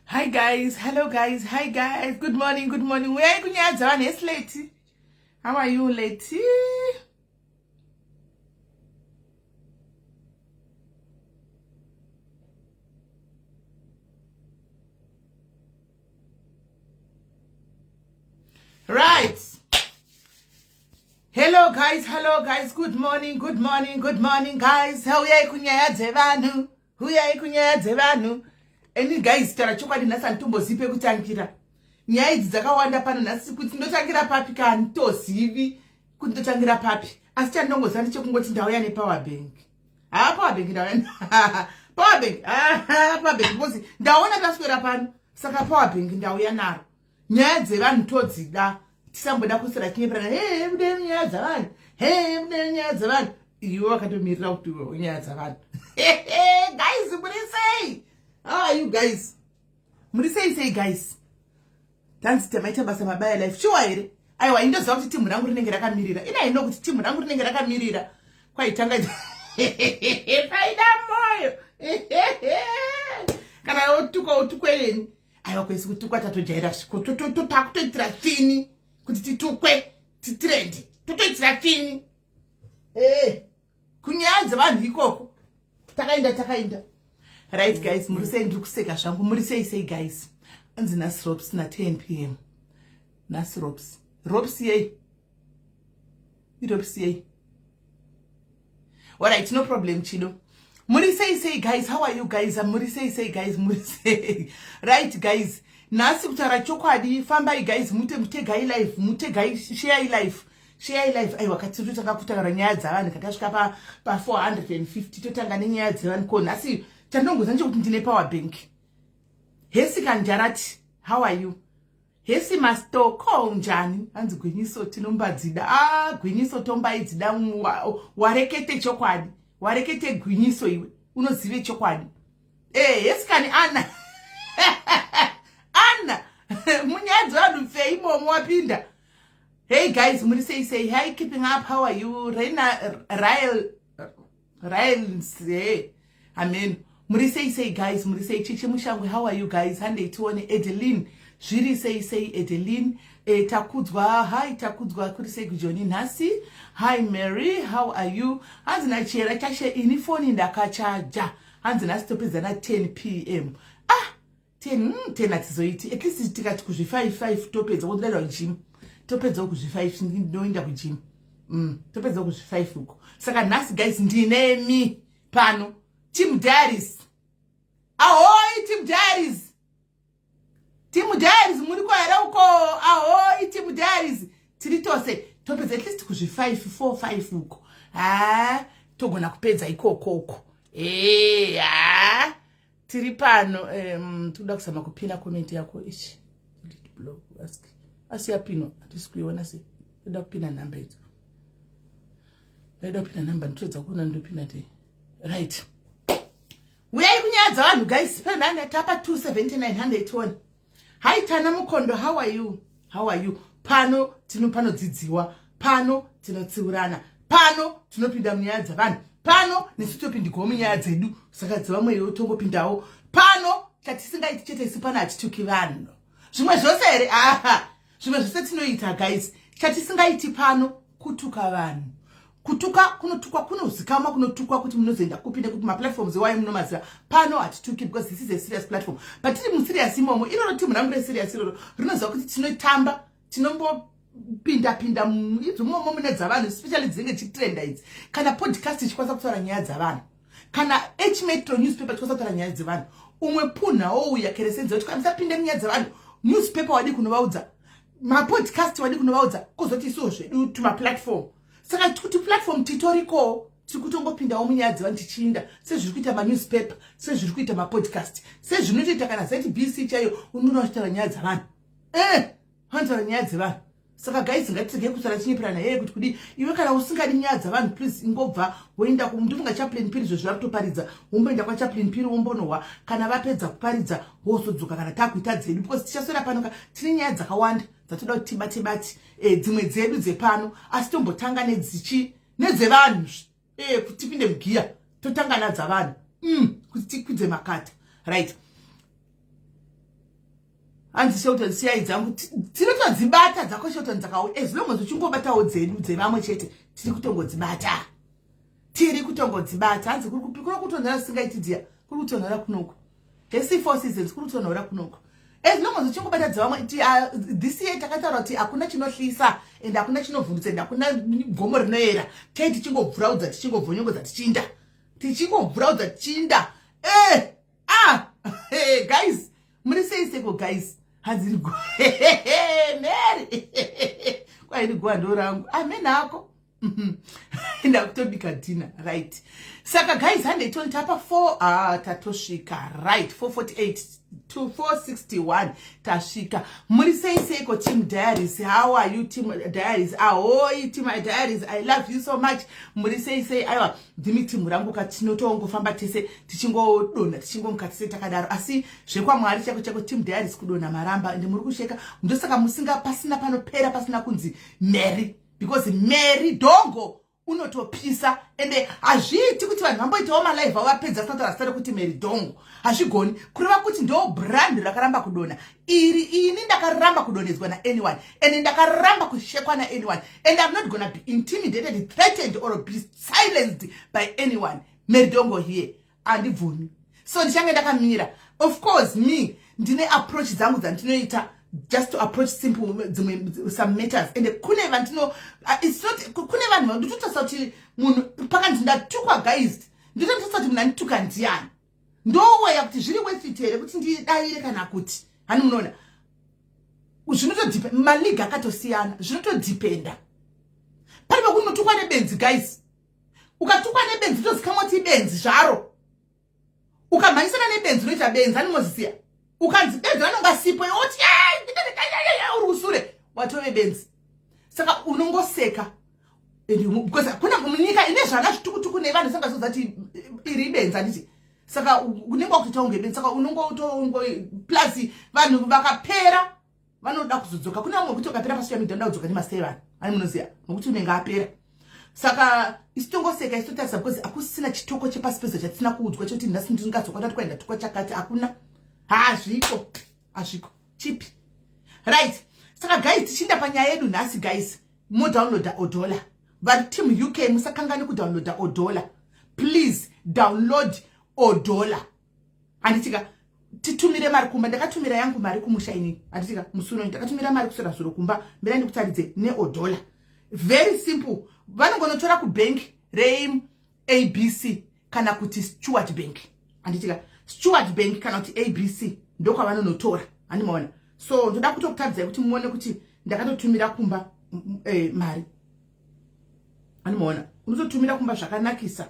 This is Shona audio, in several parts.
Hi guys, hello guys, hi guys, good morning. Where are you going? It's late. How are you, late? Right. Hello guys, good morning, guys. How are you going? Who are you going? Any guys tara chokwadi nasa ntumbo zipe kutangira. Nyaya idzi dzakawanda pano nasi kuti ndotangira papi kani tozivi kuti ndotangira papi. Asi chandongoziva ndechekungoti ndauya nepower bank. Power bank ndauya. Power bank. Power bank because ndaona taswera pano. Saka power bank ndauya naro. Nyaya dzevanhu todzida. Tisamboda kusira kinyepera. Hey, mudeni nyaya dzavanhu. Hey, mudeni nyaya dzavanhu. Iwe wakatomirira kuti nyaya dzavanhu. Guys, what do you say? How are you guys? Say guys. Dance temaita basa mabaya life. Sure ere. Aiwa indoziva kuti timu rangu rinenge rakamirira. Ina kuti timu rangu rinenge rakamirira. Kwaitanga faida moyo. Kana utukweni. Aiwa kwesi kutukwa tatojaira totakutoitira fini. Kuti titukwe, titrendi. Totoitira fini. Kunyaya dzevanhu ikoko. Takaenda. Right guys, murisei ndikuseka zvangu. Murisei guys. Anzi nasirops na 10 p.m. Nasirops. Rops yei. Rops yei. Alright, no problem chido. Murisei guys, how are you guys? Murisei guys, murisei. Right guys. Nasi kutara chokwadi fambai guys, mute gai live, mute gai share live. Share live. Aiwa kati tutaka nyaya dzavanhu kakasvika pa 450 totanga nenyaya dzavanhu ko nasi chandongoziva ndechekuti ndine power bank. Hesi kanjarati, how are you? Hesi mastoko njani? Hanzi gwinyiso tinombadzida. Gwinyiso tombaidzida warekete chokwadi. Warekete gwinyiso iwe. Unozive chokwadi. Hesi kani Anna. Anna. Munyaya dzavanhu fei momo wapinda. Hey guys, murisei say hi, keeping up, how are you? Reina Ryle say amen. Murisei say guys, murisei chiche mushangwe, how are you guys? Hande tuone Edeline. Jiri say Edeline. Takudzwa, hi Takudzwa, kurisei kujoni nasi. Hi Mary, how are you? Hanzi na chera chashe inifoni ndakachaja. Hanzi na stopeza na 10 p.m. 10 atizoiti. At least tikati kuzvi 5 topeza wodlela gym. Topeza kuzvi 5 ndoenda ku gym. Topeza kuzvi 5 uko. Saka nasi guys ndinemi pano. Team Diaries. Ahoy Team Diaries. Team Diaries muriko era uko. Ahoy Team Diaries. Tiritose topeza at least kuzvi 4-5 uko. Togona kupedza ikoko. Tiri pano toda kusama kupina comment yako ichi. Delete blog ask. Asiya pino atisikuiona se. Toda kupina number yetu. Toda kupina number nitodza kuona ndopina te. Right. We are kunyaya dzavanhu guys. Pena tapa 279 Hi Tana Mukondo, how are you? How are you? Pano dzdziwa. Pano tinotsiurana. Pano tinopinda munyaya dzavanhu. Pano nesitopindikawo munyaya dzedu. Saka dzavamwe yotongopindawo. Pano chatisingaiti chete isi pana atituki vanhu. Zvimwe zvose here. Zvimwe zvose tinoita guys. Chatisingaiti pano kutuka vanhu. Kutuka kunotukwa kunozikamwa kunotukwa kuti munozoenda kupinda kuti maplatforms ewayo munomaziva. Pano atituki because this is a serious platform. But tiri muserious imomo. Iroro timu rangu reserious iroro. Rinoziva kuti tinoitamba. Tinombo pinda momo mune dzavanhu especially dzinenge chitrenda idzi. Kana podcast ichikwanisa kutaura nyaya dzavanhu. Kana H Metro newspaper ichikwanisa kutaura nyaya dzavanhu. Umwe punha ouya keresenza kuti kana musapinde nyaya dzavanhu. Newspaper wadi kunovaudza. Mapodcast wadi kunovaudza. Kozoti isuwo zvedu tuma platform. Saka kuti platform titoriko tikutongopindawo munyaya dzavanhu tichinda. Sezviri kuita newspaper, sezviri kuita mapodcast. Sezvinotoita kana ZBC chaiyo unotaura nyaya dzavanhu. Hantaura nyaya dzavanhu. Saka guys ngatirege kusara chinyepurana kuti kudi iwe kana usingadi nyaya dzavanhu please ingobva woenda kumndufunga chaplain piri zvezvari kutoparidza womboenda kwa chaplain piri wombonohwa kana vapedza kuparidza wosodzoka kana takuita dzedu because tichaswera pano tine nyaya dzakawanda dzatoda kuti tibate dzimwe dzedu dzepano asi tombotanga nedzevanhu kuti tipinde mugiya totanga nadzavanhu kuti tikwidze makata right. Anzi Shelton siyai dzangu tinotodzibata dzako Shelton dzakauya as long as uchingobatawo dzedu dzevamwe chete tiri kutongodzibata anzi kuri kutonhora singaiti dia kuri kutonhora kunoko the 4 seasons kuri kutonhora kunoko as long as uchingobata dzevamwe this year takataura kuti hakuna chinohlisa and hakuna chinovhundutsa and hakuna gomo rinoera tichingovhuraudza tichinda guys muri sei seko guys hadziri Mary kwairi gwando rangu amen hako ndakutobika dinner right saka guys hande tapa 4 tatosvika right 448 to 461 tasvika muri sei seko team diaries how are you team diaries ahoy team diaries I love you so much muri sei aiwa ndimi team rangu katinotongofamba tese tichingodona tichingomukatise takadaro asi zvekwa mwari chako team diaries kudona maramba ende muri kusheka ndosaka musinga pasina panopera pasina kunzi Mary because Mary dongo unotopisa ende hazviiti kuti vanhu vamboitawo malive vapedza sata kuti Mary dongo hazvigoni kureva kuti ndo brand rakaramba kudona ini ndakaramba kudonedzwa na anyone and ndakaramba kushekwa na anyone and I'm not gonna be intimidated, threatened or be silenced by anyone. Mary dongo here andibvumi so ndichange ndakamira of course me ndine approach dzangu dzandinoita just to approach simple some matters and kune vantu it's not kune vanhu ndototsa kuti munhu pakanzi ndatukwa guys ndototsa kuti munhu andituka ndiani ndoweya kuti zviri worth it here kuti ndidayire kana kuti hani munoona zvinotodependa maliga akatosiyana zvinotodependa paripo kunotukwa nebenzi guys ukatukwa nebenzi tozikamwa kuti benzi zvaro ukamhanyisana nebenzi unoita benzi hani mozisiya ukanzi benzi vanonga sipo yoti uri usure watove benzi saka unongoseka because kuna munyika ine zvana zvitukutuku nevanhu sangazoza kuti iri benzi anditi saka unenge wakutoita unge benzi saka unongotongo plus vanhu vakapera vanoda kuzodzoka kuna vamwe kuti ukapera pasi pamidha nda kudzoka nema7 ani munoziya nokuti unenge apera saka isitongoseka isotarisa because akusisina chitoko chepasi pezo chatisina kuudzwa choti nhasi ndingazokwata twaenda tukwa chakati hakuna hazviko chipi right saka guys tichinda panyaya yedu nhasi guys modownloada Odola vari team UK musakangani kudownloada Odola please download Odola anditika titumire mari kumba ndakatumira yangu mari kumusha ini anditika musuno ndakatumira mari kusora zuro kumba mbera ndikutaridze neOdola very simple vanongonotora kubank Raim ABC kana kuti Stuart Bank anditika Stuart Bank kana kuti ABC ndokwa vanonotora animaona so ndoda kutokutaridza kuti muone kuti ndakatotumira kumba mari animaona unototumira kumba zvakanakisa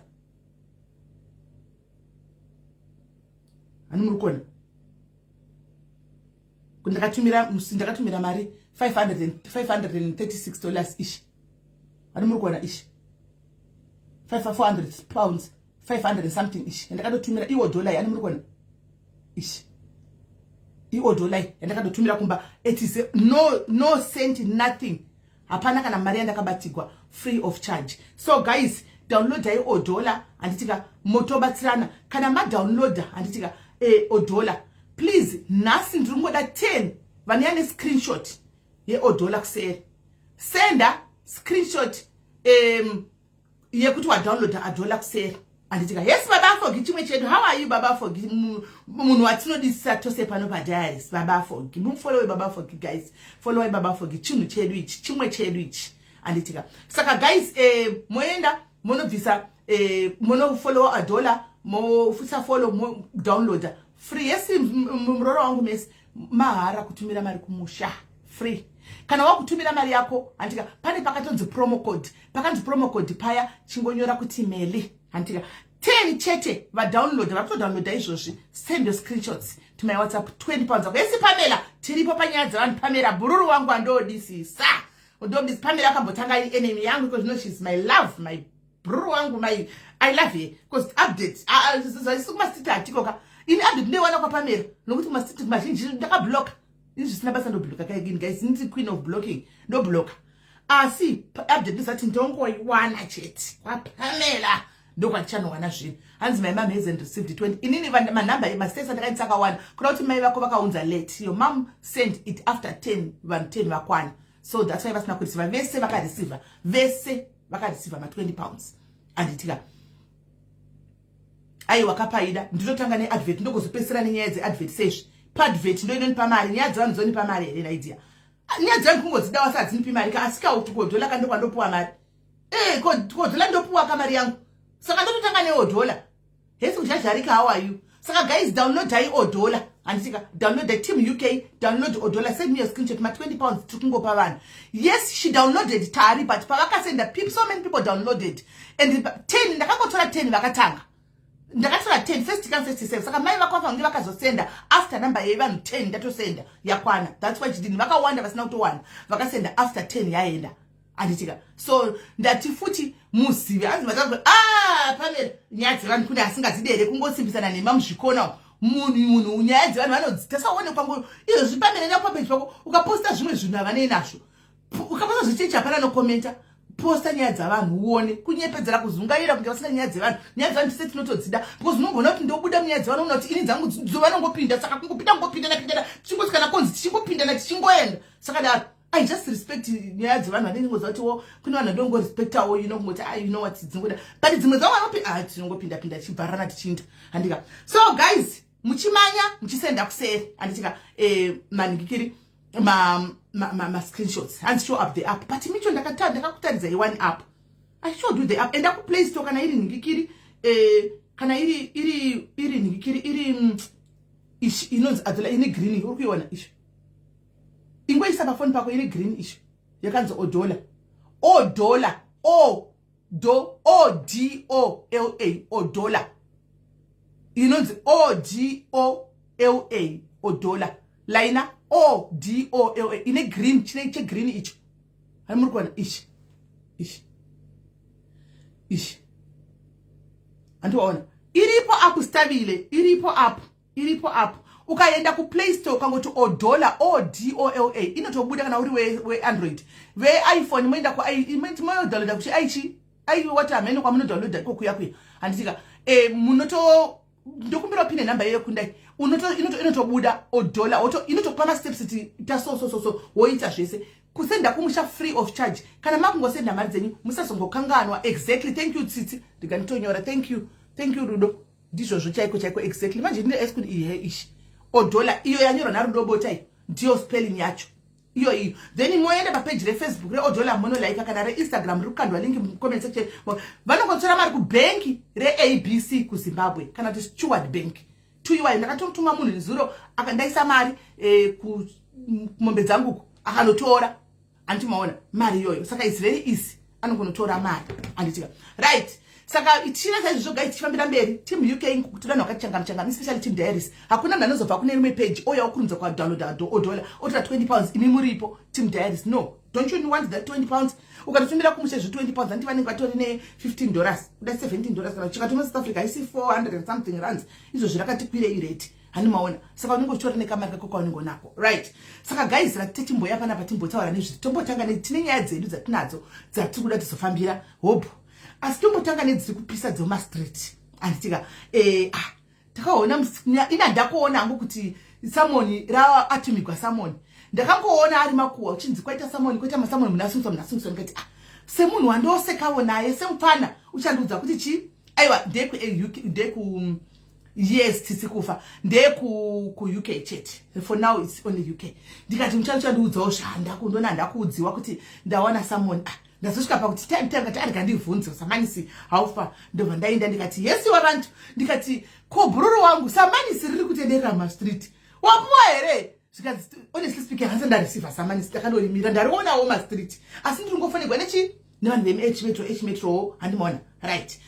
ani murukona ndakatumira mari $536 ish ani murukona ish 400 pounds 500 something ish ndakatotumira iwo dollar yani murukona ish iwo dollar ndakatotumira kumba it is no cent nothing hapana kana mari yandakabatigwa free of charge so guys download Odola anditika motobatsirana kana ma downloader anditika Odola please nasi ndiringoda 10 vane screenshot yeOdola kuseri senda screenshot yekuti wa download Odola kuseri anditika yes baba Fogi chimwe chedu how are you baba Fogi munhu watinodisa tose pano pa diaries baba Fogi mumfollow baba Fogi guys follow baba Fogi chinhu chedu ichi chimwe chedu ichi anditika saka guys moenda monobvisa mono follow Odola mo futa follow mo downloader free yes muroro wangu mesi mahara kutumira mari kumusha free kana wakutumira mari yako andika pane pakatonzi promo code paya chingonyora kuti meli andika 10 chete va download va download izvozvi send your screenshots to my WhatsApp 20 pounds yesi Pamela tiripo panyaya dzavanhu Pamela bururu wangu andodisisa ndodisi Pamela akambotanga enemy yangu because you know she's my love my bururu wangu my I love her because updates zvisikuma atikoka ini update newana kwa Pamela nokuti masiti mazhinji ndakablock izvi sina basa ndobloka kaigini guys nditi queen of blocking ndobloka asi update ndisati ndongoiwana chete kwa Pamela ndokwatichanowana zvinhu hanzi my mom hasn't received 20. Inini manhamba masitesa ndakaitisa akawanda kuda kuti mai vako vakaunza late. Your mom sent it after 10 vanhu 10 vakwana. So that's why vasina kurisiva. Vese vakareceiva ma 20 pounds. Anditika aiwa kapaida ndinotanga neadvert ndogozopesera nenyaya dzeadvert sezvi paadvert ndoinonipa mari nyaya dzevanhu dzonipa mari here naidziya nyaya dzevanhu kungodzidawa sadzinipi mari kaasikaoti kodhola kandokwandopuwa mari kodhola ndopuwa kamari yangu saka ndototanga neodhola hesi kuzhazharika how are you saka guys downloadai odhola anditika download Team UK download odhola send me your screenshot ma 20 pounds tikungopa vanhu. Yes, she downloaded tari but pavakasenda so many people downloaded and 10 ndakangotora 10 vakatanga ndakatora 10 first come first serve saka mai vakafa nge vakazosenda after number yevanhu 10 ndatosenda yakwana. That's why she didn't vakawanda vasina kutowana vakasenda after 10 yaenda anditika. So ndati futi muzive anzi matagwe pamela nyaya dzevanhu kune asingadzidere kungosimbisana nemamuzvikona munhu nyaya dzevanhu vanodzitasaone kwangu iyo zvipamela nepapage pako ukaposta zvimwe zvinhu havanei nazvo ukaposta zvichechi hapana nokomenta posta nyaya dzavanhu uone kunyepedzera kuzungaira kunge vasina nyaya dzevanhu tise tinotodzida because unogona kuti ndobuda munyaya dzevanhu unoona kuti ini dzangu dzovanongopinda saka kungopinda tichingosvikana konzi tichingopindana tichingoenda saka daro I just respect nyaya dzevanhu vanenge ngoza kuti kune vanhu vandongorespectawo kungoti you know what dzingoda but dzimwe dzavo vanopi tinongopinda tichibharana tichinda handika. So guys muchimanya muchisenda kuseri anditika maningikiri ma screenshots and show up the app but micho ndakakutaridza one app I showed you the app enda ku Play Store kana iri ningikiri kana iri ningikiri iri ish inonzi adzola ine green uri kuiona ish ingoisa pafoni pako iri green ish yakanzi odhola odhola inonzi ODOLA odhola laina ODOLA ine green chine green icho hari muri kuona ish andiwaona iripo app stabile iripo app ukaenda ku Play Store kangoti odhola ODOLA inotobuda kana uri we Android we iPhone moenda ku download kuti ai what ameno kwa muno download kokuya kuya anditika munoto ndokumbira pine number yeyo kundai inotobuda odhola inotokupa ma steps iti so woita zvese kusenda kumusha free of charge kana makungosenda mari dzenyu musazongokanganwa. Exactly, thank you tsitsi ndikanitonyora thank you Rudo ndizvozvo chaiko exactly manje ndine eskuni ihe ishi odhola iyo yanyorwa naRudobotai ndiyo spelling yacho iyo then moenda pa page re Facebook re odhola mono like kana re Instagram ri kukandwa link mu comment section vanongotsora mari ku bank re ABC ku Zimbabwe kana to Steward Bank to you ndakatomutuma munhu nezuro akandaisa mari ku mombe dzangu akanotora antimaona mari yoyo saka it's very easy anogonotora mari anditika right. Saka ichina saizvo guys tichifambira mberi Team UK kuti vanhu vakachangamchangama especially Team Diaries hakuna munhu anozobva kune rimwe page oya okurunza kwa download odhola otora 20 pounds imi muripo Team Diaries. No, don't you want that 20 pounds ukatotumira kumusha zvi 20 pounds anti vanenge vatori ne $15 kuda $17 kana chikatuma South Africa isi 400 and something rands izvo zvirakati kwire irate hani maona saka unenge uchitora nekamari kako kaunenge nako right. Saka guys ratetimboya pana patimbotaura nezvitombotanga netine nyaya dzedu dzatinadzo dzatiri kuda tizofambira hope asi tombotanga nedziri kupisa dzoma street anditika takaona ina ndakuona hangu kuti Samoni rawa atumigwa Samoni ndakangoona ari makuwa uchinzi kwaita Samoni kwaita maSamoni munasunso ngati semunhu wandosekawo naye semupana uchandudza kuti chi aiwa ndeku yes tisikufa ndeku UK chat for now it's only UK ndikati muchandiudzawo zvandakundona ndakuudziwa kuti ndawana Samoni ndazosvika pakuti time ngati arikandivhunza samanisi haufa ndobva ndaenda ndikati yesi wavantu ndikati kobhururu wangu samanisi riri kutenderera mastreet wapuwa here zvikati honestly speaking hanzi ndareceiva samanisi ndakandoimira ndarionawo mastreet asi ndiringofanirwa nevanhu vemuHmetro handimaona right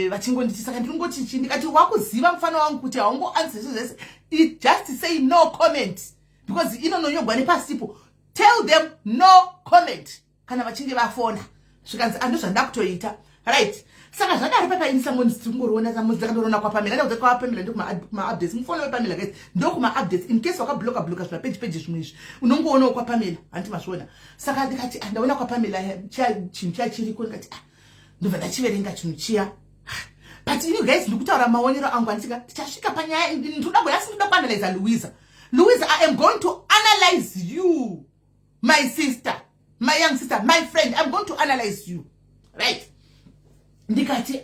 vachingonditi saka ndiringoti chi ndikati wakuziva mufana wangu kuti haungoansa zvese just say no comment because inononyogwa nepasipo tell them no comment kana vachinge vafona zvikanzi andozvandakutoita right. Saka zvadari papainisa munhu tingorona dzakandorona kwa Pamela ndaudza kwa Pamela ndokuma updates mufona wePamela guys ndokuma updates in case wakabloka zva page zvimwe izvi unongoonawo kwa Pamela anti masvona. Saka ndikati ndaona kwa Pamela chinhu chachiriko ndikati ndobva ndachiverenga chinhu chiya but you guys ndikutaura maonero angu andika tichasvika panyaya ndoda kuanalyze Louisa, I am going to analyze you, my sister, my young sister, my friend. I'm going to analyze you, right? Ndikati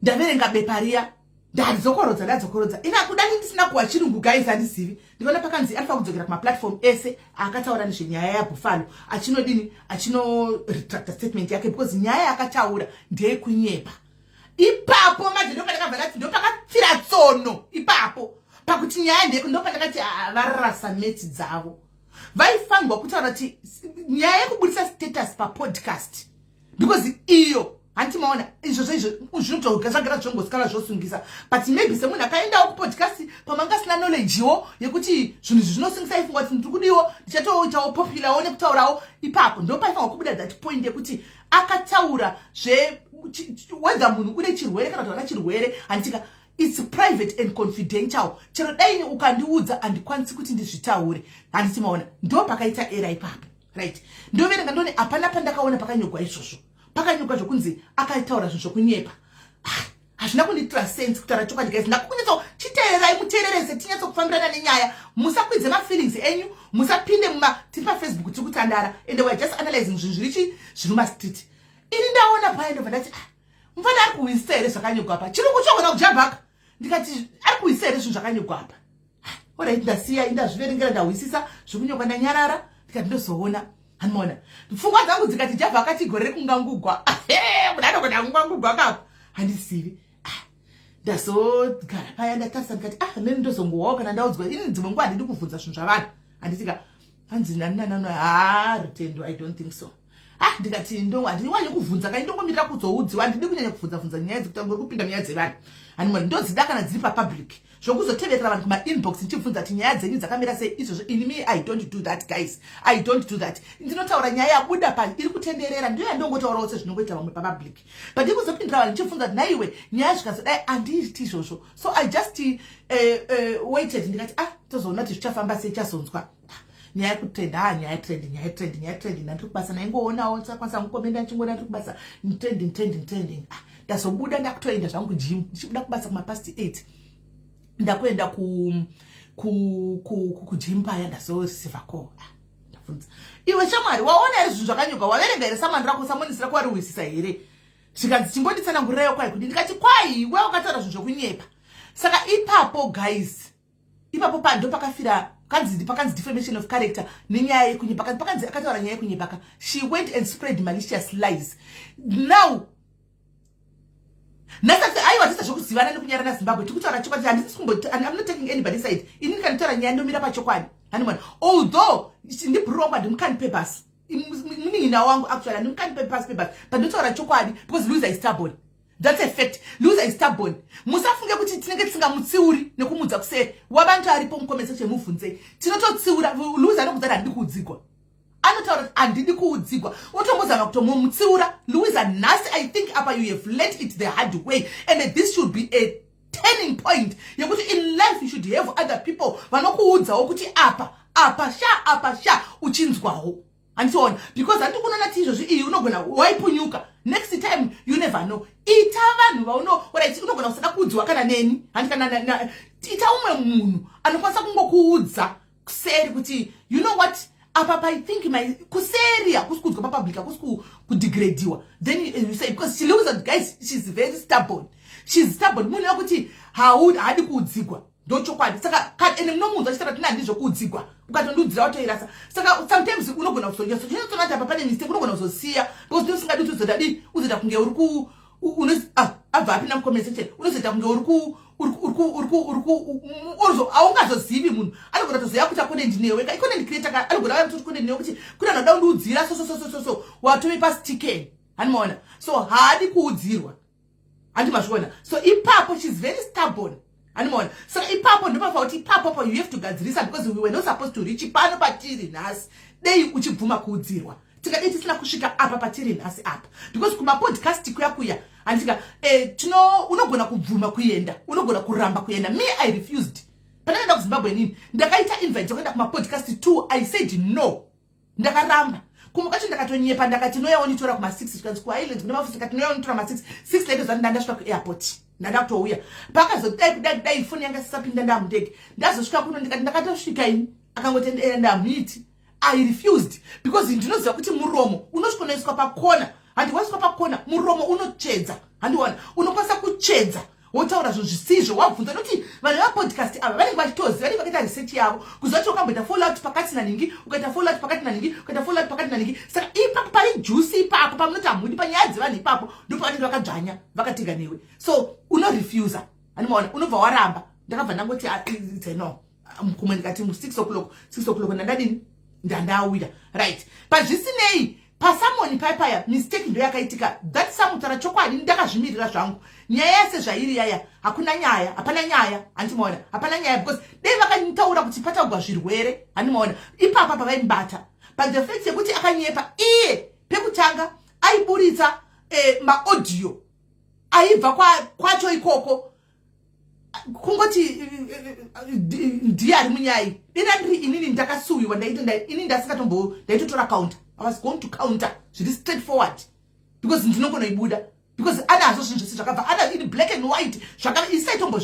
ndaverenga beparia ndadzokorodza ina kudani ndisina kuwa chirungu guys handisivi ndikona pakanzi alifa kudzokera kuma platform ese akataura nezvenyaya ya Buffalo achino retract statement yake because nyaya yakataura ndeye kunyepa ipapo manje ndopandakabva ndopakapfira tsono ipapo pakuti nyaya ndeye ndopandakati varasa meti dzavo vaifangwa kutaura kuti nyaya yekubudisa status papodcast because iyo Anti maona izvo zvinotogazagira zvongosikana zvosungisa but maybe semunhu akaendawo kupodcast pamanga sina knowledge yo yekuti zvinhu zvinosungisa ifungwa kuti ndikudiwo ndichatoitawo popular one kutaurawo ipapo ndopaifangwa kubuda that point yekuti akataura whether munhu une chirwere kana kuti haana chirwere anditika it's private and confidential chero dai ukandiudza andikwanisi kuti ndizvitaure handiti maona ndopakaita era ipapo right ndoverenga ndone hapana pandakaona pakanyogwa izvozvo pakanyuka zvokunzi akaitaura zvinhu zvokunyepa hazvina kunditira sense kutaura chokwadi guys ndakunyatso chiteererai muteererese tinyatso kufambirana nenyaya musakwidze mafeelings enyu musapinde tiri pafacebook tiri kutandara and weare just analyzing zvinhu zviri mumastreet ini ndaona paya ndobva ndati mufana ari kuwisa here zvakanyugwa apa chirungu chogona kujabhaka ndikati ari kuwisa here zvinhu zvakanyugwa apa alright ndasiya indazviverengera ndawisisa zvekunyugwa ndanyarara ndikati ndozoona hanimona pfungwa dzangu dzikati jabva akati gore rekungangugwa munanogona kungangugwa kapo handisivi ndazogara paya ndatarisa ndikati neni ndozongowawo kana ndaudzwa ini dzimwe nguva handidi kuvhunza zvinhu zvavanhu handitika hanzi naninanano rutendo I don't think so ndikati handinwanyi kuvhunza kai ndongomirira kuzoudziwa handidi kunyanya kuvhunza nyaya dzekutanga uri kupinda nyaya dzevanhu hanimona ndodzida kana dziri papublic zvokuzoteverera vanhu kumainbox ndichibvunza kuti nyaya dzenyu dzakamira sei izvozvo inimi I don't do that guys I don't do that ndinotaura nyaya yabuda pa iri kutenderera ndiyo yandongotaurawo sezvinongoita vamwe papublic but ndiri kuzopindira vanhu ndichibvunza kuti naiwe nyaya zvikazodai handiiti izvozvo so I just waited ndikati tozoona kuti zvichafamba sei chazonzwa nyaya yekutrenda nyaya yetrending ndiri kubasa naingoonawo sakwanisa mukomenda ndichingona ndiri kubasa trending ndazobuda ndakutoenda zvangu gym ndichibuda kubasa kumapasti 8 ndakuenda kugym paya ndazosiva ko ndabvunza iwe shamwari waona here zvinhu zvakanyuka waverenga here samani rako samonisira kwariwisisa here zvikanzi chimbonditsanangurireyo kwai kuti ndikati kwai we wakataura zvinhu zvokunyepa saka ipapo guys ipapo pando pakafira pakanzi defamation of character nenyaya yekunyepa pakanzi akataura nyaya yekunyepa she went and spread malicious lies now nasati aiwatisa zvokuzivana nekunyarana Zimbabwe tikutaura chokwadi I'm not taking anybody's side ini ndikanotaura nyaya ndomira pachokwadi hanimwana although ndibhurongwa ndimukani papers munin'ina wangu actually ndimukani papers but ndotaura chokwadi because loser is stubborn that's a fact loser is stubborn musafunge kuti tinenge tisingamutsiuri nekumudza kuseri wabantu aripo mucomment section mubvunzei tinototsiura loser anokudza handidi kuudzigwa anotaura handidi kuudzigwa otombozama kutomutsiura Louisa nhasi I think apa you have let it the hard way and this should be a turning point yekuti in life you should have other people vanokuudzawo kuti apa sha uchinzwawo anditiona because handikunoona ti izvozvi iyi unogona waipunyuka next time you never know ita vanhu vauno right unogona kusada kuudzwa kana neni handikana ita umwe munhu anokwanisa kungokuudza kuseri kuti you know what apa I think kuseria kusikudzwa papublic kudegradiwa then you say because she loses guys she's very stubborn munhu yakuti haadi kuudzigwa ndochokwadi saka ene munomunzwa achitaura kuti handizvo kuudzigwa ukatondiudzira watoirasa saka sometimes unogona kuzonyaso chinotonati apa pane mistake unogona kuzosiya because ndosingadi kuti uzoda kunge uri abva apinda mucomment section unozoita kunge aungazozivi munhu anogona tozoya kuti akonendi newe icontent creator anogona kuti konendi newe kuti kuna noda undiudzira so watome pasticken handimaona so haadi kuudzirwa handimazviona so ipapo she's very stubborn handimaona saka ipapo ndopafa kuti ipapo you have to gadzirisa because we were not supposed to reach pano patiri nhasi dei uchibvuma kuudzirwa tikadei tisina kusvika apa patiri nhasi apa because kumapodcast kuya andika unogona kubvuma kuenda unogona kuramba kuenda me I refused pandakaenda kuZimbabwe nini ndakaita invite yokuenda kumapodcast 2 I said no ndakaramba kumwe kacho ndakatonyepa ndakati noyaonitora kuma 6 chikanzi ku island kuna mafusi kati noyaonitora ma 6 later zani ndandasvika ku airport ndanda kutouya pakazodai foni yanga sisapinda ndamundege ndazosvika kuno ndikati ndakatosvika ini akangoti ndamiti I refused because ndinoziva kuti muromo unosvikonoiswa pakona handiwaiswa pakona muromo unochedza handiwana unokwanisa kuchedza wotaura zvinhu zvisizvo wabvunza nokuti vanhu vapodcast ava vanenge vachitoziva vanenge vakaita research yavo kuzoti ukamboita fallout pakati naningi ukaita fallout pakati naningi ukaita fallout pakati naningi saka ipapo pari juice ipapo pamunoti hamudi panyaya dzevanhu ipapo ndipo vanenge vakadzvanya vakatiga newe so unorefusa handimaona unobva waramba ndakabva ndangoti no kumwe ndikati 6 o'clock ndandadini ndandawira right pazvisinei pasamoni paya mistake ndo yakaitika that samutara chokwadi ndakazvimirira zvangu nyaya yese zvairi yaya hakuna nyaya hapana nyaya handimaona hapana nyaya because dei vakanitaura kuti patagwa zvirwere handimaona ipapa pavaimubata but the fact yekuti akanyepa iye pekutanga aiburitsa maaudio aibva kwacho ikoko kungoti ndiye ari munyai dena ndiri inini ndakasuwiwa ini ndaitotora counter I was going to counter zviri straightforward because ndinokonoibuda because anazvo zvinhu zvese zvakabva ana in black and white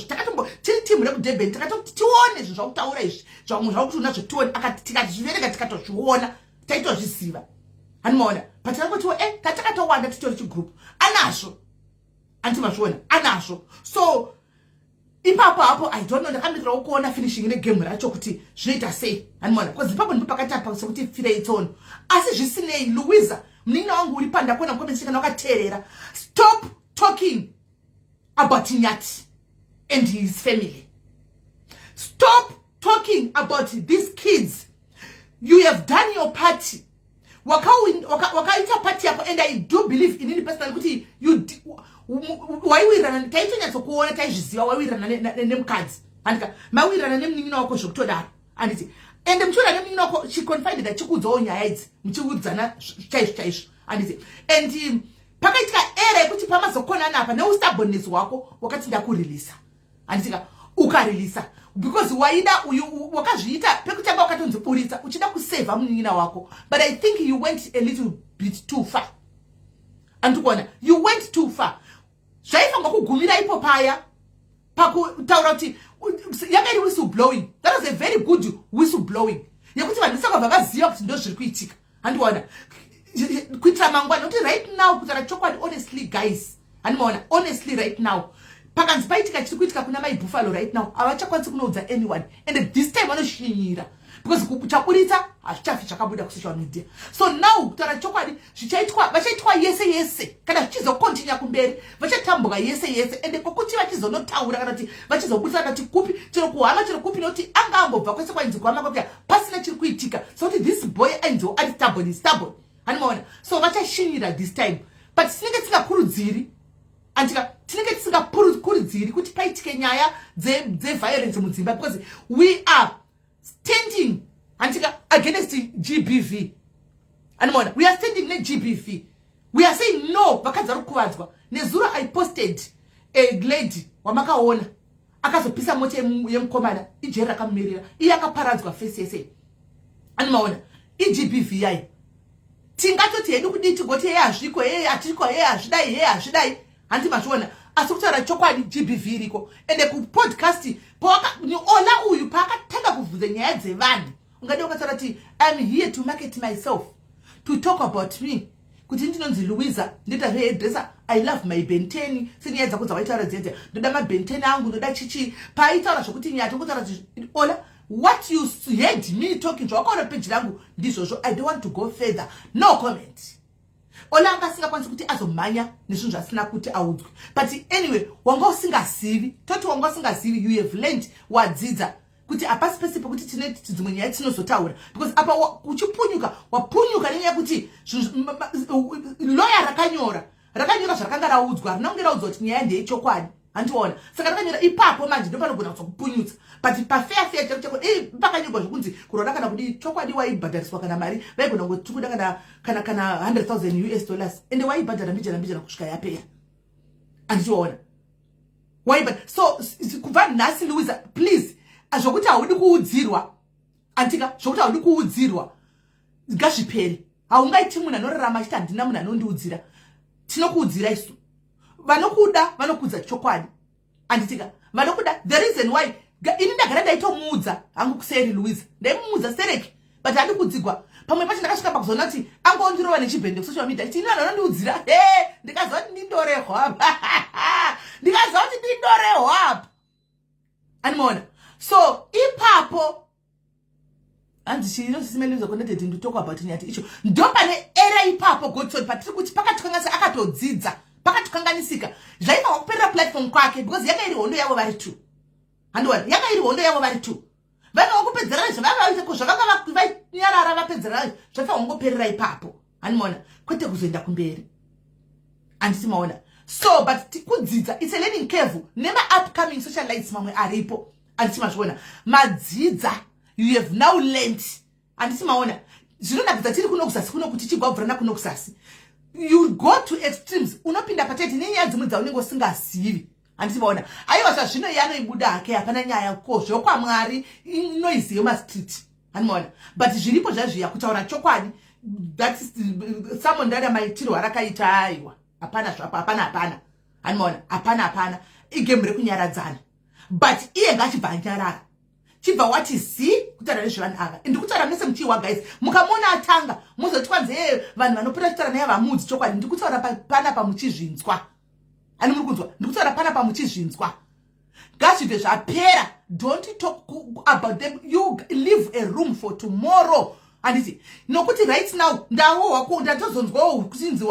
takatombo tiri timu rekudurban takatoti tione zvinhu zvakutaura izvi zvakuti unazvo tione tikazviverenga tikatozviona taitozviziva hanimaona but tangotiwo tatakatowanda titori chigroup anazvo andimazviona anazvo so ipapo hapo I don't know ndakamirawo kuona finishing negame racho kuti zvinoita sei hanimona because ipapo ndipo pakatapa sekuti firei tsono asi zvisinei Louisa munina wangu uri panda kuona comment kana wakateerera stop talking about Nyati and his family. Stop talking about these kids. You have done your party. Wakaita party yako, and I do believe in any personal kuti you why we run taito nyatso kuona taizviziva why we run nemukadzi andika mawirana nemnin'ina wako zvokutodaro anditi ende mchura nemnin'ina wako she confided that chikudzawo nyaya idzi muchiudzana chaizvo anditi and pakaitika era yekuti pamazokonana apa neustubbornness wako wakati ndakureleasa anditika ukareleasa because waida wakazviita pekutanga wakatonzi buritsa uchida kuseva mun'ina wako, but I think you went a little bit too far. Andikuona you went too far. Zvaifanwa kugumira ipo paya pakutaura kuti yakairi whistleblowing. That was a very good whistleblowing yekuti vanhu sakabva vaziva kuti ndo zviri kuitika. Andikuona kuitira mangwana kuti right now kutaura chokwadi honestly guys andikuona honestly right now pakanzi paitika chiri kuitika kuna mai Buffalo right now avachakwanisi kunoudza anyone, and this time vanoshinyira because kuchaburitsa hazvichafi chakabuda kusocial media. So now kutaura chokwadi zvichaitwa vachaitwa yese kana zvichizokontinya kumberi vachatambuka yese ende kokuti vachizonotaura kana kuti vachizoburitsa kana kuti kupi chero kuhama chero kupi nokuti angambobva kwese kwainzi kuhama kwapya pasina chiri kuitika. So kuti this boy ainziwo ari stubborn hanimaona, so vachashinyira this time, but tinenge tisingakurudziri andika tinenge tisingakurudziri kuti paitike nyaya dze-violence mudzimba because we are standing andika against GBV animona, we are standing ne-GBV. We are saying no vakadzi vari kukuvadzwa. Nezuro I posted a lady wamakaona akazopisa moto yemukomana ijeri rakamumirira iye akaparadzwa face yese animaona iGBV yayi tingatoti hedu kuditi goti yeye hazviko yeye atiko yeye hazvidai handi mazviona asi kutaura chokwadi GBV iriko ende kupodcast ola uyu paakatanga kubvunza nyaya dzevanhu ungade ukataura kuti I'm here to market myself, to talk about me kuti ndinonzi Louisa ndita hairdresser, I love my benteni senyaya dzako dzawaitaura dzedze ndoda mabenteni angu ndoda chichi paitaura zvokuti nyaya kutaura ola what you heard me talking zvawakaona page rangu ndizvozvo. I don't want to go further, no comment. Ola angasingakwanisi kuti azomhanya nezvinhu zvasina kuti audzwe, but anyway wanga usingazivi toti wanga usingazivi you have learned wadzidza kuti apasi pese pekuti tine dzimwe nyaya tinozotaura because apa wapunyuka nenyaya kuti lawyer rakanyora zvarakanga raudzwa harina kunge raudzwa kuti nyaya ndeyechokwadi handiona, saka rakanyora ipapo manje ndopanogona kuzokupunyutsa, but pafair cheko pakanyorwa zvokunzi kurona kana kuti chokwadi waibhadhariswa kana mari vaigona kuti kuda kana $100,000 ende waibhadhara mbijana kusvika yapera andichiona waibhadhara. So kubva nhasi Louisa please zvokuti haudi kuudzirwa andika zvokuti haudi kuudzirwa ngazvipere haungaiti munhu anorarama achiti handina munhu anondiudzira. Tinokuudzira isu. Vanokuda vanokudza chokwadi. Anditika vanokuda the reason why ini ndagara ndaitomuudza hangu kuseri Louise. Ndaimuudza sereki but handikudzigwa. Pamwe pacho ndakasvika pakuzona kuti angondirova nechibhende kusocial media. Ini vanhu vanondiudzira ndikazva kuti ndindorehwa. Ndikazva kuti ndindorehwa. Animona. So ipapo and she knows smelling the connected to talk about nyati icho. Ndopane era ipapo Godson patiri kuti pakatukangasa akatodzidza. Pakatukanganisika. Zvaiva wakupera platform kwake because yanga iri hondo yavo vari tu. Handwa yanga iri hondo yavo vari tu. Vana wakupedzera zvavavaita kuzvakanga vanyarara vapedzera zvafa wangoperera ipapo. Animona kwete kuzoenda kumberi. Andisimaona. So but kudzidza it's a learning curve. Never upcoming socialites mamwe aripo. Andisimazvona. Madzidza you have now learned. Andisimaona. Zvinonakidza tiri kuno kusasi kuno kuti chigwabvurana kuno kusasi. You go to extremes. Unopinda patete nenyaya dzimwe dzaunenge usingazivi. Andisimaona. Aiwa zvazvino yanoibuda hake hapana nyaya kozvo kwa Mwari inoiziye mastreet. Andimoona. But zviripo zvazviya kutaura chokwadi. That is someone ndada maitiro arakaita aiwa. Hapana zvapo hapana. Andimoona. Hapana. Igame rekunyaradzana. But iye ngachibva nyarara. Chibva wati kutaura nezvanhu ava. Ndikutaura nese muchiwa guys. Mukamona atanga muzoti kwanze vanhu vanopera kutaura naye vamudzi chokwadi. Ndikutaura pana pamuchizvinzwa. Ani muri kunzwa? Ndikutaura pana pamuchizvinzwa. Ngazvive zvapera. Don't talk about them. You leave a room for tomorrow. Anditi nokuti right now ndawo wako ndatozonzwa kuchinzi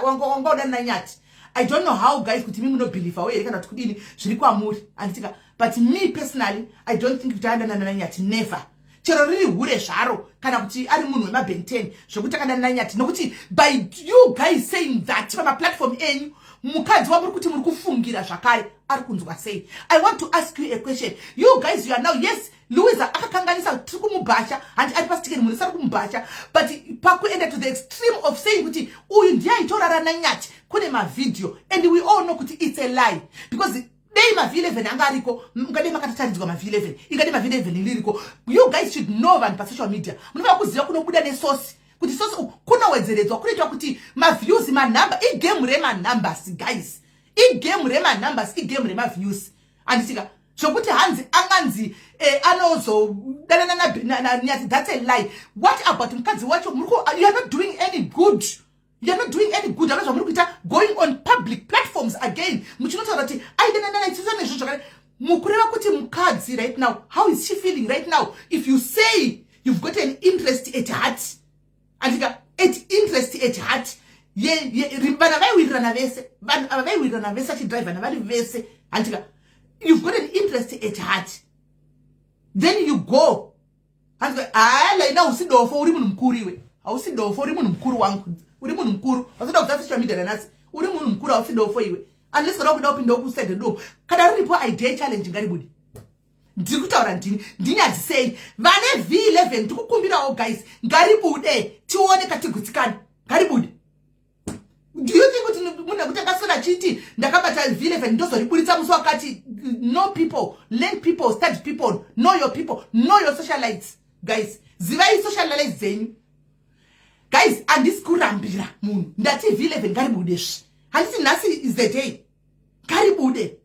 wangodana nyati. I don't know how guys kuti mimi no believe away kana kuti kudini zviri kwamuri anditika but me personally I don't think kuti andana nyati never. Chero riri hure zvaro kana kuti ari munhu wema-Ben 10 zvokuti akandana nyati nokuti by you guys saying that pama platform enyu mukadzi wamuri kuti muri kufungira zvakare ari kunzwa sei. I want to ask you a question. You guys you are now yes Louisa akakanganisa tiri kumubhasha and ari pasitikeni munhu sari kumubhasha but pakuenda to the extreme of saying kuti uyu ndiye aitorarana nyati kune mavideo and we all know kuti it's a lie because dei mav11 anga ariko ngade makataridzwa mav11 ingade mav11 liriko. You guys should know vanhu pa social media munova kuziva kunobuda nesosi kuti sosi kunowedzeredzwa kunoitwa kuti maviews manumber igame rema numbers guys igame rema numbers igame rema views andisika zvokuti hanzi anganzi anozo nyati that's a lie. What about mukadzi wacho you are not doing any good. You are not doing any good. Going on public platforms again. Mukadzi right now. How is she feeling right now? If you say you've got an interest at heart, and interest at heart, you've got an interest at heart. Then you go. And now usidofo uri munhu mukuru iwe. Ausidofo uri munhu mukuru wangu. Uri munhu mukuru. Wasida kuzafisha media nasi. Uri munhu mukuru ausidofo iwe. Unless kana kuda kupinda kusende ndo. Kana riripo idea challenge ngaribudi. Ndikutaura ndini. Ndinyadzisei. Vane V11 tikukumbirawo guys. Ngaribude. Tione katigutsikana. Ngaribude. Do you think kuti munhu akutakasora chiti ndakabata V11 ndozoribuditsa musi wakati know people, learn people, study people, know your people, know your socialites guys. Zivai socialites zenyu guys andisikurambira munhu ndati V11 ngaribude handisi nasi is the day ngaribude.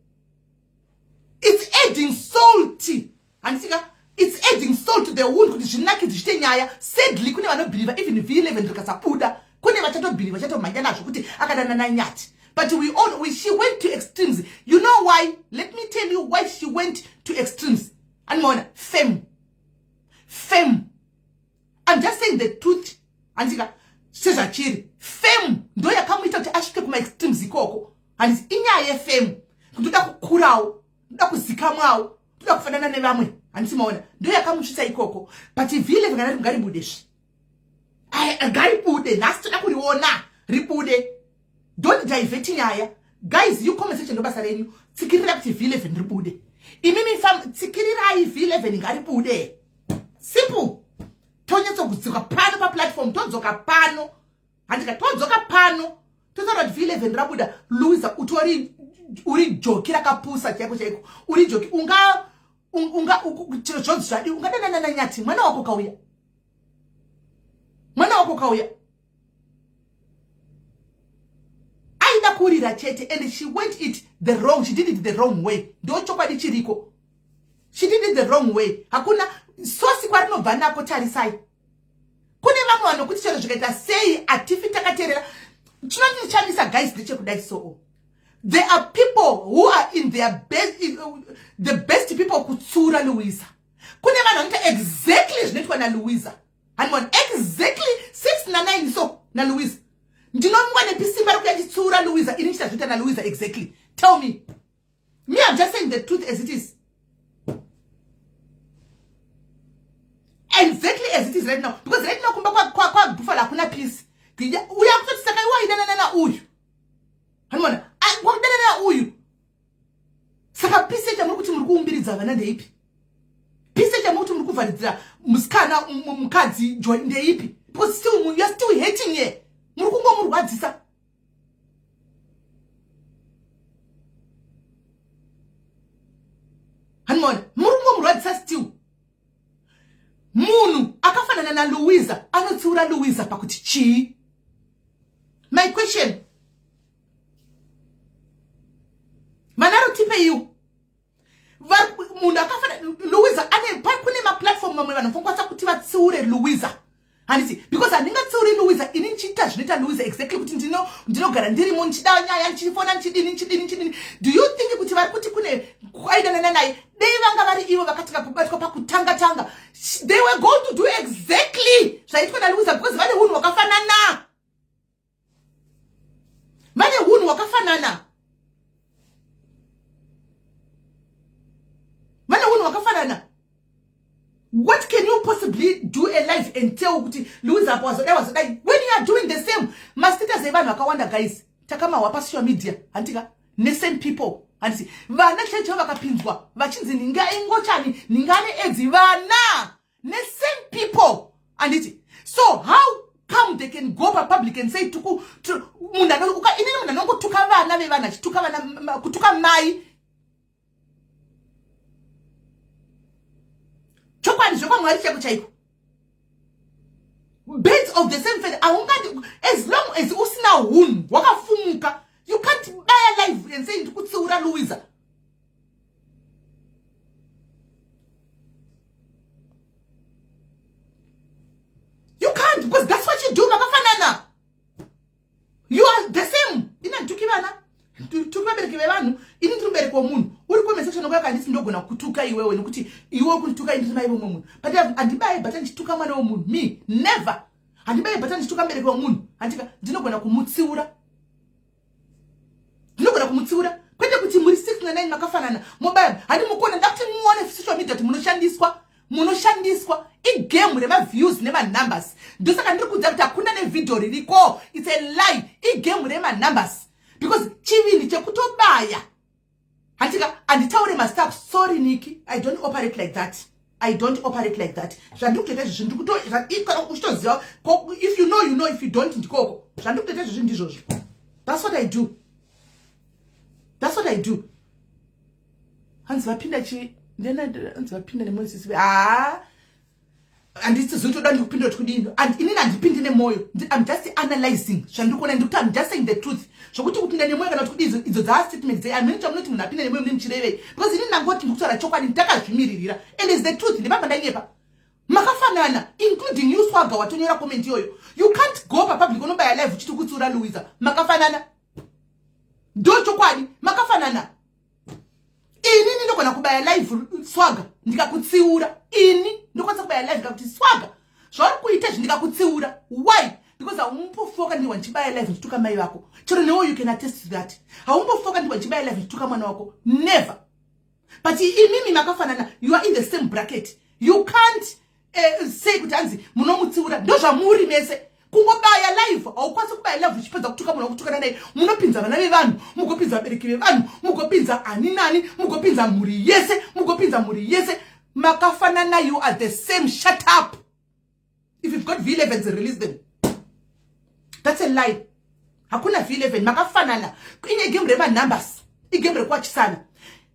It's adding salt handisika it's adding salt to the wound kuti zvinakidzi zviite nyaya. Sadly kune vanobhiliva even V11 rikasabuda kune vachatobhiliva vachatomhanya nazvo kuti akadanana nyati. But she went to extremes. You know why? Let me tell you why she went to extremes. And more fame. I'm just saying the truth. And says achiri. Fame. Ndo yakamwita kuti asvike kuma extremes ikoko. And inyaya fame. Kutoda kukurao. Kutoda kuzikamwao. Kutoda kufanana nevamwe. And simaona. Ndo yakamusvitsa ikoko. But vile vingana ngaribudeshi. Ngaribude. Nasitoda kuriona. Ribude. Don't divert nyaya. Guys, you conversation no basa renyu. Tsikirira kuti V11 ribude. Imimi fam tsikirira V11 ngaribude. Simple. Tonyetso kudzoka pano pa platform, todzoka pano. Handika todzoka pano. Tozara V11 rabuda. Louisa utori uri joki rakapusa chaiko. Uri joki unga chiro zvadi ungadanana nyati mwana wako kauya. mwana wako kauya aida kurira chete, and she went it the wrong, she did it the wrong way. Ndo chokwadi chiriko, she did it the wrong way. Hakuna sosi kwa rino bana ko tarisai. Kune vamwe vanokuti chero zvikaita sei atifi takateerera. Chinondichamisa guys ndechekudai so. There are people who are in their best, the best people kutsura Louisa. Kune vanhu vanoita exactly zvinoitwa na Louisa. And exactly 6 na 9 so na Louisa. Ndinomwa nepisimba rokuyachitsura Louisa. Ini chitazvita na Louisa exactly. Tell me. Me, I'm just saying the truth as it is. Exactly as it is right now. Because right now kumba kwa Buffalo hakuna peace. Uya kutoti saka iwa idana uyu. Hanimona, wakudana uyu. Saka peace eja muri kuti muri kuumbiridza vana ndeipi? Peace eja muri kuti muri kuvharidzira musikana mukadzi joy ndeipi? Because still you are still hating here. Muri kungomurwadzisa. Hanimona, muri kungomurwadzisa still. Munu akafanana na Louisa, anotsura Louisa pakuti chi. My question. Manaro tipe you. Munu akafanana Louisa ane kune ma platform mamwe vanofungwa kuti vatsure Louisa. Handisi because andinga tsuri Louisa ini nchita zvinoita Louisa exactly kuti ndinogara ndiri mu nchida nyaya nchifona nchidini. Do you think kuti vari kuti kune kwaidana naye dei vanga vari ivo vakatika kubatwa pakutanga they were going to do exactly zvaitwa na Louisa because vane hunhu wakafanana. Vane hunhu wakafanana. Vane hunhu wakafanana. What can you possibly do a life and tell Louisa was when you are doing the same? Mastita Zevan wakawanda guys. Takama wapa social media. Antika the same people. And see vana cheche vakapinzwa. Vachinzi ninga ingochani ningane ezi vana. The same people. And it. So how come they can go public and say tuku munda no tuka vana vevana tuka vana kutuka mai. Birds of the same feather. As long as usina hun wakafumuka, you can't buy a life and say tukutsura Louisa. You can't because that's what you do, makafanana. You are the same. Ina tukivana. Tukibereke vanu, ini tubereke omuntu. Uri kwa message no kwaka ndisi ndogona kutuka iwewe nokuti iwe kuntuka indizima iwe omuntu. But andibaye batani chituka mwana omuntu. Me never. Andibaye batani chituka mbereke omuntu. Antika ndinogona kumutsiura. Ndinogona kumutsiura. Kwende kuti muri 6 na 9 makafanana. Mobile hadi mukona ndakuti muone social media munoshandiswa igame rema views nema numbers. Ndosaka ndiri kudza kuti akuna ne video ririko. It's a lie. Igame rema numbers. Because chivini chekutobaya. Anditaure my staff, sorry Nikki, I don't operate like that. If you know, you know. If you don't, go. That's what I do. Hans vapinda chi, then Hans vapinda ne moyo and it's a zoto done to kudino. And in and depending moyo. I'm just analyzing. I'm just saying the truth. So what you put in the moyo not is the last statement. They are not to napin and women chile. Because in and what you put a chocolate in Taka Shimiri. And it's the truth. The Baba Neva. Makafanana, including you swagger, what you comment you can't go public on by a life which to go to Louisa. Makafanana. Don't you quali, Makafanana. Ini ndoko nakubaya live swaga ndikakutsiura ini ndoko nakubaya live ngakuti swaga zvari kuita ndikakutsiura. Why? Because aumbofoka ndi wanchibaya live ndituka mai wako. Chero newo you can attest to that. Aumbofoka ndi wanchibaya live ndituka mwana wako. Never. But imimi makafanana, you are in the same bracket. You can't say kuti anzi munomutsiura ndozva muri mese. Kungobaya live aukwasi kubaya live uchipedza kutuka munhu kutukana naye munopinza vana vevanhu mugopinza vabereki vevanhu mugopinza ani nani mugopinza mhuri yese makafanana. You are the same. Shut up. If you've got V11s, release them. That's a lie. Hakuna V11 makafanana. Ine game rema numbers igame rekwachisana.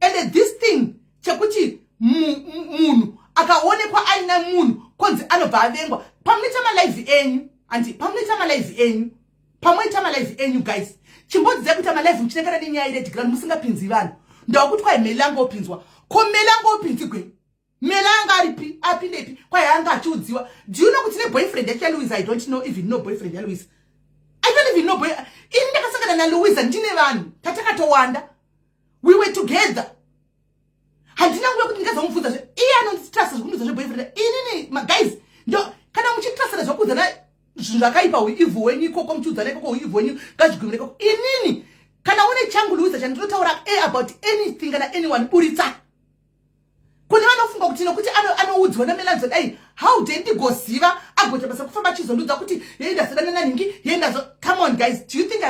And this thing chakuti munhu akaonekwa aina munhu konzi anobva avengwa pamita ma live enyu anti pamwita ma live enyu guys chimbodzi yakuita ma live mchinekana nenyaya red grand musingapinzi vanhu ndakuti kwa melanga opinzwa ko melanga opinzigwe melanga aripi apindepi kwa yanga achiudziwa. Do you know kuti ne boyfriend ya Louise? I don't know even know boyfriend ya Louise. I don't even know boy. Ini ndakasangana na Louise ndine vanhu tatakatowanda. We were together. Handina nguya kuti ndikazomubvunza zve iye anonditrust zvokundiudza zve boyfriend inini guys ndo kana muchitrustana zvokuudzana zvinhu zvakaipa uivhu wenyu ikoko muchiudzana ikoko uivhu wenyu ngazvigumire ikoko inini kana une changu Louise chandinotaura about anything kana anyone buritsa kune vanofunga kuti nokuti anoudzwa nemelanzo dai how did ndigoziva agoita basa kufamba achizondudza kuti yei ndasadana naningi yei ndazo. Come on guys, do you think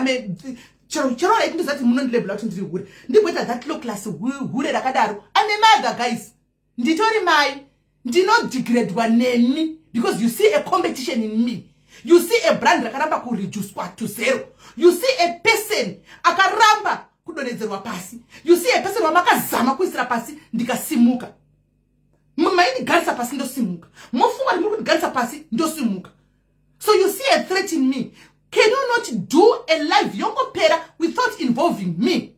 chero right ndizati munondilebula kuti ndiri hure ndigoita that low class hure rakadaro? I'm a mother guys, nditori mai ndinodegradwa nemi because you see a competition in me. You see a brand rakaramba kureduce to zero. You see a person akaramba kudonedzerwa pasi. You see a person wamakazama kuisira pasi ndikasimuka. Mumaini gansa pasi ndosimuka. Mofunga muri gansa pasi ndosimuka. So you see a threat in me. Can you not do a live yongo pera without involving me?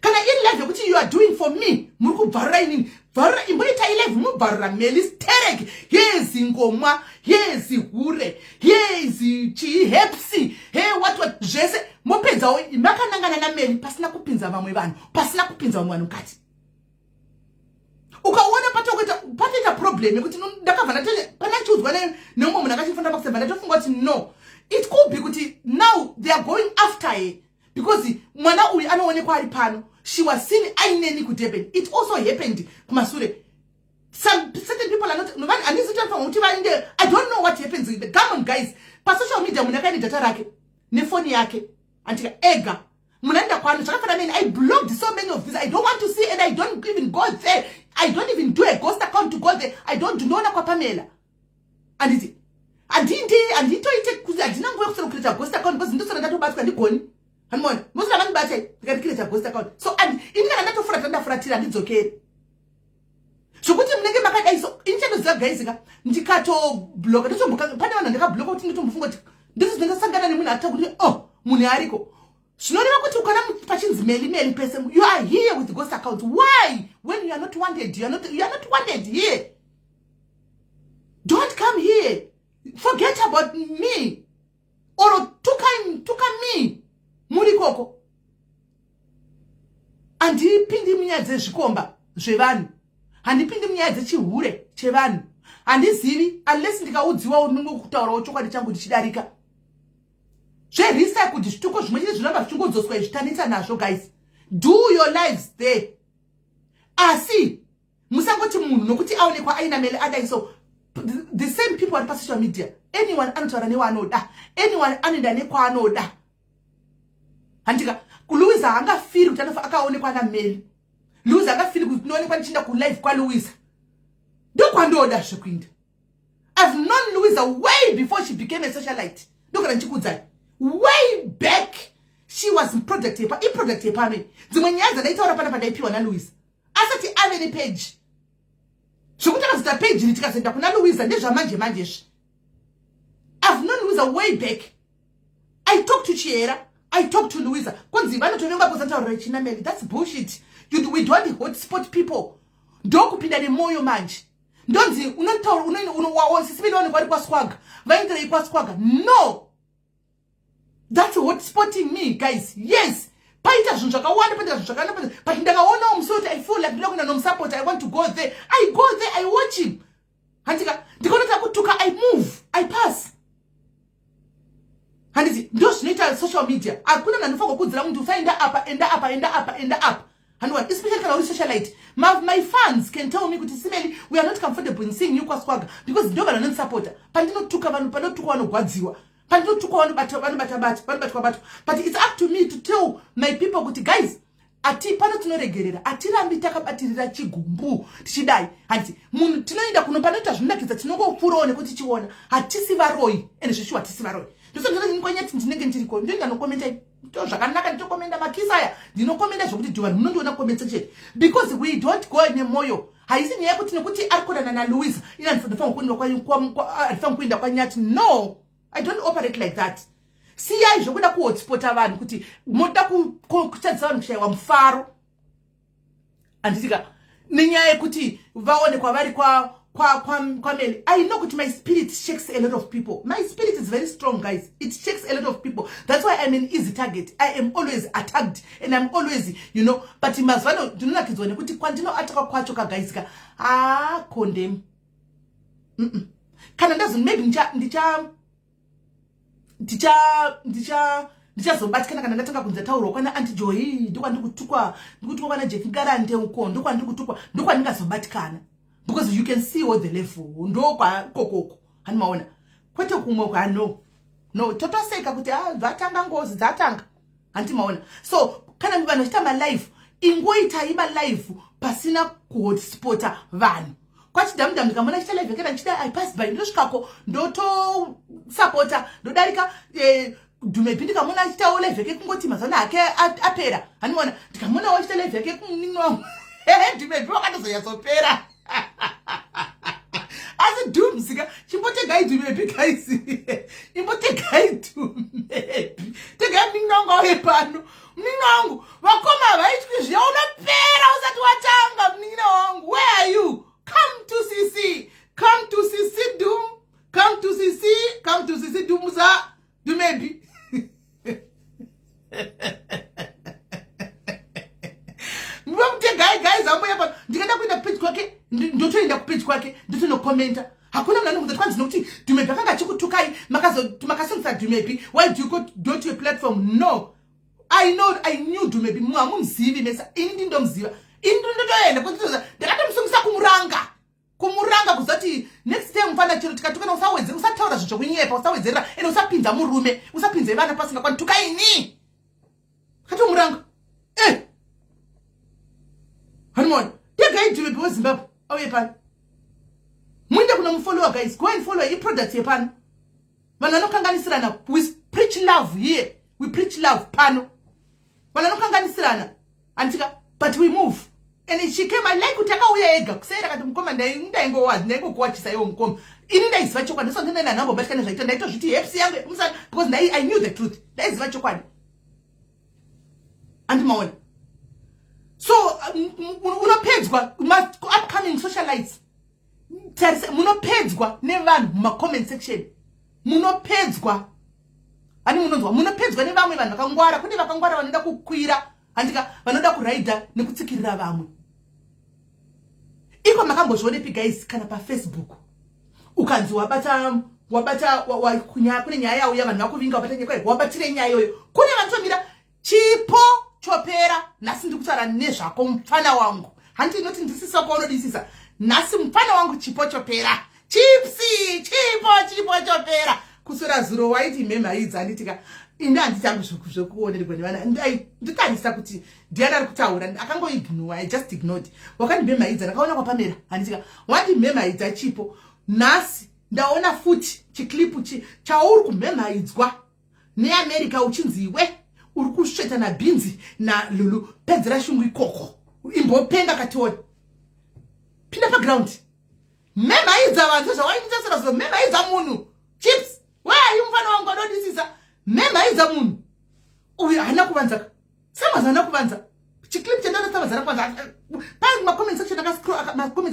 Kana in live yokuti you are doing for me. Muruku barra inini. Barra imboita live mu barra melis terek. Yezi ngoma, yezi hure, yezi chi hepsi. Hey what jese mopenza o imaka nangana na meli pasina kupinza vamwe vanhu. Pasina kupinza vamwe vanhu kati. Ukaona patita problem yekuti ndakavana tele panachiudzwa nemumwe munhu akachifunda pakuseva ndatofunga kuti no, it could be kuti now they are going after her because mwana uyu anoonekwa ari pano. She was seen aineni kudurban. It also happened kumasure. Some certain people are not I don't know what happens in the come on guys. Pa social media munaka ni data rake ne phone yake antika ega munanda kwano chakafana nini. I blocked so many of these. I don't want to see and I don't even go there. I don't even do a ghost account to go there. I don't do nona kwa Pamela. Anditi itoite kuzi adina nguya kusana kuleta ghost account because ndosana ndatobatwa ndigoni. Hanmona musana vanibate ndikatikireta ghost account. So and indikana ndatofura ndafuratira ndidzokere. Sokuti munenge makadai so inchendo za guys ka ndikato block ndotomboka pane vanhu ndakablock kuti ndotombofunga kuti ndizvo ndingasangana nemunhu ata kuti oh munhu ariko. Shinoneva kuti ukana pachinzi meli person you are here with the ghost account. Why? When you are not wanted, you are not wanted here. Don't come here. Forget about me. Or tuka me. Muri koko. Andipindi mnyadze zvikomba zvevanhu. Handipindi mnyadze chihure chevanhu. Handizivi unless ndikaudziwa unenge kutaura chokwadi changu ndichidarika. Zverisa kuti zvituko zvimwe chete zvinamba zvichingozoswa zvitanitsa nazvo guys. Do your lives there. Asi musangoti munhu nokuti aonekwa aina mele adai so the same people on social media. Anyone anotaura newaanoda. Anyone anoenda nekwaanoda. Handika Louise angafiri kuti akaonekwa na mele. Louise angafiri kuti noonekwa ndichinda ku live kwa Louise. Ndokwandoda zvekuinda. I've known Louise way before she became a socialite. Ndokana ndikudzai. Way back she was in project yepa i-project yepame dzimwe nyaya dzadaitaura pana pandaipiwa naLouise asati ave nepage zvokuti akazita page tikazenda kuna Louise ndezvamanje manjezvi. I've known Louise way back. I talked to Chiera, I talked to Louise. Konzi vanotononga kuzantaurira china meli. That's bullshit. We don't hotspot people. Ndokupinda nemoyo manje. Ndonzi unotaura sisibili wanu kwari kwa swaga vaindira kwa swaga. No. That's what spotting me, guys. Yes. Paita zvakawanda paita zvakanaka but ndakaona umsoti I feel like ndinokuna nomsupport. I want to go there. I go there, I watch him. Handika ndikaona kutuka I move, I pass. Handisi ndo zvinoita social media. Akuna nanofanga kudzira muntu usaenda apa enda up. Handwa especially kana uri socialite. My fans can tell me kuti simeli we are not comfortable in seeing you kwa squaga because ndo vana non-supporter. Pandinotuka vanhu panotuka vanogwadziwa. But it's up to me to tell my people kuti guys ati pano tinoregerera atirambi takabatirira chigumbu tichidai hanti munhu tinoenda kuno panoita zvinakidza tinongofurawo nekuti chiona hatisi varoi ende zvishuwa hatisi varoi ndosongera ndinokonyati ndinenge ndiriko ndoenda nokomenta to zvakanaka nditokomenda makisaya ndinokomenda zvokuti vanhu munondiona komenta chete because we don't go nemoyo. Haisi nyaya kuti nekuti arikodana naLouise ina ndifanga kuenda kwa Nyati. No, I don't operate like that. Siya zvokuda kuhotspota vanhu kuti moda kutadzisa vanhu kushayiwa mufaro. Anditika nenyaya yekuti vaone kwavari kwamele. I know kuti my spirit shakes a lot of people. My spirit is very strong, guys. It shakes a lot of people. That's why I'm an easy target. I am always attacked and I'm always, you know, but mazvano ndinonakidzwa kuti kwandino ataka kwacho ka guys ka condemn. Kana ndazo maybe ndichazobatikana kana ndatanga kunza tauro kwana anti Joy ndikwa ndikutukwa kana Jeff Garante uko ndikwa ndingazobatikana. Because you can see what the level ndo kwa kokoko hanimaona kwete kumwe kwa no totoseka kuti dzatanga ngozi dzatanga handimaona. So kana vanhu chita ma live ingoita iba live pasina ku hotspota vanhu kwachi damdam ndikamona chita live kana chita I pass by ndosvikako ndoto supporter ndodarika Dumebi ndikamona chita live yake kungoti mazana ake apera hanimaona ndikamona chita live yake kuninwa Dumebi wakatozonyazopera. As a doom siga, chimbote guy to me, guys. Imbote guy to me. Te guy mingongo hepano. Mingongo. Wakoma right because you not pera usatu watanga mnina wangu. Where are you? Come to CC. Come to CC doom. Come to CC. Come to CC doomza. Dumebi. Mbomte guys ambo yapa ndikenda kuenda page kwake ndotoenda ku page kwake ndotono commenta hakuna mnani mudza kwanzi nokuti Dumebi akanga chikutukai makasimsa Dumebi why do you go to a platform? No, I knew Dumebi mumzivi mesa indi ndomziva ndotoenda kunzoza ndakatomsungisa kumuranga kuzati next time mfana chero tikatukana usataura zvicho kunyepa usawedzera ene usapinza murume usapinze vana pasinga kwani tukaini katomuranga Hanimon, the guy Dumebi was Zimbabwe. Oh, yepan. Mwinde kuna mfollower, guys. Go and follow your product, yepan. Manano kangani sirana. We preach love here. We preach love, pano. Manano kangani sirana. Antika, but we move. And she came, I like utaka uya ega. Kusera kati mkoma ndaingo wad. Ndaingo kuwachisa yo mkoma. Ininda isvacho kwa. Nisa ndena na nambo batika nisa. Ndaito juti FC yangu. Because I knew the truth. That is vacho kwa. And maona. So, unopedzwa upcoming socialites. Munopedzwa nevanhu muma comment section. Munopedzwa. Ani munonzwa munopedzwa nevamwe vanhu vakangwara. Kune vakangwara vanoda kukwira, andika vanoda kuraidha nekutsikirira vamwe. Iko makambozvionepi guys kana pa Facebook. Ukanzi wabata kune nyaya yauya vanhu vakuvinga wabata nyaya wabatire nyaya yoyo. Kune vanotomira chipo chopera nasi ndikutaura nezvako mufana wangu. Handi inoti ndisisa kwaunodisisa. Nasi mufana wangu chipo chopera. Chipo chopera. Kusura zuro waiti mema idza anditika inde handitangu zvokuonere kwene vana. Nditarisira kuti ndiana ari kutaura akangoignore. I just ignored. Wakandimema idza ndakaona kwapamera handitika wandimema idza chipo. Nasi ndaona futi chiklipu chauri kumema idzwa neAmerica uchinziwe uri kusveta na Binzi na Lulu pedzera shungu ikoko imbopenga kationi pinda pa ground mema idza vanhu zvawainitsasira zo mema idza munhu chips why mfana wangu anodisisa mema idza munhu uyu hana kuvanza sama zana kuvanza chiclip chendana sama zana kuvanza pa ma comment section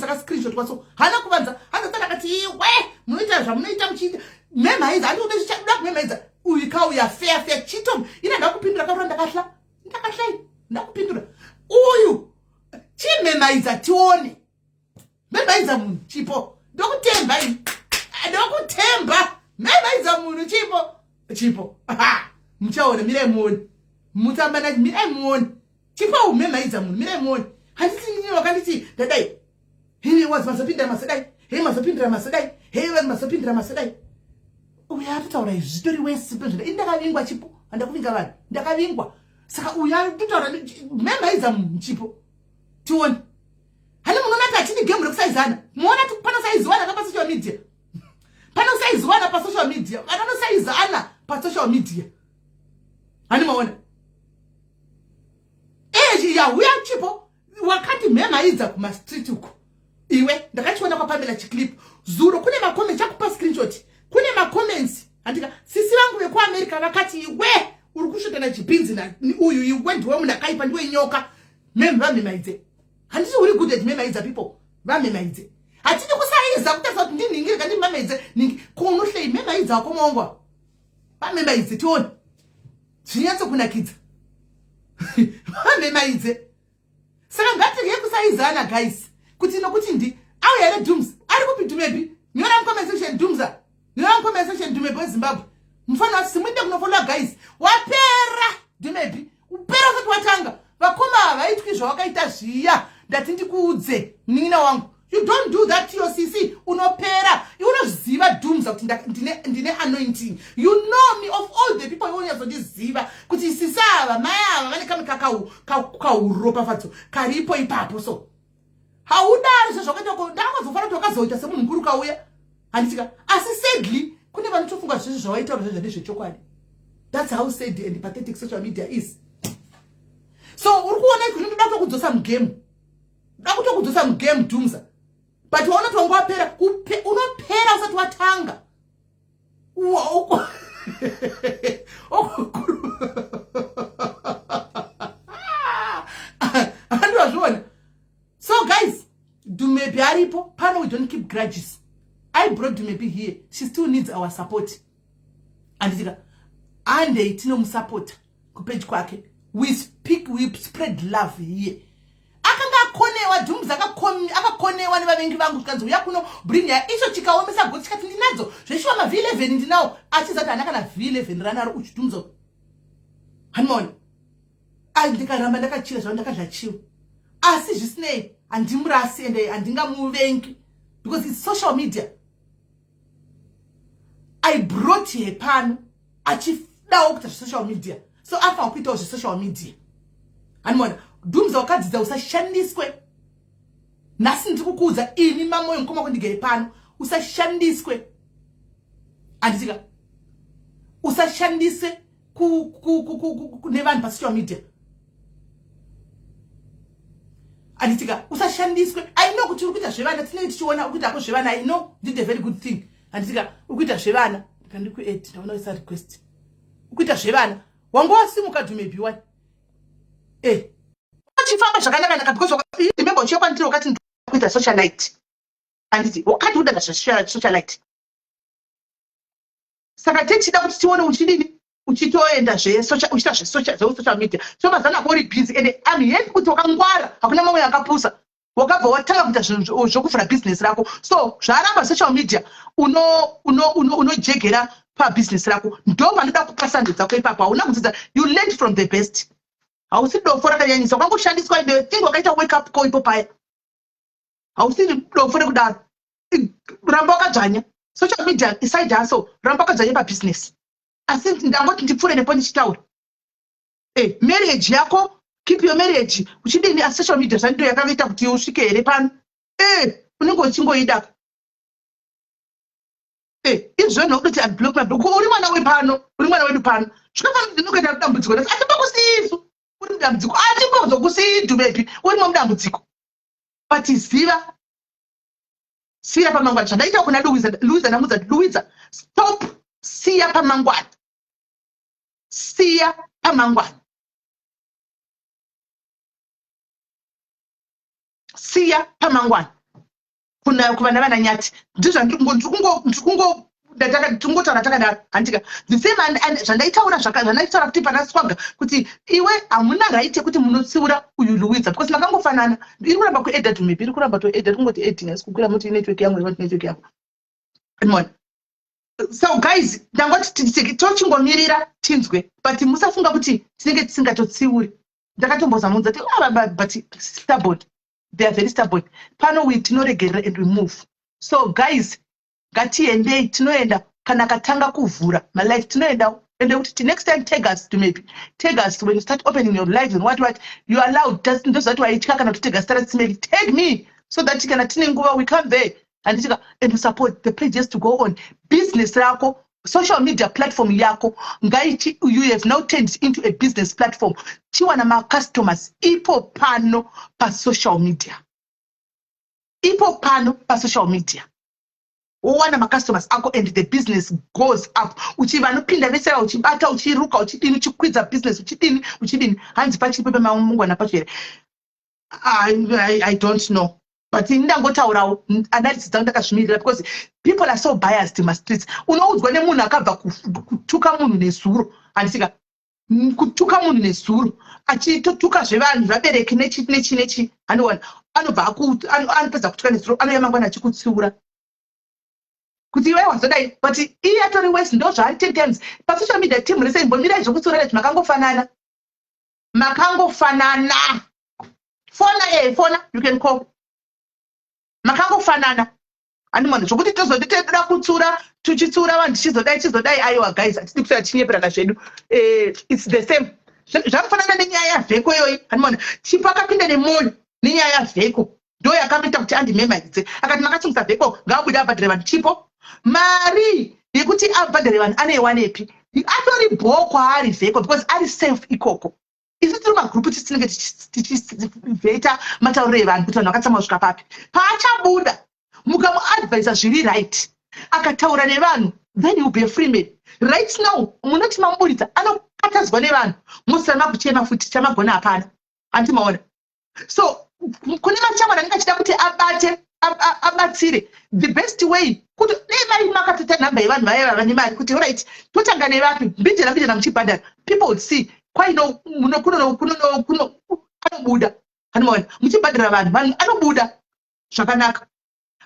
aka screenshot kwaso hana kuvanza hana tsana kati we munoita zvamunoita muchiita mema idza andi unoda chicha mema idza uyika uya fair chitom ina ndakupindura kaura ndakahla ndakupindura uyu chimemaiza tione memaiza munhu chipo ndokutemba memaiza munhu chipo muchaona mire muone mutamba nachi mire muone chipo umemaiza munhu mire muone handiti nini wakanditi dadai hii mazopindira masadai uya atitaura zvitori wesipe zvino indakavingwa chipo handakuvinga vanhu ndakavingwa saka uya atitaura memaiza munhu chipo tione hani munonati achini game rekusaizana muona pana saizwana pa social media pana saizwana pa social media vanano saizana pa social media hani maona ya uya chipo wakati memaiza kuma street uko iwe ndakachiona kwa Pamela chiclip zuro kune ma comments akupa screenshot kune ma comments Andika sisi vangu veku America vakati iwe uri kusvika nachipinzi na uyu iwe ndiwe munhu akaipa ndiwe nyoka meme vamemaidze. Handiti uri good at memaidza people vamemaidze. Hatidi kusaiza kutaridza kuti ndiningire kandi memaidze kunohlei memaidza wako mongwa vamemaidze tione zvinyatso kunakidza vamemaidze. Saka ngatirye kusaizana guys kuti nokuti ndi auya ere Dooms ari kupi Dumebi nyora comment section Doomsa nyora comment section Dumebi weZimbabwe mfano wati simwinde kunofollow guys wapera Dumebi upera usati watanga vakoma vaitwi zvawakaita zviya ndati ndikuudze nina wangu you don't do that to your CC unopera unoziva Doomsa kuti ndine anointing you know me of all the people unyazoziva kuti sisava mayava vane kamikakau kauropa fatso karipo ipapo so haudari zvakaita ko ndakazofara kuti wakazoita semunhu mukuru kauya handitika asi sadly kune vanotofunga zvese zvawaita kuti ndezvechokwadi. That's how sad and pathetic social media is. So uri kuona kuti ndoda kutokudzosa mugame ndoda kutokudzosa mugame Doomsa but waona kuti wanga wapera unopera usati watanga andwazviona. So guys, Dumebi aripo pano we don't keep grudges. I brought Dumebi here. She still needs our support. And ande tinomusupport kupage kwake. We spread love here. Akanga konewa Doomsa akakonewa nevavengi vangu kanzo yakuno bring ya icho chikaomesa goti chikati ndinadzo zveshiwa ma V11 ndinawo achizati anaka na V11 ranaro uchi Doomsa. Hanmona. Ndikaramba ndakachira zvandakazvachiwa. Asi zvisinei andimurasi ende andingamuvengi because it's social media. I brought here pano achidawo kuita social media so afa kuitawo social media. Hanmona Doomsa wakadzidza usashandiswe nasi ndikukuudza ini mamoyo mukoma kundigere pano usashandiswe anditika usashandise nevanhu pasocial media anditika usashandiswe. I know kuti uri kuita zvevana tinenge tichiona uri kuita zvevana. I know did a very good thing anditika uri kuita zvevana ndiku 8 ndaona isa request uri kuita zvevana wanga wasimuka Dumebi wani chifamba zvakanaka naka because remember uchiya kwandiri wakati kuita socialite anditi wakati uda socialite saka techida kuti tione uchidini uchitoenda uchita social media so mazana kuri busy and I'm here kuti wakangwara hakuna mamwe akapusa wakabva watanga kuita zvokuvhura business rako so zvaramba social media unojegera pa business rako ndo vanoda kupasando dzako ipapo hauna kudzidza you learn from the best. Hausi dofo rakanyanyisa kwangoshandiswa inde thing wakaita wake up call ipo paya hausi dofo rekudaro ramba wakadzvanya social media iside hustle ramba wakadzvanya pa business asi ndangoti ndipfure nepo ndichitaura marriage yako keep your marriage uchidini a social media zvandiyo yakavaita kuti usvike here pano unenge uchingoida izvo nokudoti unblock my block uri mwana wepano uri mwana wedu pano zvinofanira ndinokuita dambudziko rasi atipakusiisu uri mudambudziko atipakuzokusii Dumebi urimo mudambudziko but ziva siya pamangwana zvandaita kuna Louisa namudza Louisa stop siya pamangwana siya pamangwana siya pamangwana kuna kuvana vana nyati ndizvo ndikungo ndingotaura takadaro handika the same and zvandaitaura zvandaitaura kuti panaswaga kuti iwe hamuna right yekuti munotsiura uyu Louisa because makangofanana iri kuramba kuedha Dumebi iri kuramba toedha kungoti edhing asi kukwira muti network yangu inoti network yangu anymore. So guys ndangoti tochingomirira tinzwe but musafunga kuti tinenge tisingatotsiuri ndakatomboza munza but stubborn they are very stubborn pano we tinoregerera and we move. So guys ngatiendei tinoenda kana katanga kuvhura my life tinoenda and kuti next time tag us Dumebi tag us when you start opening your lives and what you are allowed doesn't that why ichika kana kutega start maybe tag me so that kana tine nguva we come there and we support the page just to go on business rako social media platform yako ngaichi you have now turned into a business platform chiwana ma customers ipo pano pa social media ipo pano pa social media wowana macustomers ako and the business goes up. Uchivanopinda vesera uchibata uchiruka uchidini uchikwidza business uchidini hanzi pachipo pemamungwana pacho here. I don't know. But indangotaura analysis dzangu ndakazvimirira because people are so biased in my streets. Unoudzwa nemunhu akabva kutuka munhu nezuro handisika kutuka munhu nezuro achitotuka zvevanhu vabereki nechi anowana anobva anopedza kutuka nezuro anouya mangwana achikutsiura kuti iwe wazodai but iye atori wese ndo zvaari 10 times pasocial media team rese imbomira zvokutsiura leti makangofanana fona you can call makangofanana animona zvokuti tozoditeda kutsura tuchitsura vanhu chichizodai aiwa guys atidi kusara chinyeperana zvedu it's the same zvakafanana nenyaya yavheko iyoyi animona chipo akapinda nemoyo nenyaya yavheko ndo yakamita kuti andimemaidze akati makachingisa vheko ngaabude abhadhare vanhu chipo mari yekuti abhadhare vanhu aneiwanepi atori bhoko ari vheko because ari safe ikoko isi tiri magrupu tisinenge tichivheta matauriro evanhu kuti vanhu vakatsama kusvika papi paachabuda mukamuadvisa zviri right akataura nevanhu then you be a free man right now munoti mamuburitsa anokatadzwa nevanhu musana kuchema futi chamagona hapana antimaona so kune machamana anenge achida kuti abatsire the best way kuti dai makatota nhamba yevanhu vaya vane mari kuti right totanga nevapi mbinjena muchibhadhara people would see kwaino kuno anobuda anomaona muchibhadhara vanhu anobuda zvakanaka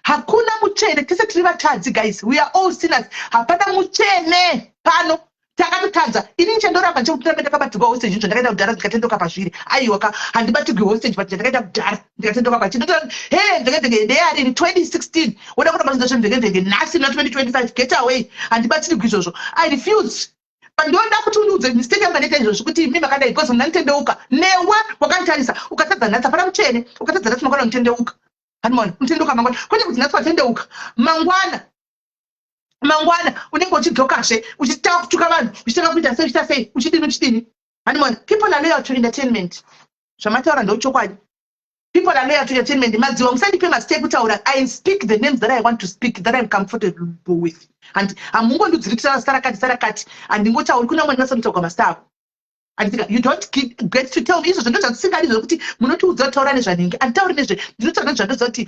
hakuna muchene tese tiri vatadzi guys we are all sinners hapana muchene pano takatotadza ini nchendoramba nchekutiramba ndakabatirwa hostage nzvo ndakaenda kudhara ndikatendoka pazviri aiwaka handibatirwi hostage but ndakaenda kudhara ndikatendoka pachindoti ndenge ndeyari in 2016 woda kutobatinza zvinhu ndenge nhasi na 2025 get away handibatirwi izvozvo I refuse pandoda kuti unudze mistake yanga neta izvozvo kuti imi makadai because ndanditendeuka newe wakantarisa ukatadza nhasi hapana muchene ukatadza nhasi makwana kutendeuka hanimona mutendeuka mangwana kwete kuti nhasi watendeuka mangwana unenge uchidhokazve uchitaka kutuka vanhu uchitaka kuita sei uchidini hanimona people are loyal to entertainment zvamataura ndouchokwadi people are loyal to entertainment madziwa musandipe mastake kutaura I speak the names that I want to speak that I'm comfortable with and hamungondidziritira sarakati handingotauri kuna mwana masanutaurwa mastavo andika you don't get to tell me izvo ndo zvandisingadi zvokuti munotiudza kutaura nezvanenge anditauri nezve ndinotaura nezvandoziva kuti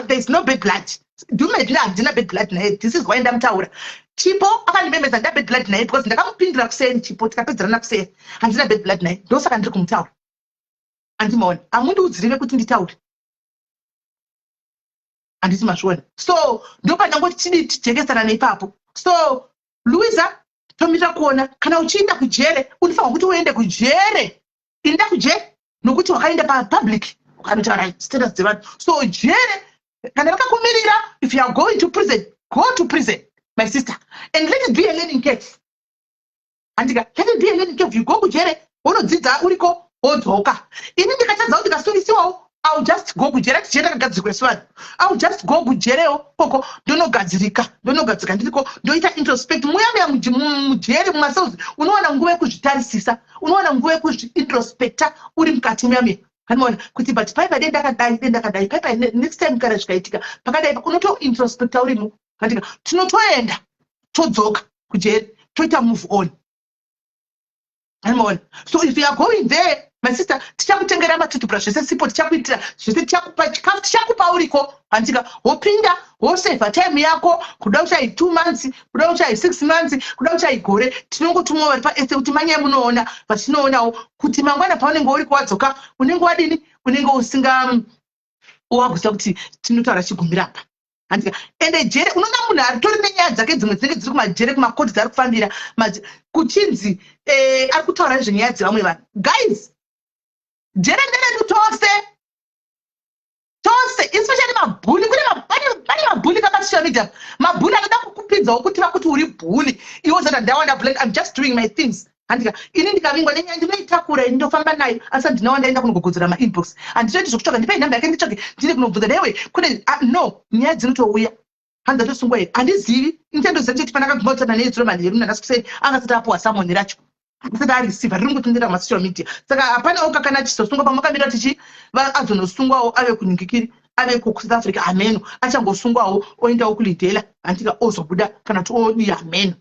there is no bad blood dumedli handina bad blood naye this is why ndamutaura chipo akandimemedza nda bad blood naye because ndakamupindira kuseni chipo tikapedzerana kuseni handina bad blood naye ndosaka ndiri kumutaura andimaona hamundiudzirive kuti nditaure handiti mazviona so ndopanangoti chidi tijekesana neipapo so Louisa tomirira kuona kana uchienda kujere unifanwa kuti uende kujere inda kujere nokuti wakaenda papublic ukanotaura status dzevanhu so jere kana vakakumirira if you are going to prison go to prison my sister and let it be a learning curve andika let it be a learning curve you go kujere unodzidza uriko wodzoka ini ndikatadza kuti ndikasungisiwawo I'll just go kujere tijere kagadzirwa sevanhu I'll just go kujerewo koko ndonogadzirika ndiriko ndoita introspect muya mujere mumacells unowana nguva yekuzvitarisisa unowana nguva yekuzviintrospecta uri mukati muyame hanimona kuti but paipa dendakadai paipa next time kana zvikaitika pakadai unotointrospecta urimo katika tinotoenda todzoka kujere toita move on hanimona so if you are going there my sister tichakutengera matutubra zvese sipo tichakuitira zvese tichakupa chikafu tichakupa uriko handika wopinda woseva time yako kuda uchai 2 months kuda uchai 6 months kuda uchai gore tinongotumwa vari paese kuti manyaya munoona vatinoonawo kuti mangwana paunenge uriko wadzoka unenge wadini unenge usinga wagusa kuti tinotaura chigumirapa handika ende jere unoona munhu aritori nenyaya dzake dzimwe dzinenge dziri kumajere kumakoti dzari kufambira kuchinzi ari kutaura nezvenyaya dzevamwe vanhu guys jere nderedu tose especially mabhuli pane mabhuli kamasocial media mabhuli anoda kukupidzawo kuti vakuti uri bhuli iwo zata ndawanda blank I'm just doing my things handika ini ndikavingwa nenyaya ndinoitakura ini ndofamba nayo asi handinawo ndaenda kunogogodzera mainbox handitoiti zvokutsvaga ndipai nhamba yake nditsvage ndiri kunobvunza newe kune no nyaya dzinotouya handatosungwa here handizivi intendozeti pandakagumautsana neidziro manheru nanhasi kuseni angasati apuwa samoni racho asati areceiva riri ngotondera masocial media saka hapanawo kakana chizosunga pamakamira tichi azonosungwawo ave kuningikiri ave ku South Africa ameno achangosungwawo oendawo kulidhela antika ozobuda kana kuti odi ameno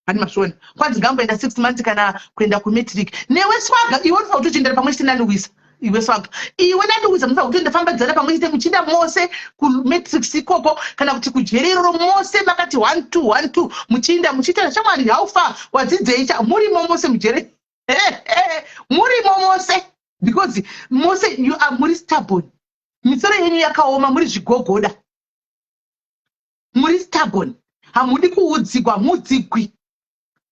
hani masvona kwanzi ngamboenda 6 months kana kuenda kumatric newe swaga iwe unofa kuti uchiendera pamwe chete nandiwisa iwe swaga iwe nandiwisa munofa kuti ndafambadzana pamwe chete muchinda mose kumatrix ikoko kana kuti kujerero mose makati 1 2 1 2 muchinda muchiita shamwari haufa wadzidzeicha murimo mose mujere murimo mose because mose you are muri stubborn misoro yenyu yakaoma muri zvigogoda muri stubborn hamudi kuudzigwa mudzigwi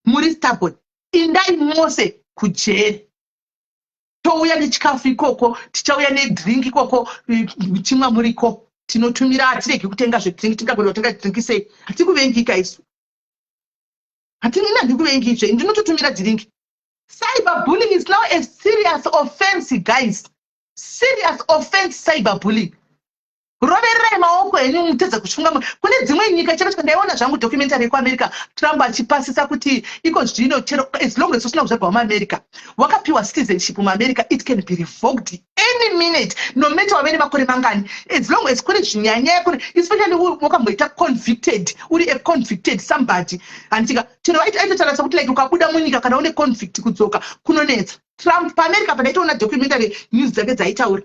muri stubborn indai mose kujere touya nechikafu ikoko tichauya nedrink ikoko chimwa muriko tinotumira hatiregi kutenga zvedrink tingagona kutenga drink sei hatikuvengika isu hatinina ndikuvengizve ndinototumira drink. Cyberbullying is now a serious offense, guys. Serious offense, cyberbullying. Rovererai maoko enyu mutedza kushunga kune dzimwe nyika chero ndaiona zvangu documentary kuAmerica Trump achipasisa kuti iko zvino chero as long as usina kuzvarwa muAmerica wakapiwa citizenship muAmerica it can be revoked any minute no matter wavene makore mangani as long as kune zvinyanya kune especially wakamboita convicted uri a convicted somebody antika chero aitotarasa kuti like ukabuda munyika kana une convict kudzoka kunonetsa Trump paAmerica padaitoona documentary news dzake dzaitaura.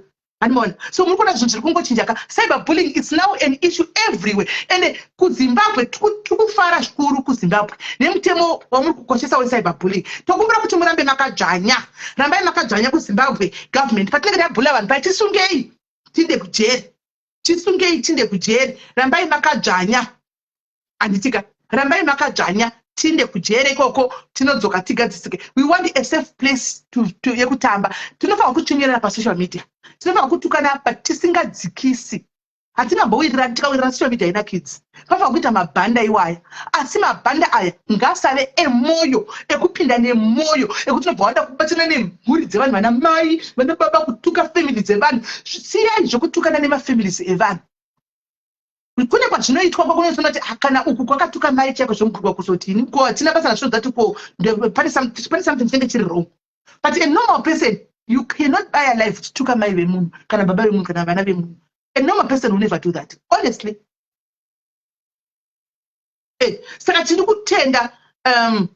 So cyberbullying is now an issue everywhere. And kuZimbabwe tukufara shukuru kuZimbabwe. Nemutemo wamuri kukoshesa wecyberbullying. Tokumbura kuti murambe makajanya. Rambai makajanya kuZimbabwe government. Patinenge tabhula vanhu pai tisungei tinde kujeri. Tisungei tinde kujeri. Rambai makajanya. Anditika rambai makajanya. Tinde kujere koko tinodzoka tigadzisike. We want a safe place to yekutamba. Tinofanira kuchinyerera pa social media. Tinofanira kutukana pa tisingadzikisi. Hatingambowirira tikawirira social media ina kids. Panofanira kuita mabhanda iwaya. Asi mabhanda aya ngasave emoyo, ekupinda nemoyo, ekuti tinobva wanda kubatsana nemhuri dzevanhu vana mai, vana baba kutuka family dzevanhu. Siyai zvokutukana nemafamilies evanhu. Kune kwazvinoitwa kwakunoona kuti kana uku kwakatuka mai chako zvomugurwa kuzotini ko tina basa nazvo zati ko pane something chinenge chiri wrong. But a normal person you cannot buy a life to tuka mai vemunhu kana baba vemunhu kana vana vemunhu. A normal person will never do that honestly. Saka tiri kutenda vari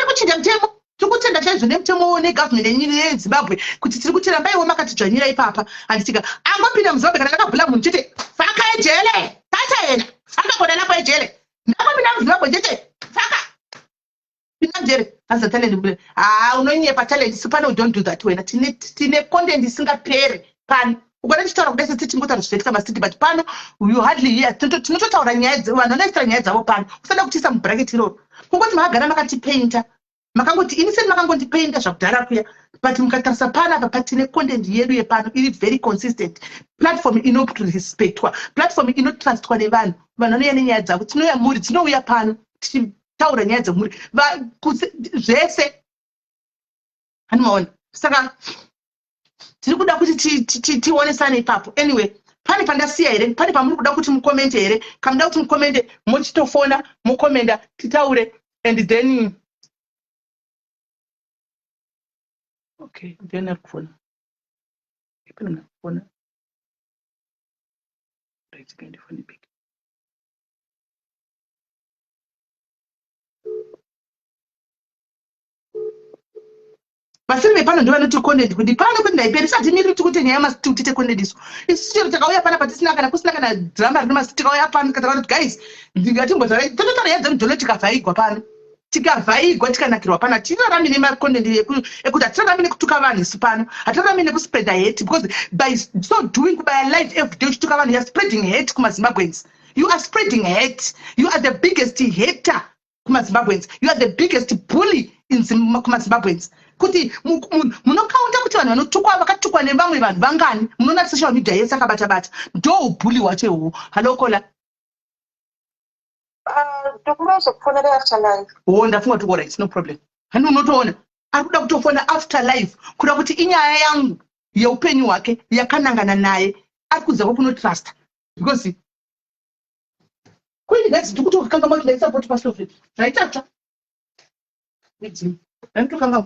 kuchinja mutemo tiri kutenda chaizvo nemutemo negovernment yenyini yeZimbabwe kuti tiri kutenda mbaiwo makatidzvanyira ipapa handitika angopinda muZimbabwe kana akabhula munhu chete faka ejele tachaenda faka kona lapo ejele ndakapinda muZimbabwe chete faka pinda mujere as a talent mbule unonyepa talent sipano don't do that wena tine content isingapere pani ukona chitaura kudai tichingotara zvichaitika masiti but pano you hardly hear tinototaura nyaya vanhu vanoisira nyaya dzavo pano usada kutiisa mubracket iroro kungoti makagara makatipainta makangoti iniseni makangondipainta zvakudhara kuya but mukatarisa pana apa patine content yedu yepano iri very consistent platform inorespectwa platform inotrustwa nevanhu vanouya nenyaya dzavo tinouya muri tinouya pano tichitaura nyaya dzemuri zvese hanimaona saka tiri kuda kuti tionesane ipapo anyway pane pandasiya here pane pamuri kuda kuti mukomente here kamuda kuti mukomente mochitofona mukomenda titaure and then okay then akufona ipena nakufona right kind of funny big vasiri vepano ndo vanoti content kuti pano kuti ndaiperi isati miri kuti nyaya masiti tite content isu isu chero takauya pana patisina kana kusina kana drama rino masiti tikauya pano tikataura kuti guys ndingatimbotaura tototaura nyaya dzemudholo tikavhaigwa pano tikavhaigwa tikanakirwa pana tinorami nemacontent ekuti hatirarami nekutuka vanhu isu pano hatirarami nekuspreada hate because by so doing kubaya live every day uchituka vanhu youare spreading hate kumaZimbabweans. You are spreading hate. You are the biggest hater kumaZimbabweans. You are the biggest bully in kumaZimbabweans. Kuti munokaunta kuti vanhu vanotukwa vakatukwa nevamwe vanhu vangani munoona social media yese akabata-bata ndo ubhuli wacho ihwohwo. Halo Kola. Ndokunozokufonera after life. Ndafunga kuti alright, no problem. Hani unotoona ari kuda kutofona after life kuda kuti inyaya yangu yeupenyu hwake yakanangana naye ari kudzako kunotrust because kwini guys ndikutoka makida support pastor fit raitatsva midzimu ndikutokanga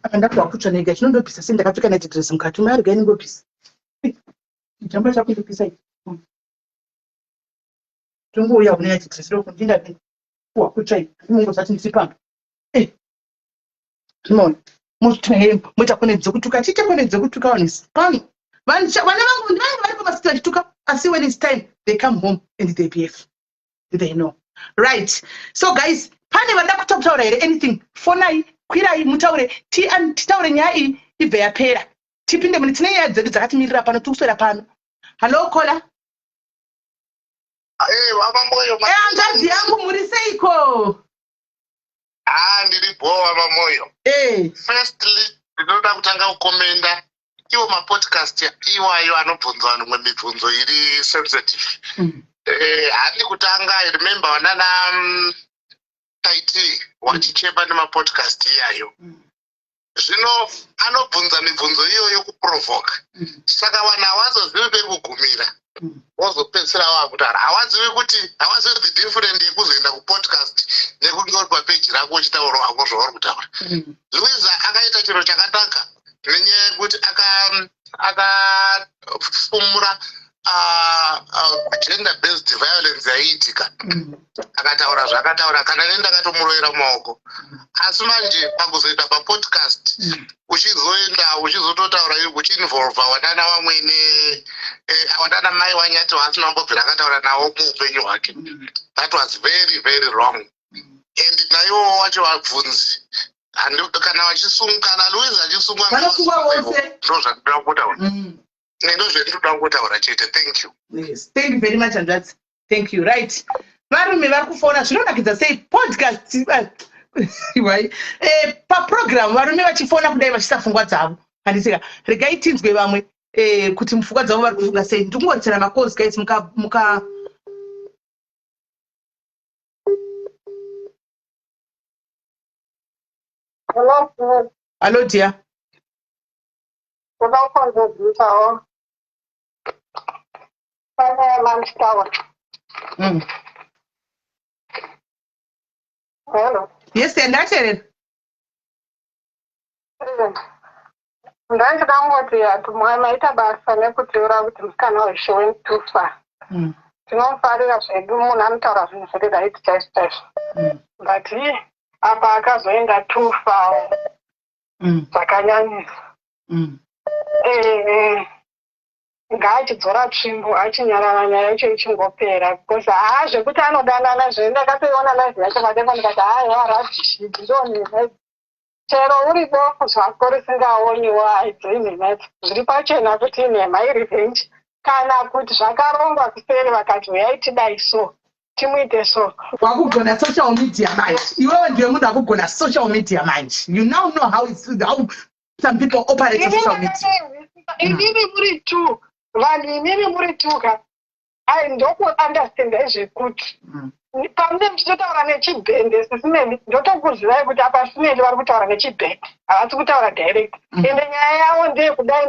akandakwa kutsva nega chinondopisa sendakapfeka net dress mukati mari gaini ngopisa chamba chakundipisa tunguya kune chitrisiro kundinda kwa kutsai mungu zati ndisipamba Simon mutakwanedza kutuka titakwanedza kutuka on spam vana vangu vari pamasita chituka asi when it's time they come home and they behave they know right. So guys, pane vada kutaura here anything fonai kwirai mutaure titaure nyaya iyi ibve yapera tipinde mune tine nyaya dzedu dzakatimirira pano tikuswera pano. Hello Kola. Mama Moyo. Hanzvadzi yangu muri seiko? Ndiri boa Mama Moyo. Firstly, ndinoda kutanga kukomenda iwo mapodcast iwayo anobvunzwa nomwe mibvunzo iri sensitive. Handi kutanga I remember wanana taiti wachicheba nemapodcast iyayo. Zvino anobvunza mibvunzo iyoyo kuprovoke. Saka vanhu havazozivi pekugumira. Wozopedzisira wakutara hawazivi kuti hawazivi the different yekuzoenda kupodcast nekunge uri papeji rako uchitaura wako zvauri kutaura. Luiza akaita chiro chakanaka nenyaya yekuti akafumura gender based violence yaiitika akataura zvakataura kana neni ndakatomuroera maoko. Asi manje pakuzoenda papodcast uchizoenda uchizototaura uchiinvolva wadana vamwene wadana mai wanyati wasina kumbobvira akataura nawo muupenyu hwake. That was very very wrong. And naiwo wacho vabvunzi kana vachisunga kana Louise achisunga ndo zvandinoda kutaura. Ndo zvandinoda kutaura chete. Thank you. Yes, thank you very much Hanzvadzi. Thank you. Right. Varume vari kufona zvinonakidza sei podcast paprogram varume vachifona kudai vachisa pfungwa dzavo. Handisika regai tinzwe vamwe kuti mupfungwa dzavo vari kufunga sei. Ndingotsera makozi guys muka Hello dear. Hello. Yes, ndacherera. Ndanga ngoti ati maita basa nekutaura kuti musikana weshe went too far. Tinofarira zvedu munhu anotaura zvinhu zviri right chaizvo. But apa akazoenda too far. Zvakanyanyisa. Ngaachidzora tsvimbo achinyarara nyaya yacho ichingopera because zvekuti anodanana ndakatoiona live yacho madeko ndikati harazvishidi ndonene chero uripo zvako risingaoniwo aidzimhemete zviri pachena kuti inhema irevenge kana kuti zvakarongwa kuseri vakati uyai tidai so timuite so. Wakugona social media manje iwewe ndiwe munhu wakugona social media manje. You now know how some people operate on social media. Inini muri tu vanhu inini muri tuka ndokuunderstanda zvekuti pamune muchitotaura nechibhende sisineni ndotokuzivai kuti apa sineni vari kutaura nechibhende havasi kutaura direct ende nyaya yavo ndeyekudai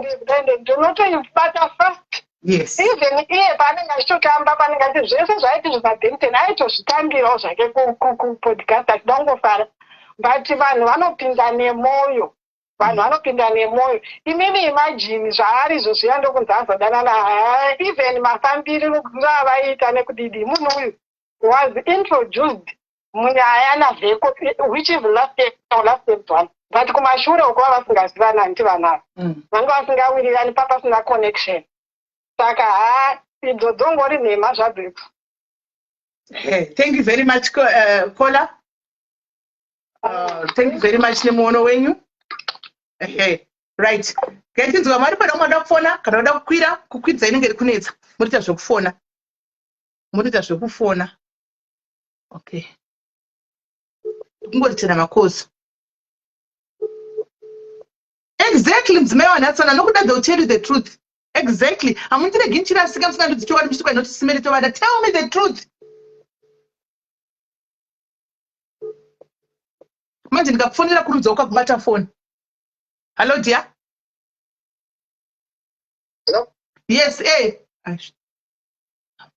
ndinotoibata first. Yes. Even iye paanenge achitotamba panenge ati zvese zvaiti zvimabhenten aitozvitambirawo zvake kupodcast achida kungofara but vanhu vanopinda nemwoyo. Vanhu vanopinda nemwoyo. Imini imagine zvaarizvo zviya ndokunzi azodanana even mafambiri vavaita nekudidi munhu uyu was introduced munyaya navheko which is last one but kumashure uko vasingazivana nti vanavo vanga vasingawirirani papasina connection saka idzo dzongori nhema zvabvepo. Thank you very much Kola. Thank you very much nemuono wenyu. Right. Gatinzwa mari pada mwada kufona kana wada kukwidza inenge iri kunetsa murita zvekufona. Okay. Kungoritsera makozi. Exactly mdzimai wanatsana nokuda they will tell you the truth. Exactly. Amundiregi nchirasika musingandodzichiwa muchitwa inoti simere tovada. Tell me the truth. Manje ndikakufonera kurudza ukakubata phone. Hello dear. Hello. Yes,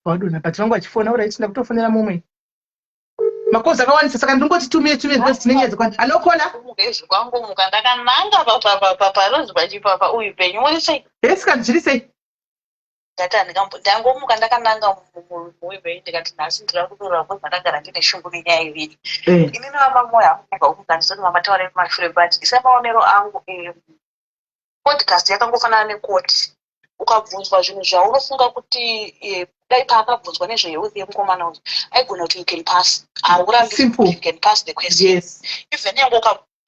wadona but vangu vachifona ura ichina kutofonera mumwe. Makozi akawanisa saka ndingoti 2 minutes nenyedza kwandi. Hello Kola. Mugezi kwangu mukandakananga paparozwa chipapa uyu penyu muri sei? Yes, kan zviri sei? Ngata ndangomuka ndakananga muwebe ndikati nhasi ndira kutora kwa ndagara ndine shungu nenyaya iviri. Ini navamamoya vakuganisoni vamataura mumashure but isamaonero angu podcast yakangofanana nekoti. Ukabvunzwa zvinhu zvaunofunga kuti dai paakabvunzwa nezvehealth yemukomana uyu aigona kuti you can pass. Simple. You can pass the question. Yes. Even yango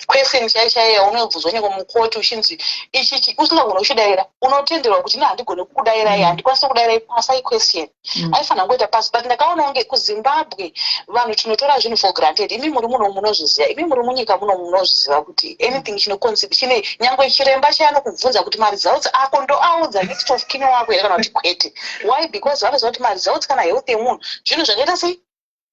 question chaichaiyo yaunobvunzwa nyangwe mukoti uchinzi ichichi usingagona kuchidaira unotenderwa kuti handigone kukudairai handikwanisa kudairai pasai question aifanira ngoita pasi but ndakaona kunge kuZimbabwe vanhu tinotora zvinhu for granted. Imi muri muno munozviziva, imi muri munyika muno munozviziva kuti anything chine nyangwe chiremba chaanokubvunza kuti maresults ako ndoaudza next of kin wako here kana kuti kwete. Why? Because vanoziva kuti maresults kana health yemunhu zvinhu zvakaita sei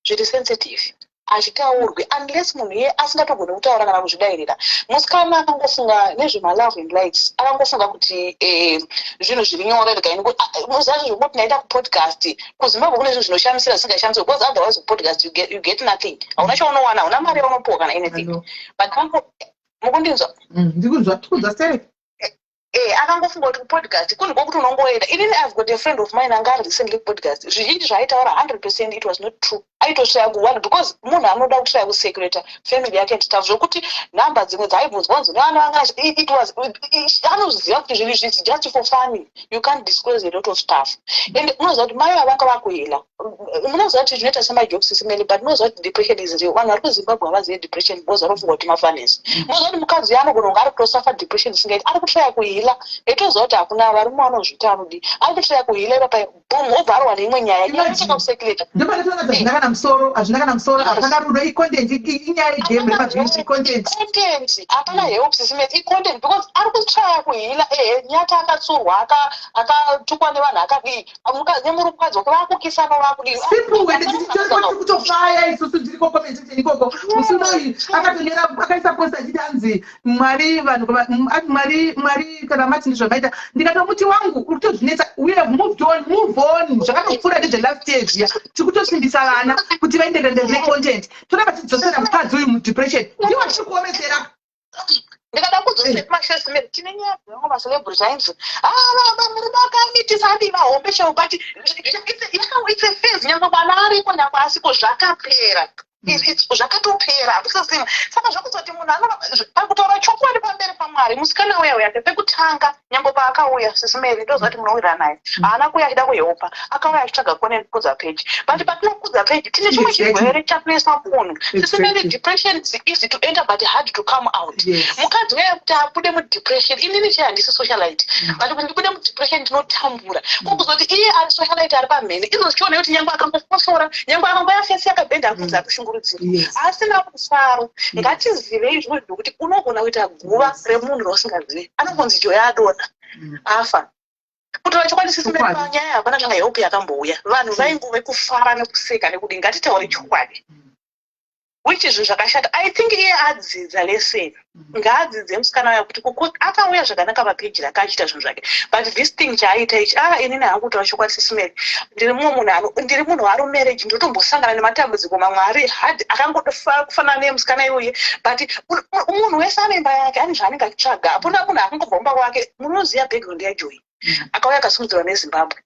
zviri sensitive achitaurwe unless munhu iye asingatogone kutaura kana kuzvidairira. Musikana akangofunga nezvemalove and likes akangofunga kuti zvinhu zviri nyore muzazi zvokuti naita kupodcast kuZimbabwe kune zvinhu zvinoshamisira zvisingashamisiri because otherwise kupodcast you get nothing. Hauna chaunowana, hauna mari yaunopuwa kana anything. But mukundinzwa? Ndikunzwa sei? Akangofunga kuti podcast kunhu kwokuti unongoenda. Inini I've got a friend of mine anga recently podcast. Zvizhinji zvaaitaura 100% it was not true. Aitosvika kuwana because munhu anoda kutraya kusecurata family yake and stuff zvokuti nhamba dzimwe dzaibvunzwa nzi nevana vanga it was anoziva kuti zvinhu izvi just for fun. You can't disclose a lot of stuff. And unoziva kuti mai vavanga vakuhela. Munoziva kuti zvinoita semajokes simele but munoziva kuti depression is real. Vanhu vari kuZimbabwe havazivi depression because vanofunga kuti mafanesi. Munoziva kuti mukadzi anogona kunge ari kutosuffer depression isingaiti ari kutraya kuhela. Etoziva kuti hakuna varume vanozviita anodi ari kutraya kuhela ipapai boom obva arwa neimwe nyaya nyaya kusekurata. Hazvina kana musoro akakarura icontent inyaya igame remabhiuty content hapana help sisimeti icontent because ari kutraya kuhila nyata akatsurwa akatukwa nevanhu akadii nemuri mukadzi wake vakukisana vakudii simple wende tichitoti kutofaya isusu tiriko comment ikoko musunoyi akatonera akaisa post achiti anzi mwari vanhu mwari kana matini zvamaita ndikatomuti wangu uri kutozvinetsa uye move on zvakatopfuura nezvelast stage ya tikutosimbisa vana kuti vaenderere necontent toramba tidzosera mukadzi uyu mudepression ndiwo achikuomesera. Ndikada kudzosera kumashesime tine nyaya dzangu macelebrity ainzi murume akamitisa adima hombe chero but it's a phase nyangwe mwana ariko nyangwe asiko zvakapera zvakatopera bisasima saka zvakuzoti munhu pakutaura chokwadi pamberi paMwari musikana uya yake pekutanga nyangwe paakauya sisimeri ndozvati munowira naye haana kuuya achida kuyeopa akauya achitsvaga kuone kukudza page but patinokudza page tine chimwe chirwere chatoisa munhu sisimeri depression is easy to enter but hard to come out. Mukadzi uya kuti abude mudepression inini chii handisi socialite but kuti ndibude mudepression ndinotambura kokuzoti iye ari socialite ari pamhene izozvichiona kuti nyangwe akangofosora nyangwe akangoya fesi yakabhenda akunzi akushungurudza asina kufaro. Ngatizivei zvimwe zvokuti unogona kuita guva remunhu rausingazivi anongonzi joya adona afa kutaura chokwadi sisimeri panyaya hapana kana help yakambouya vanhu vaingove kufara nekuseka nekuti ngatitaure chokwadi which is zvakashata. I think iye adzidza lesson ngaadzidze musikana waya kuti akauya zvakanaka papeji rakaachita zvinhu zvake but this thing chaaita ichi inini hangu kutaura chokwadi sisimeri ndiri munhu ari mumarriage ndotombosangana nematambudziko mamwe ari hard akangofanana nemusikana iyoye but munhu wese ane imba yake ane zvaanenge achitsvaga hapana munhu akangobva mumba kwake munoziva background yaJoy akauya akasimudzirwa neZimbabwe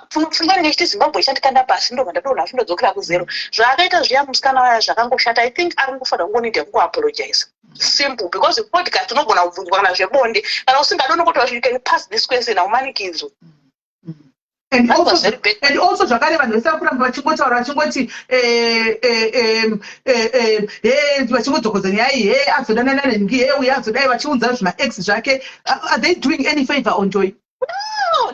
pfungwa ringe chiti Zimbabwe ichandikanda pasi ndobva ndadonha fundodzokera kuzero zvaakaita zviya musikana waya zvakangoshata. I think ari kungofanira kungonidha kungoapologize simple because podcast unogona kubvunzwa kana zvebonde kana usingadoni kuti you can pass this question haumanikidzwi. And also zvakare vanhu vese vakuramba vachingotaura vachingoti vachingodzokodza nyaya iyi azodanana nengi uye azodai vachiunza zvima-ex zvake. Are they doing any favor on Joy? No,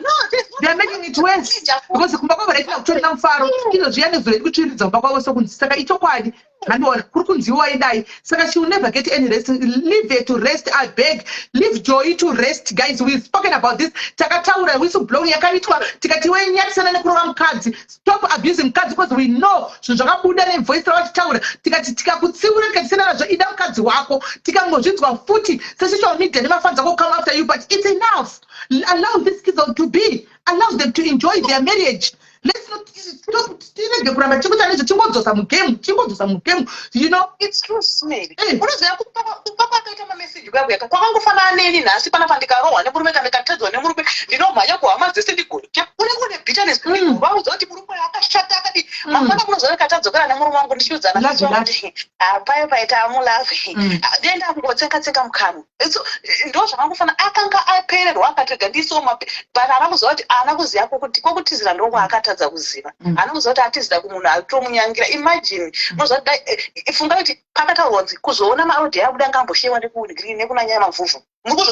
they are making it worse because kumba kwavo raisina kutorera mufaro izvo zviya nezuva riri kutsviridza kumba kwavo sokunzi saka ichokwadi handiona kuri kunziwa idai saka she will never get any rest. Leave her to rest, I beg. Leave Joy to rest, guys. We've spoken about this. Takataura whistleblowing yakaitwa tikati wenyatisana nekurova mukadzi. Stop abusing mukadzi because we know zvinhu zvakabuda nevoice ravachitaura tikati tikakutsiura tikatisana nazvo ida mukadzi wako tikangozvinzwa futi sesocial media nemafans ako come after you but it's enough. Allow these kids to be, allow them to enjoy their marriage. Let's not stop tirege kuramba chikuta nezvo chingodzosa mugame you know it's true smell. Unoziva kupapa akaita mamessage kwangu kwakangofanana neni nhasi panapa ndikarohwa nemurume kana ndikatadzwa nemurume ndinomhanya kuhama dzese ndigoni uri honest vauzoti murume akashata akati mangwana munozona katadzokana nemurume wangu ndichiudzana kuti paya paita amulavi denda kungotsenga mukanu ndo zvakangofana akanga apererwa akatega ndisoma but ana kuziva kuti ana kuziva kwokutizira ndo kwaakatadza kuziva ana kuziva kuti atizira kumunhu atomunyangira imagine munoziva kuti funga kuti pakataurwa kunzi kuzoona marodhi abuda ngamboshewa nekugreen nekunanyaya mavhuvhu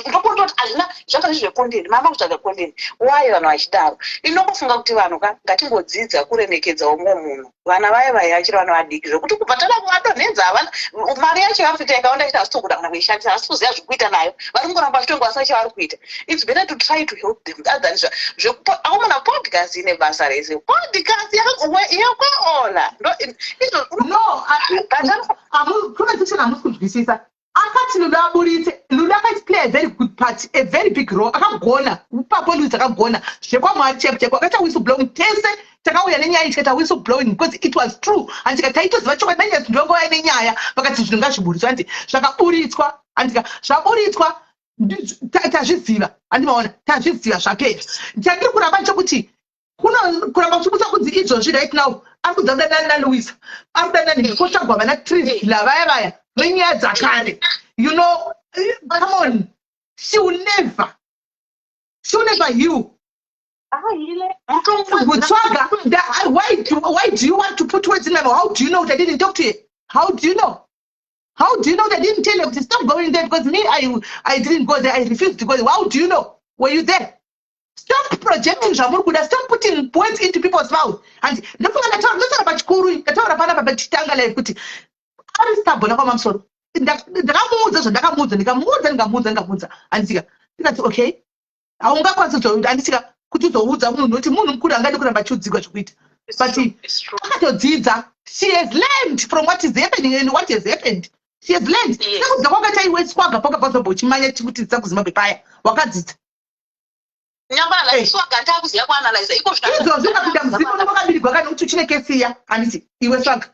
ndokundoti hazvina zvanga zvekondeni mama kutsvaga kondeni wai vanhu vachidaro inongofunga kuti vanhu ngatingodzidza kuremekedza umwe munhu vana vaya vachiri vana vadiki zvokuti kubva tada kuvadonhenza havana mari yacho yafita ikaonda ita asitokuda kana kuishandisa asi kuziva zvekuita nayo vari kungoramba vachitongo vasina chavari kuita. It's better to try to help them than akumana podcast ine basa rese podcast yakwaola no akati Lulu play a very good part, a very big role. Akagona, Papa Lulu akagona. Shekwamari cheko akata whistleblowing tese takauya nenyaya ichita whistleblowing because it was true. And tikataito zvacho kanyaya ndongo nenyaya vakati zvinhu ngazviburiswa anti zvakaburitswa andika zvaburitswa tazviziva andimaona tazviziva zvapera. Ndiri kuramba chokuti kuramba kuchikuta kunzi izvozvi right now ari kudzadana naLuisa ari kudana nekutsvagwa vana Tris lavaya venyaya dzakare. You know, come on. She will never heal. Why do you want to put words in my mouth? How do you know that I didn't talk to you? How do you know? How do you know that I didn't tell you to stop going there? Because me, I didn't go there. I refused to go there. How do you know? Were you there? Stop projecting Jamurkuda. Stop putting words into people's mouth. And look about Kuru. Ndakamudza andisika ndikati okay aungakwanisa andisika kuti uzoudza munhu noti munhu mukuru angadi kuramba chiudzigwa zvekuita but akatodzidza. She has learned from what is happening and what has happened. She has learned. Nekudza kwakati aiwe swaga pakabva uchimanya kuti dzakuzimabve paya wakadzidza izvozvikapinda muzivo nevakabirigwa kana kuti uchine kesiya handiti iwe swaga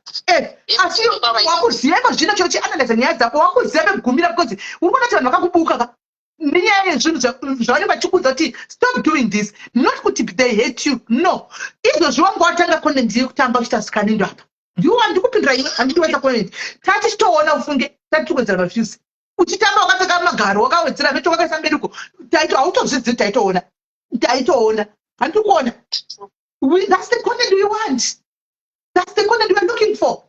asi wakuziva iko zvino chochi analyze nyaya dzako wakuziva pekugumira because uri kuona kuti vanhu vakakubuka nenyaya yezvinhu zvavanenge vachikudza kuti stop doing this, not kuti they hate you, no. Izvozvi wanga watanga content yekutamba uchita sikanindo apa ndiwo handikupindura iwe handitiwedza content tati chitoona ufunge tati tikuwedzera maviews uchitamba wakapfeka magaro wakawedzera vecho wakaisa mberiko taito hautozvidzivi taitoona handikuona. That's the content we want. That's the content we are looking for.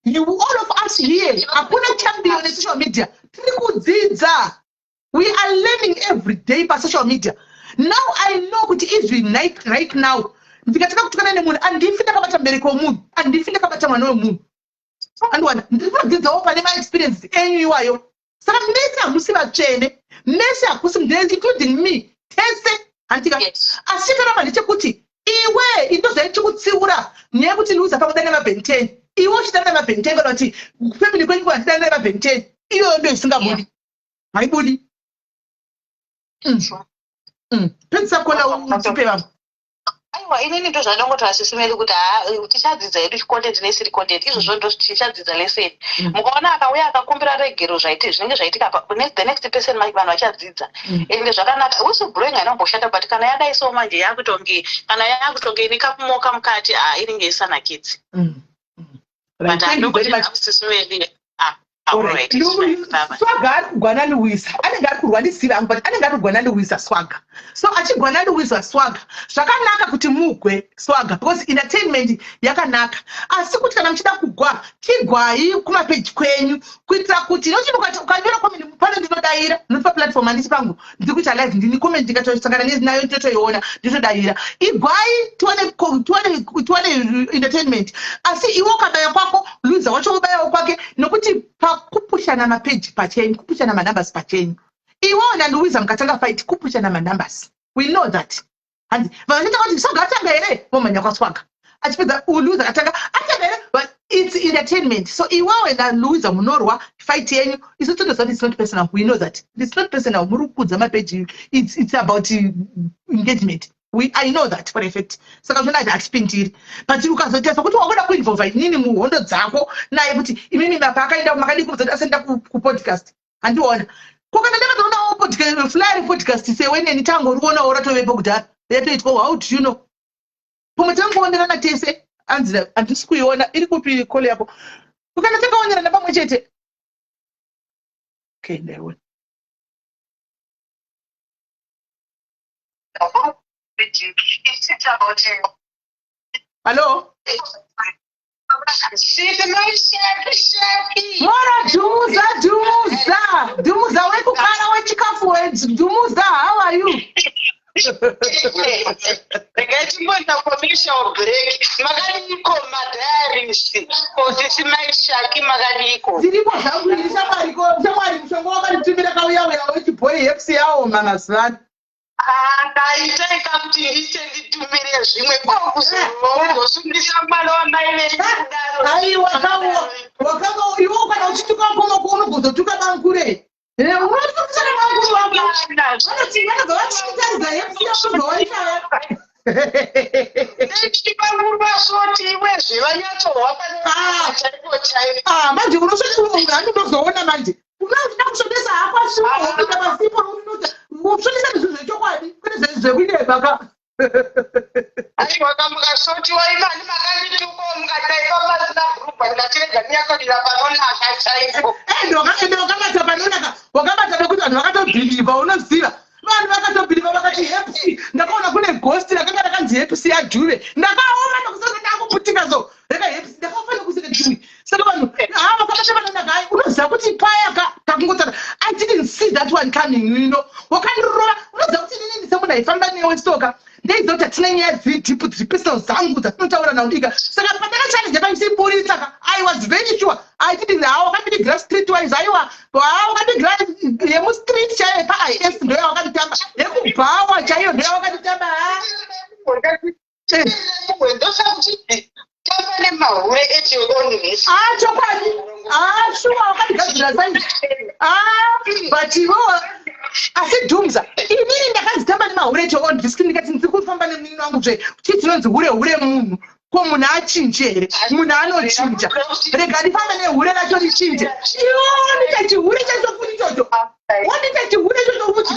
You, all of us here, hakuna champion on social media. We are learning every day by social media. Now I know what is right now. Ndikatika kutukana nemunhu andifinde kabata mbereko womunhu andifinde kabata mwana wemunhu andwana ndinodzidza opa nema experience enyu iwayo. Saka mese hamusi vatsvene, mese hakusi mudezi including me tese handika asi chikaramba ndechekuti iwe into zvaichikutsiura neyekuti Luza pakuda nemabheni 10 iwe uchida nemabheni 10 kana kuti family kwenyu kwandida nemabheni 10 iyo ndo isingabudi haibudi. Pensa kona utipe vanhu aiwa inini ndo zvandongoti vasisimeli kuti tichadzidza hedu chicontent nesiri content izvozvo ndo tichadzidza leseni. Mukaona akauya akakumbira regero zvaiti zvinenge zvaitika the next person vanhu vachadzidza ende zvakanaka whistleblowing ainomboshanda but kana yadaiso manje yakutonge kana yakutonge nekapumoka mukati inenge isanakidzi but andongoti Swaga ari kugwana Luisa anenge ari kurwa ndiziva but anenge ari kugwana Luisa Swaga. So achigwana Luisa Swaga zvakanaka kuti mugwe Swaga because entertainment yakanaka asi kuti kana muchida kugwa chigwai kumapeji kwenyu kuitira kuti nochimukati ukanyora comment pane ndinodaira nopa platform handisi pangu ndiri kuita live ndini comment ndikatosangana nayo ndotoiona ndinodaira igwai tuone entertainment asi iwe ukabaya kwako Luisa wacho ubayawo kwake nokuti kupushana mapeji pachenyu kupushana manumbers pachenyu iwona Luisa mukatanga fight kupushana manumbers we know that and vanhu kuti Swaga atanga here momanya kwaSwaga achipedza Luisa atanga here but it's entertainment. So iwawe na Luisa munorwa fight yenyu it's not personal. We know that it's not personal. Murukudza mapeji it's about engagement. I know that for a fact. Saka zvona atipindiri but ukazotesa kuti wakuda kuinvolve nini muhondo dzako naye kuti imimi mapakaenda makadi kuzoti asenda ku podcast andiona kokana ndakatoona podcast flyer podcast seweneni tango ruona oratovepo kudhara yatoitwa how do you know pomwe tangoonekana tese anzira handisi kuiona iri kupi kole yako ukana takaonerana pamwe chete okay ndaiona hello Mora Dumuza wekukana wechikafu Dumuza, how are you? Ngatimbona commercial break makaniko madiaries kosisi maishaki makaniko ziripo zvangu shamwari mushonga wakanitumira kauya wechibhoyi FC yawo manasana ndaitaika kuti nditumire zvimwe kwakuzosundisa mwana wamai vekudaro aiwa wakanga iwe kana uchituka komoko unogozotuka bankure unozotusana bankuru wako vanotsinga vachitaridza FC yakuzowaitaya vasoti iwezve vanyatorwa chaipo chaipo manje unosvika andozoona manje unoda kusvonesa hakwashuwa kuita masipo kusvonesa nezvinhu zvechokwadi kwete zvekuinebaka aiwa kamukasoti waimani makandituko mukataika pasina gurubha ndikatirega miyakodira panonaka chaipo ende wakabata panonaka wakabata nekuti vanhu vakatobhiliva unoziva vanhu vakatobhiliva vakati hepsi ndakaona kune ghosti rakanga rakanzi hepsi yadhuve ndakaoma nokusaka ndakuputika so reka hepsi ndakafanira kuseka dhiwi saka vanhu vakabata panonaka hai unoziva kuti paya kakungotara I didn't see that one coming you know wakandirova unoziva kuti nini ndisemunhu aifamba newe soka ndeiziva kuti hatina nyaya dzidhipu dziri personal dzangu dzatinotaura naudika saka pandakachallenge paisipuri saka I was very sure I didn't wakandirigira street wise aiwa wakandirigira yemustreet chaiyo paIS ndoya wakanditamba yekubhawa chaiyo ndoya wakanditamba tafane mahure etiyoonivesi chokwadi shuwa wakandigadzira sai but ivo asi Dumza inini ndakadzitamba nemahure echoonvisi ndikati ndiri kufamba nemunini wangu zve kuti dzinonzi hure munhu ko munhu achinje here munhu anochinja rega ndifambe nehure racho richinje iwo ndita chihure chacho futi chocho wandita chihure chocho futi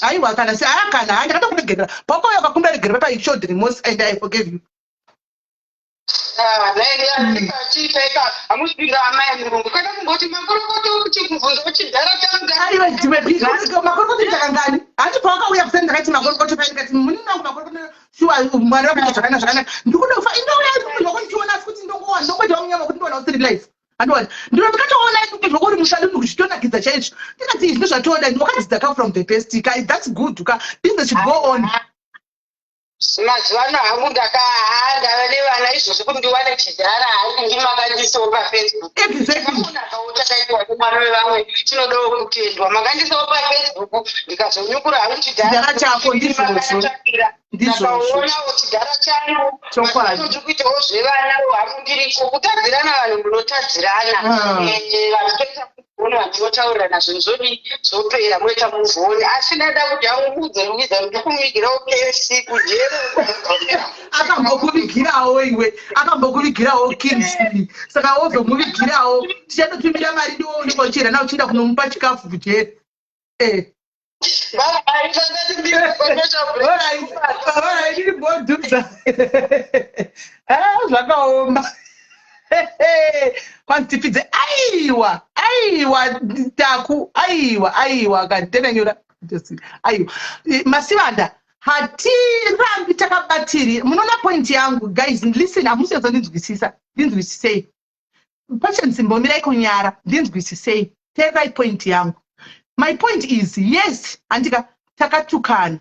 aiwa kana seakana ndakada kuregerera pakoyo kakundaregerera pa showed remorse and I forgave you makorokoti takangani hati pawakauya kuseni ndakati makorokoti paikati munini wangu makorokoti shuwa mwari wakaita zvakanaka ndikunofa indouya wakondichiona asi kuti ndongoita wamunyama kuti ndiona usiri life andowani ndiro ndikatoona zvokuri mushadu kuchitonakidza chaizvo ndikati izvi ndozvatoda wakadzidza ka from the best that's good business should go on mazuva ano hangu ndakahanda nevana izvozvo kuti ndiwane chidhara hangi makandisawo pafacebook akautakaitwa kumwana wevamwe chinodawo kutendwa makandisawo pafacebook ndikazonyukura hangu chidhara chako ndizvozvondakaonawo chidhara changu kuti kuitawo zvevana hangu ndiriko kutadzirana vanhu munotadzirana vanotoita muvhoni vandinotaurira zvinhu zvopera moita muvhoni asi ndada kuti hangu mudzeruidza ndikumigirawo KFC kujero akambokuvigirawo iwe akambokuvigirawo Kingsley saka wozomuvigirawo tichatotumira mari ndiwo unikochera nawo uchida kunomupa chikafu kujero zvakaoma kwantipidze aiwa taku aiwa kantenanyura aiwa masivanda hatirambi takabatiri munoona point yangu guys listen hamusiyedza ndinzwisisei patience mbomirai kunyara ndinzwisisei teerai point yangu my point is yes andika takatukana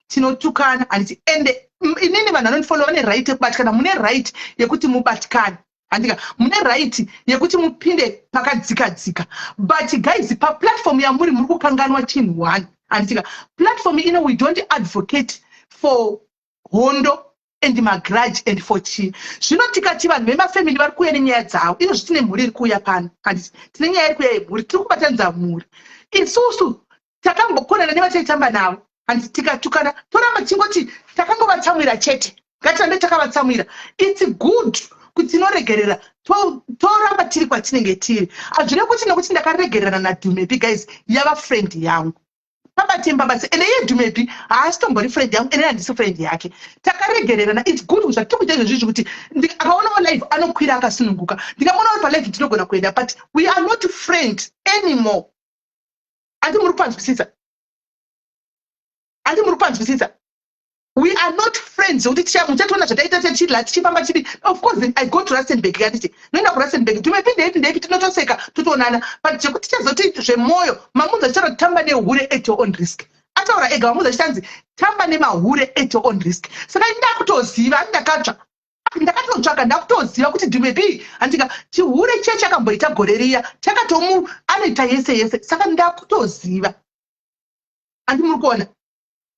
tinotukana handiti ende inini vanhu vanondifollow vane right yekubatikana mune right yekuti mubatikane handika mune right yekuti mupinde pakadzikadzika but guys paplatform yamuri muri kukanganwa chinhu one handitika platform ino we don't advocate for hondo and magrudge and for chi zvino tikati vanhu vemafamily vari kuuya nenyaya dzavo izvozvi tine mhuri iri kuuya pano handiti tine nyaya iri kuuya yemhuri tiri kubatanidza mhuri isusu takambokonana nevataitamba navo handiti tikatukana toramba tingoti takangovatsamwira chete ngatirambe takavatsamwira it's good kuti tinoregerera toramba tiri kwatinenge tiri hazvine kuti nekuti ndakaregererana naDhumepi guys yava friend yangu pambatemba ende iye Dumebi haasitombori friend yangu ene handisi friend yake. Takaregererana. It's good kuti tikuita izvozvi kuti akaonawo live anokwira akasununguka. Ndikamuonawo palive tinogona kuenda, but we are not friends anymore. Andi muri kupanzwisisa. We are not friends. Muchatoona zvataita tichidla tichifamba chiri. Of course I go to Rustenburg yanditi. Noenda kuRustenburg. Tumepinda tinotoseka totoonana. But chekuti tichazoti zvemoyo mamunza achitaura tamba nehure at your own risk. Ataura ega mamunza achitanzi tamba nemahure at your own risk. Saka ndakutoziva ndakatotsvaka ndakutoziva kuti Dumebi andika chihure chiya chakamboita gore riya chakatomu anoita yese. Saka ndakutoziva. Andi muri kuona.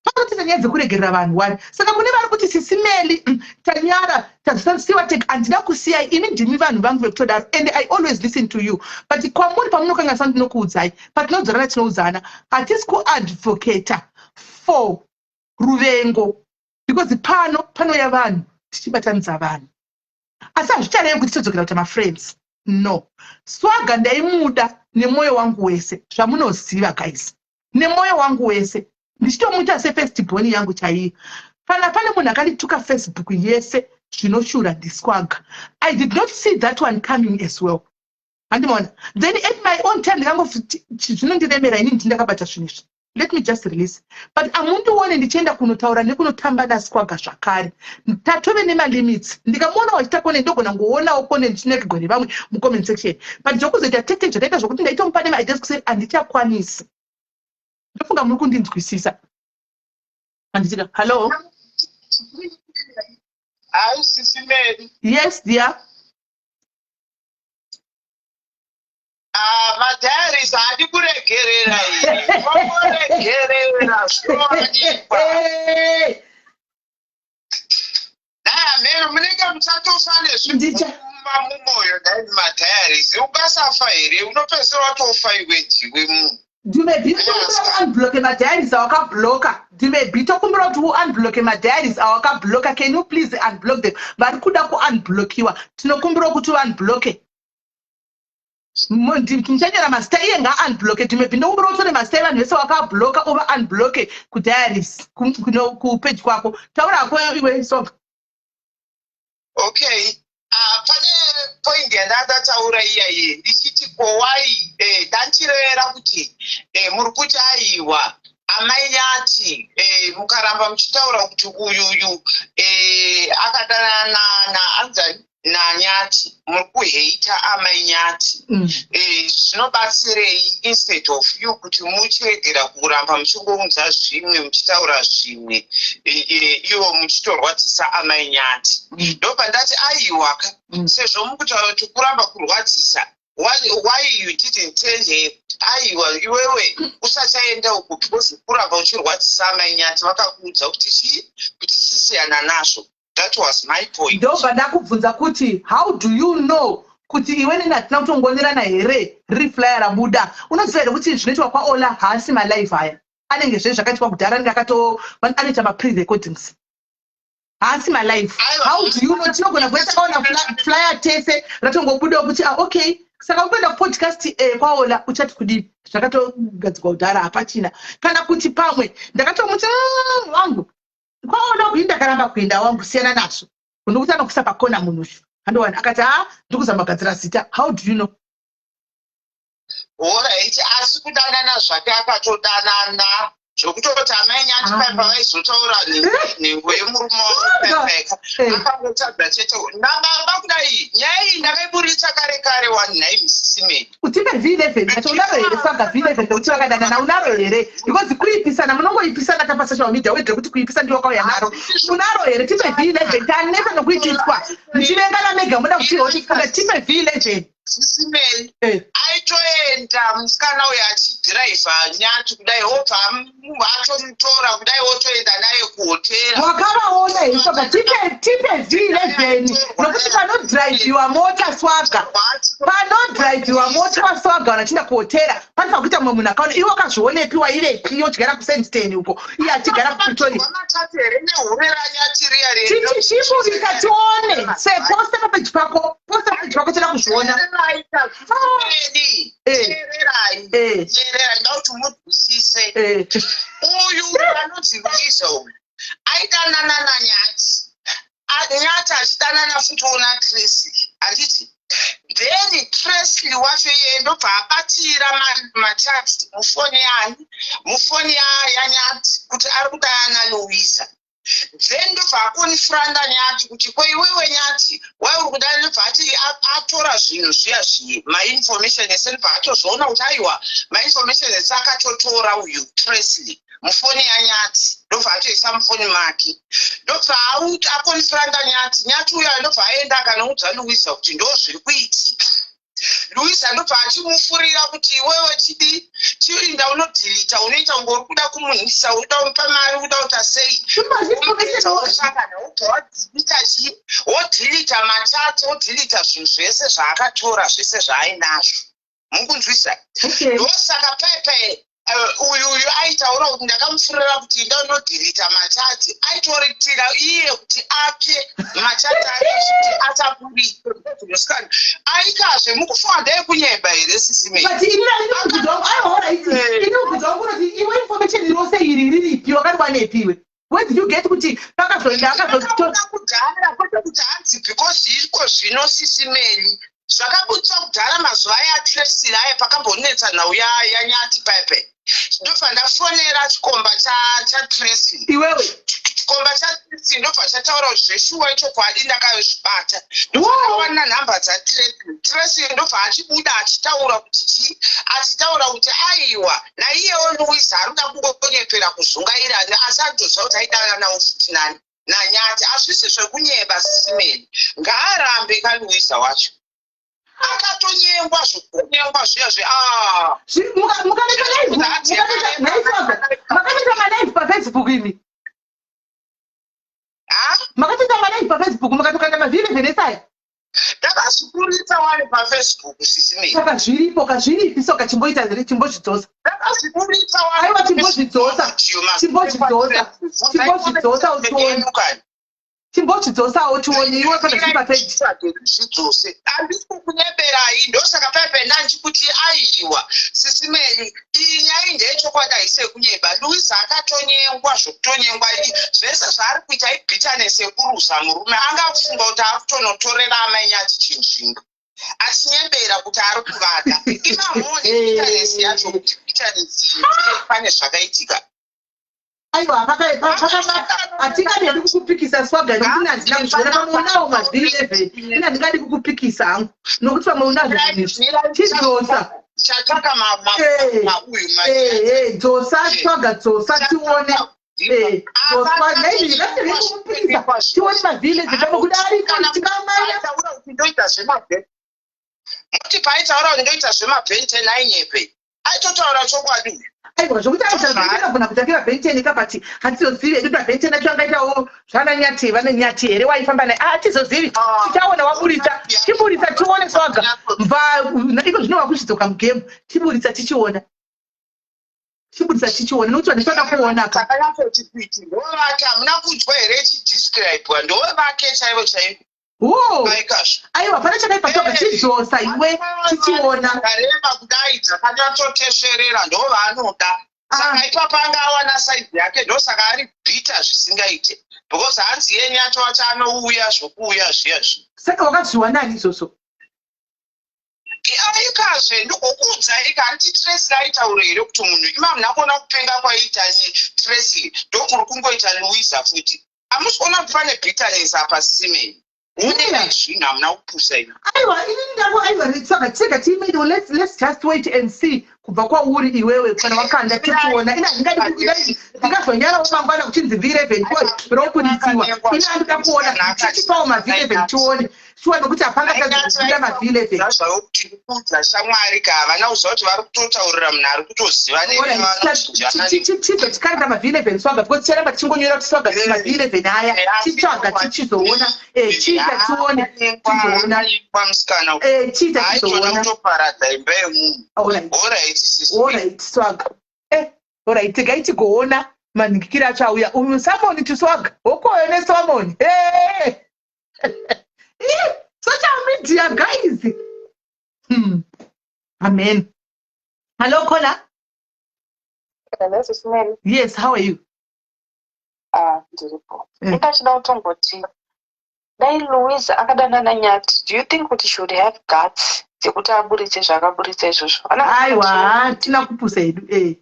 Pakati tanyaya dzekuregerera vanhu wani. Saka kune vari kuti Sisimeli Tanyara tazosiwa take andida kusiya ini ndimi vanhu vangu vekutodaro and I always listen to you. But kwamuri pamunokanga sandi nokuudzai patinodzorana tinoudzana hatisi kuadvocata for ruvengo because panoya vanhu tichibatanidza vanhu. Asi hazvicharevi kuti todzokera kuita mafriends. No. Swaga ndaimuda nemwoyo wangu wese. Zvamunoziva guys. Nemwoyo wangu wese. Ndichitomuita sefirst born yangu chaiyo. Kana pane munhu akandituka Facebook yese zvinoshura ndiswaga. I did not see that one coming as well. Handimona. Then at my own time ndikangoti zvinondiremera ini ndakabata zvinhu izvi. Let me just release. But amundione ndichienda kunotaura nekunotamba naswaga zvakare. Tatove nemalimits. Ndikamuona wachita kone ndogona ngoona okone ndichinekegwa nevamwe mucomment section. But zvokuzoita tete zvakaita zvokuti ndaitomupa nemaideas kuseri handichakwanisi. Ndofunga muri kundinzwisisa. Anditika, hello? Hi, Sisimeli. Yes, dear. Madiaries hadi kuregerera iyi. Kuregerera zvinowanikwa. Mero munenge muchatofa nezvimumumoyo dai madiaries. Ukasafa here unopedzisira watofa iwe ndiwe munhu. Dumebi tokumbira unblock madiaries awakabloka. Dumebi tokumbira kuti unblock madiaries awakabloka. Can you please unblock them? Vari kuda kuunblockiwa. Tinokumbira kuti unblocke. Muchanyera mazita iye ngaunblocke. Dumebi ndokumbira kuti une mazita evanhu vese wakabloka over unblocke kudiaries kupage kwako. Taura hako iwe Soga. Okay. Pane point yandakataura iyaye ndichiti kowai tanchirevera kuti muri kuti aiwa amainyati mukaramba muchitaura kuti uyuyu akadanana naanzani nanyati muri kuheita amainyati zvinobatsirei instead of you kuti muchiregera kuramba muchingounza zvimwe muchitaura zvimwe iwo muchitorwadzisa amainyati ndopandati aiwaka sezvo mukutaura kuti kuramba kurwadzisa why you didn't tell her aiwa iwewe usachaenda uko because kuramba uchirwadzisa amainyati vakakuudza kuti sisiyana nazvo. That was my point. Ndoba ndakubvunza kuti how do you know kuti iwe nenatina kutongonerana here reflyer rabuda. Unoziva here kuti zvinoitwa kwaOla haasi malive haya. Anenge zvezvo zvakaitwa kudhara anoita ma-pre-recordings. Haasi malive. How do you know? Tinogona kuita kaona flyer tese ratongobudawo kuti okay. Saka ukwenda podcast kwaOla uchati kudini zvakatogadzikwa kudhara hapachina. Kana kuti pamwe ndakatomuti wangu kwaona kuti ndakaramba kuenda wangu siyana nazvo. Unokuti anokuisa pakona munhu uyu. Handowana akati ndikuzama kugadzira zita. How do you know? Alright, asi kudanana zvake akatodanana zvokutoti amainyati paipa vaizotaura newe murume wapepeka akangotadza chete nababa kudai nyaya iyi ndakaiburitsa kare kare wanhai Sisimeli. Utipe V11 acho unaro here saka V11 kuti vakadanana unaro here because kuipisana munongoipisana tapasocial media wedre kuti kuipisa ndiwo kwauya naro unaro here tipe V11 tanesa nokuitiswa muchivengana mega muda kutihotifunga tipe V11. Sisimeli aitoenda musikana uyo achidhiraivha nyati kudai obva atomutora kudai otoenda naye kuhotera. Wakavaona here saka tipe V11 nokuti panodhiraivhiwa mota Swaga panodhiraivhiwa mota Swaga vachinda kuhotera panofa kuita mumwe munhu akaona iwe wakazvionepi wairepi yochigara kuSandton uko iye achigara kuPretoria. Tichivurika tione seposta papeji pako tinoda kuzviona. Tererai ndauti mudhusise uyu anonzi Luisa uyu aidanana naNyati. Nyati achidanana futi una Tracy anditi. Then Tracy wacho iye ndobva abatira machats mufoni yaNyati kuti ari kudana Luisa. Then ndobva akonfranda Nyati kuti ko iwewe Nyati wauri kudana ndobva ati atora zvinhu zviya zviye mainformation ese ndobva atozvoona kuti aiwa mainformation ese akatotora uyu Tracy mufoni yaNyati ndobva atoisa mufoni make ndobva akonfranda Nyati uyo ndobva aenda akanoudza Luisa kuti ndo zviri kuitika. Luisa ndobva achimufurira kuti iwewe chirinda unodhilita unoita kunge uri kuda kumunhisa uda kumupa mari uda kuita sei wodhilita machati wodhilita zvinhu zvese zvaakatora zvese zvaainazvo mukunzwisa. Ndosaka pepe uyu aitaura kuti ndakamufurira kuti ndinodhilita machati aitoritira iye kuti ape machati ake kuti atakurisa aikazve mukufunga ndeyekunyemba here sisimei Where did you get kuti pakazodakazokudhara kuti hanzi because iko zvino sisimeri zvakabudzwa kudhara mazuva aya Tracy aya pakambonetsa nhau yaNyati pepe. Ndobva ndafonera chikomba chaTracy. Iwewe chikomba chaTracy ndobva chataura kuti zveshuwa ichokwadi ndakazvibata. Ndobva nhamba dzaTracy ndobva achibuda achitaura kuti aiwa naiyewo Luisa arikuda kungonyepera kuzungairana asi andoziva kuti aidana nawo futi naNyati. Hazvisi zvekunyeba sisimeni ngaarambe kaLuisa wacho. Akatonyengwa zvokunyengwa zviya makatoita malive paFacebook ini makatoita malive paFacebook makatokanda mavhiri venesaya ndakazvikuritsa wari paFacebook sisimei saka zviripo kazviripi soka chimboita ziri chimbozvidzosa ndakazvikuritsa wari aiwa chimbozvidzosa uchioni chimbozvidzosawo chioni iwe kana zviri papeji zvidzose handisi kukunyeberai ndosaka pepe ndanji kuti aiwa sisimeni iyi nyaya ndeyechokwadi haisi yekunyeba. Luisa akatonyengwa zvokutonyengwa zvese zvaari kuita ibitterness yekuruza murume angafunga kuti ari kutonotorera amai Nyati chinzvinga achinyembera kuti ari kuvada imamoni bitterness yacho kuti bitterness pane zvakaitika. Aiwa atingadi kukupikisa swaga nokuti handina kuzviona pamwe unawo mavhiri 11 ina ndingadi kukupikisa hangu nokuti pamwe unazvo chidzosa chataka dzosa swaga dzosa tione tione mavhiri 11 pamwe kudarika tikamanya muti paitaura kuti ndoita zvemabhente nainyepe aitotaura chokwadi. aiwa zvokuti aigona kutakira bhenteni kapati hatizozivi edu pabhenteni acho angaitawo zvananyati vane Nyati here waifamba naye hatizozivi tichaona waburitsa tione swaga iko zvino wakuchidzoka mugemu tiburitsa tichiona nokuti vandisvada kuona akanyatoti kuti ndovake hamuna kudya here chidescribwa ndovake chaivo aiwa pana chakaipa toga chidzosa iwe tichiona kareba kudai dzakanyatotesverera ndovanoda saka ipapo anga awana saidhi yake ndosaka ari bhita zvisingaite because hanzi yenyu yacho wacho anouya zvokuuya zviya zvi. Saka wakazviwanani izvozvo? Aikazve ndokukuudzai kanti Tracy aitaura here kuti munhu imam nakona kupenga kwaita Tracy ndokuri kungoita Luisa futi. Hamusi kuona kuti pane bitterness apa sisimeni. Let's just wait and see. Kubva kwauri iwewe kana wakanda tichiona ina ndingazonyarawo mangwana kuchinzi V11 rokunisiwa ina ndikakuona tichipawo mavh11 tione shuwa nokuti hapana kazokuita mavh11 zvaukuudza shamwari kavana uziva kuti vari kutotaurira munhu ari kutoziva chibve tikarita mavh11 swaga because ticharamba tichingonyora kuti swaga mavh11 aya titsvaga tichizoona chiita tione tizoona chiita tizoona Alright, swaga. Alright, tigai tigoona manhikira achauya. Uyu Samoni tiswaga. Okoyone Samoni. Social media, guys. Amen. Hello, Kola. Nurse Mary. Yes, how are you? Ndiripo. Ndachida kutongoti. Dai Louise akadanana Nyati. Do you think kuti should have guts? Dzekuti aburitse zvakaburitsa izvozvo. Aiwa, tina kupusa hedu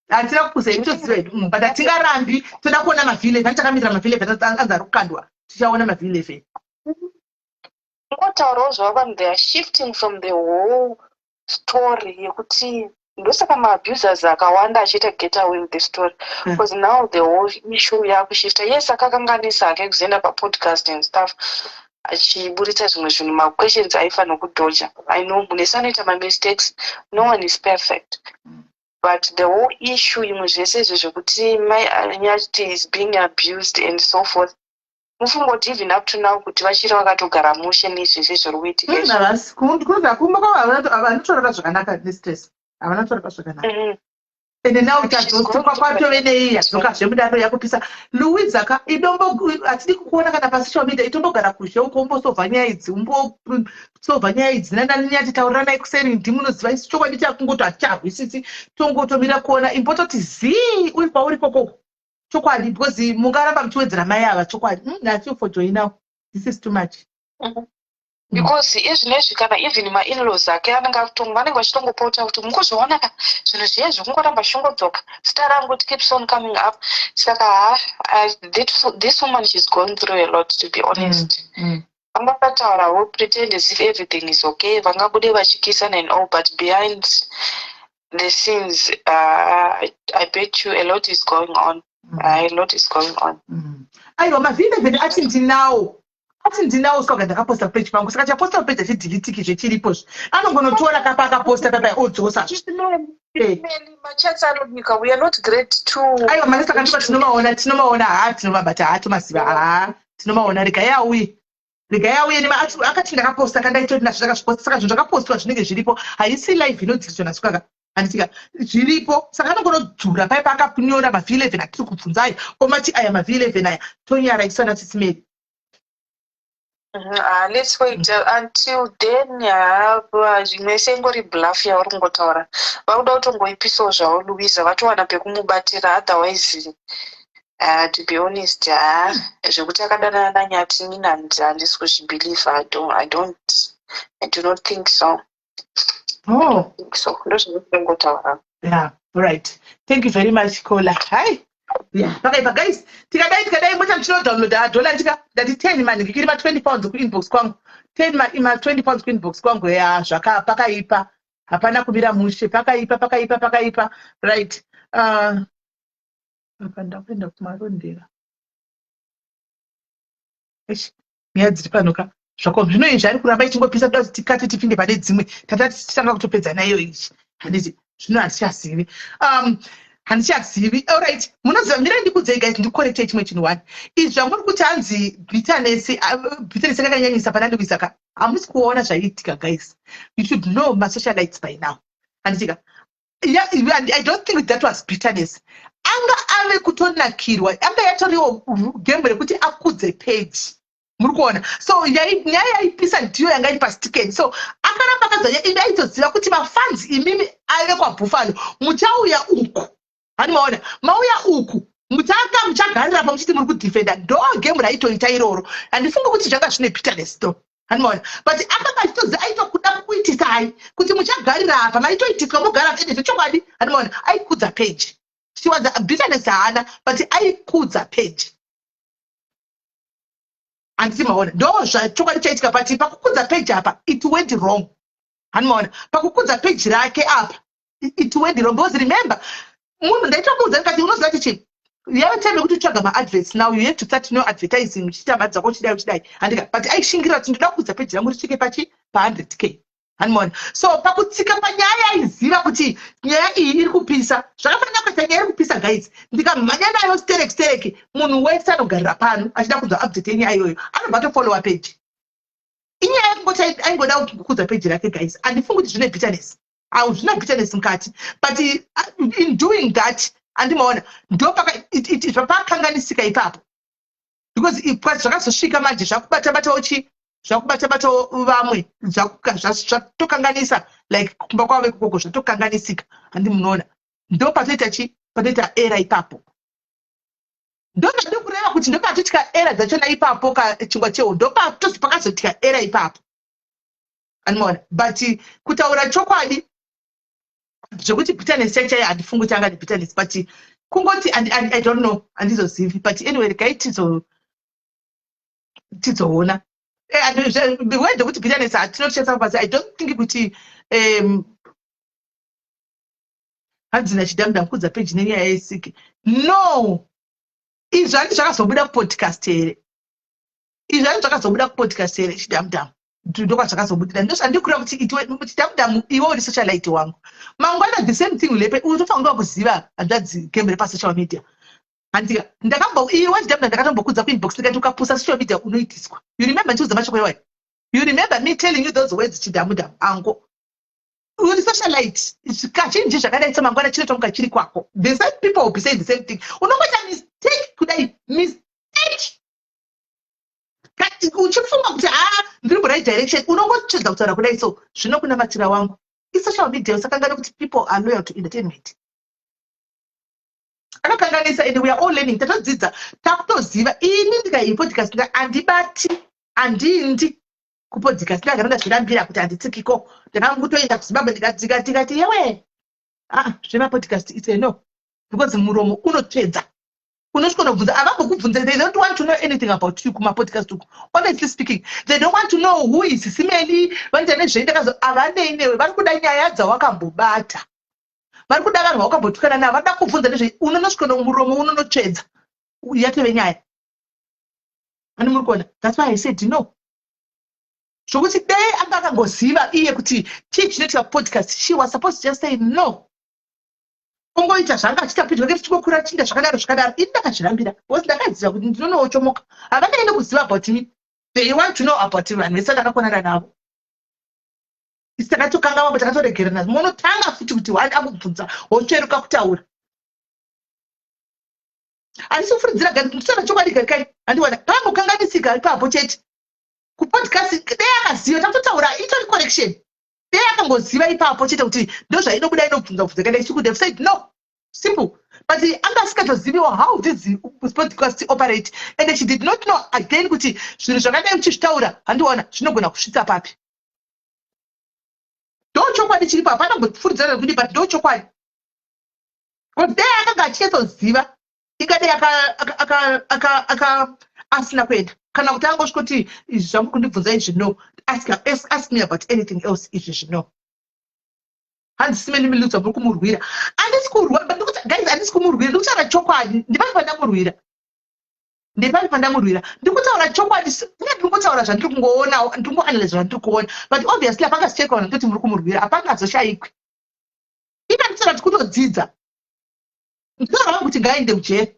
atina kupusa hedu toziva hedu but atingarambi toda kuona mavhile takamira mavhile anza kukandwa tichaona mavhile ngotaurawo zvavo they are shifting from the whole story yekuti ndosaka maabusers akawanda achiita get away with the story because now the whole issue yakushifta. Yes, akakanganisa ake kuzoenda papodcast and stuff achiburitsa zvimwe zvinhu maquestions aifanira kudodja. I know munese anoita mistakes, no one is perfect, but the whole issue imwe zvese izvo zvekuti Nyati is being abused and so forth, mufungoti even up to now kuti vachiri vakatogara mushe nezvese zviri kuitika vanotorora zvakanaka nestress havanotorora zvakanaka ende nawo tadzokwa kwatove neiya dzoka zvemudaro yakupisa Louise aka idombo atidi kukuona kana pasocial media itombogara kuzhe uko umbosovha nyaya idzi umbosovha nyaya idzi Nyati taurira naye kuseri ndimunoziva isi chokwadi chakungoti hatichahwisisi tongotomira kuona imbototi zii uri pauri kokoko chokwadi because mungaramba muchiwedzera mai ava chokwadi I feel for joy now. This is too much. Because izvinezvi kana even ma-in-laws ake vanenge vachitongopota kuti mungozviona zvinhu zviye zvekungoramba shongodzoka zita rangu it keeps on coming up. Saka this woman, she's going through a lot, to be honest. Vangataura will pretend as if everything is okay, vangabude vachikisana and all, but behind the scenes I bet you a lot is going on. A lot is going on. Aiwa mavhile ati ndinawo saka ndakaposta page pangu saka chaposta page achidelitiki zvechiripo anongonotora kapa akaposta papa odzosa machats anobika. We are not great too. Aiwa mari saka ndiba tinomaona tinomabata hatomasiva tinomaona rega yauye akati ndakaposta kandaitoti nazvakazviposta saka zvinhu zvakapostwa zvinenge zviripo haisi live inodzidzwa nasukaka anditika zviripo saka anogonodzura paipa akanyora mavhile 11 atiri kubvunzai omati aya mavhile 11 aya tonyaraiswa naTisimeri. Let's wait until then. Zvimwe sengori bluff yauri kungotaura vakuda kutongoipisawo zvavo Louise vatowana pekumubatira, otherwise to be honest zvekuti akadanana naNyati nini handisi kuzvibelieve. I do not think so. So ndozvinotongotaura. Yeah, right. Thank you very much Kola. Hi. Yeah, pakaipa guys, tikadai mocha ndinodownloada dollar ndati 10 mani ngikiri ma 20 pounds kuinbox kwangu 10 ma 20 pounds kuinbox kwangu ya zvaka pakaipa hapana kumira mushe pakaipa right. Ndakwenda kumarondera nyaya dziri panoka zvako zvinoizvi ari kuramba ichingopisa kuda kuti tikati tipinde pane dzimwe tatati tichitanga kutopedza nayo izvi handiti zvino handichazivi. Alright, munoziva mira ndikudzai guys ndikukorektai chimwe chinhu 1 izvi zvamuri kuti hanzi bitterness akanyanyisa pana Louise aka hamusi kuona zvaiitika guys. You should know masocialites by now. Handitika I don't think that was bitterness. Anga ave kutonakirwa anga yatoriwo game rekuti akudze page muri kuona. So nyaya yaipisa ndiyo yanga iri pastikeni. So akaramba akadzanya imi aitoziva kuti mafans imimi ave kwaBuffalo muchauya uku hanimaona mauya uku muchagarira pa muchiti muri kudefenda ndo game raitoita iroro handifungi kuti zvanga zvine bitterness though hanimaona but akanga achitoziva aitokuda kuitisai kuti muchagarira apa maitoitiswa mogara edese chokwadi hanimaona aikudza page. She was a bitterness haana but aikudza page handisimaona ndo zvachokwadi chaitika but pakukudza page apa it went wrong hanimaona pakukudza page rake apa it went wrong because remember munhu ndaitokuudza ndikati unoziva chichi yave time yekuti utsvaga maadverts now you have to start no advertising uchiita mari dzako uchidai handika but aishingira kuti ndoda kuudza page rangu risvike pa100k hanimaona. So pakutsika panyaya aiziva kuti nyaya iyi iri kupisa zvakafanira kuita nyaya iri kupisa guys ndikamhanya nayo stereki munhu wese anogarira pano achida kunzwa update yenyaya iyoyo anobva tofollowa page. Inyaya yekungoti aingoda kukudza page rake guys handifungi kuti zvine bitterness zvina bitterness mukati but in doing that handimaona ndo zvapakanganisika ipapo because zvakazosvika manje zvakubata vamwe zvatokanganisa like kumba kwavo ikoko zvatokanganisika handi munoona ndo patoita era ipapo. Ndo pandokureva kuti ndo patoitika era dzachona ipapo kachingwa cheu ndo patozi pakazoitika era ipapo. Anomaona but kutaura chokwadi zvokuti bitterness chaichai handifungi kuti anga bitterness but kungoti I don't know handizozivi but anyway regai tizoona wede kuti bitterness hatinochesa but I don't think kuti hadzina chidamdam kudza page nenyaya yesiki no izvi handi zvakazobuda kupodcast here chidamdam ndokwa zvakazobudira ndozvandikureva kuti chidamdam iwe uri socialite wangu mangwana the same thing ulepe utofanira kuziva hanzvadzi gembe repasocial media handika iwe chidamdam ndakatombokudza kuinbox ndikati ukapusa social media unoitiswa. You remember ndichiudza mashoko iwayo? You remember me telling you those words chidamdam ango uri socialite kazhinji zvakadai semangwana chinotomuka chiri kwako. The same people will be saying the same thing. Unongoita mistake kudai mistake uchifunga kuti ndiri right direction unongochedza kutaura kudai so zvinokunamatira wangu isocial media usakangana kuti people are loyal to entertainment anokanganisa and we are all learning tatodzidza takutoziva ini ndikai podcast handindi kupodcast ndakaranda zvirambira kuti handitsikiko ndakangotoenda kuzimbabwe ndikati yewe zvemapodcast ise no because muromo unotsvedza unosvika unobvunza havambokubvunza they don't want to know anything about you kumapodcast uku honestly speaking they don't want to know who is Simeli vanoita nezveindakazo havanei newe vari kuda nyaya dzawakambobata vari kuda vanhu vawakambotukana navo vada kubvunza nezve unonosvika nomuromo unonotsvedza yatove nyaya ani muri kuona that's why I said no zvokuti dai anga akangoziva iye kuti chii chinoitika podcast she was supposed to just say no ongoita zvanga achitapidwa kuti chikokura chinda zvakadaro ini ndakazvirambira because ndakaziva kuti ndinonochomoka havanaende kuziva about me they want to know about vanhu vese ndakakonana navo isi takatokanga mambo takatoregerana munotanga futi kuti wani akubvunza wotsveruka kutaura handisi kufuridzira gari nditaura chokwadi garikai handiwana pangokanganisika ipapo chete kupodcast dai akaziva takutotaura itori correction dai akangoziva ipapo chete kuti ndo zvainobuda inobvunza kadai she could have said no simple but anga asikatoziviwa how this podcast operate and she did not know again kuti zvinhu zvakadai uchizvitaura handiwana zvinogona kusvitsa papi ndo chokwadi chiripo hapana kungofuridzana kuti but ndo chokwadi kuti dai akanga achitoziva ingadai asina kuenda kana kuti angosvika kuti izvi zvamuri kundibvunza izvi no ask me about anything else izvi zvino handisimeni miludzwa muri kumurwira handisi kumurwira ndikutaura chokwadi ndipani pandamurwira ndikutaura chokwadi ndikutaura zvandiri kungoona ndingoanalyze zvandiri kuona but obviously hapangasicheka vanhu kuti muri kumurwira hapangazoshayikwi ina nditaura kuti kutodzidza nditaura vangu kuti ngaainde kujeri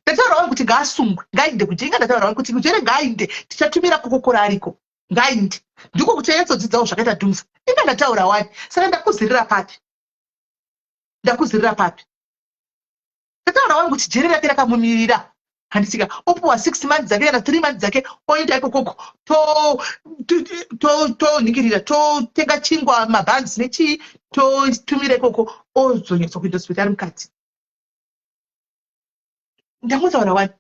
ndataura vangu kuti ngaasungwe ngaainde kujeri inga ndataura vangu kuti kujeri ngaainde tichatumira kokokora ariko ngaainde ndiko kuti anyatsodzidzawo zvakaita dhumza inga ndataura wani saka ndakuzirira papi ndataura wangu kuti jeri rake rakamumirira handisika opuwa 6 months dzake kana 3 months dzake oenda ikokoko tonhingirira totenga chingwa mabhanzi nechii totumira ikoko ozonyatsa kuenda hospitari mukati ndamutaura wani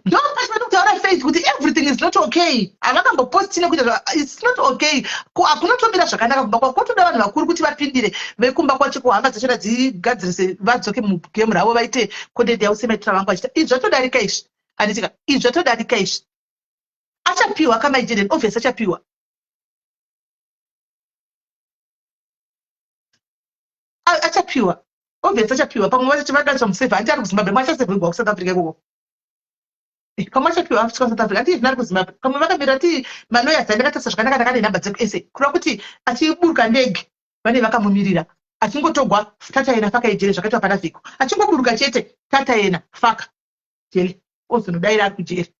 ndo pachimati kutaura faith kuti everything is not okay havakambopostine kuti it's not okay hakunotomira zvakanaka kumba kwako kotoda vanhu vakuru kuti vapindire vekumba kwacho kuhamba dzachona dzigadzirise vadzoke mugemu ravo vaite content yavo semaitura vangu vachita izvi zvatodarika izvi handitika izvi zvatodarika izvi achapiwa kamaijeden obvious achapiwa obvious achapiwa pamwe vachivakaisa musevha handi ari kuzimbabwe mwachasevhigwa kusouth africa ikoko pamwe achapiwa afisika south africa handi izvino ari kuzimbabwe pamwe vakamira ti maloyas andakatarisa zvakanaka ndakane nhamba dzeku ese kureva kuti achiburuka ndege vane vakamumirira achingotogwa tataena faka ijeri zvakaitwa pana vhiko achingoburuka chete tataena faka jeri ozonodaira ari kujeri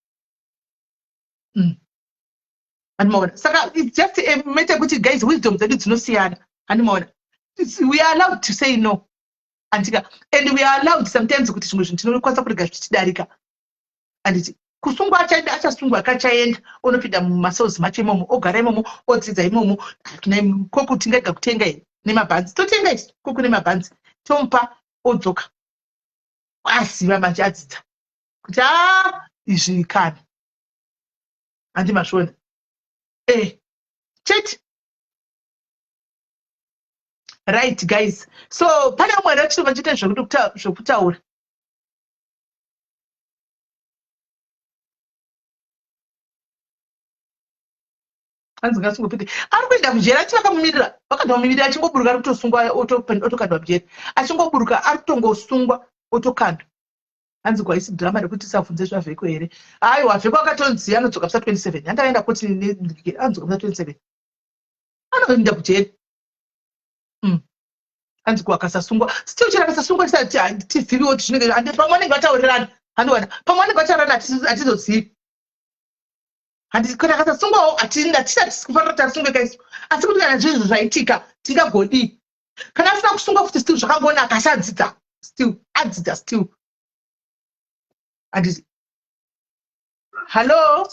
handimaona saka its just mete kuti guys wisdom dzedu dzinosiyana handimaona we are allowed to say no andika and we are allowed sometimes kuti zvimwe zvinhu tinokwanisa kurega zvichidarika anditi kusungwa achaenda achasungwa akachaenda unopinda mumasauzi macho imomo ogara imomo odzidza imomo kokuti ngaga kutenga here nemabhanzi totenga isi kuku nemabhanzi tomupa odzoka aziva manje adzidza kuti izvi kana handi masvona chete. Right guys, so pane umwe rachitova chite zvokutaura. Hanzi ngasingopinde ari kuenda mujeri ati vakamumirira vakatomumirira achingoburuka ari kutosungwa otokandwa mujeri achingoburuka ari kutongosungwa otokandwa. Hanzi kwaisi dhirama rekuti tisabvunze zvavheko here. Aiwa vheko akatonzi anodzoka pisa 27 handakaenda koti anodzoka pisa 27 anoenda kujeri. Hanzi kwakasasungwa still chira kasasungwa tisati tiziviwo kuti zvinenge hande pamwe vanenge vataurirana handiwana pamwe vanenge vataurirana hatizozivi handi kana kasasungwawo tisati kufanira kuti asunge kaisu asi kuti kana zvinhu zvaitika tingagodi kana asina kusungwa futi still zvakangonaka asadzidza still adzidza still handiti. Hello.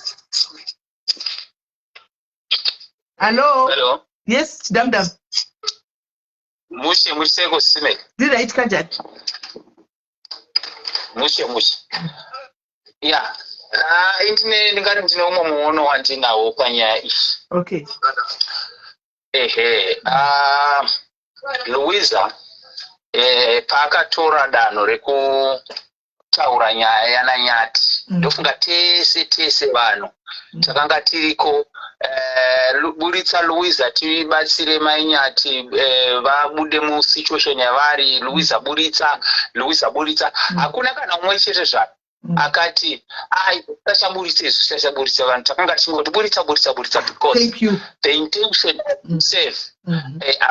Yes chidamdam mushe kusime ndirayitika njani mushe ya ndingati ndine umwe muono wandinawo panyaya iyi. Okay. Louisa paakatora danho rekutaura nyaya yananyati ndofunga tese vanhu takanga tiriko buritsa Louisa tibatsire mainyati vabude musituation yavari. Louisa buritsa hakuna kana umwe chete zvaro akati tachaburitsa vanhu takanga tichingoti buritsa because the intention to save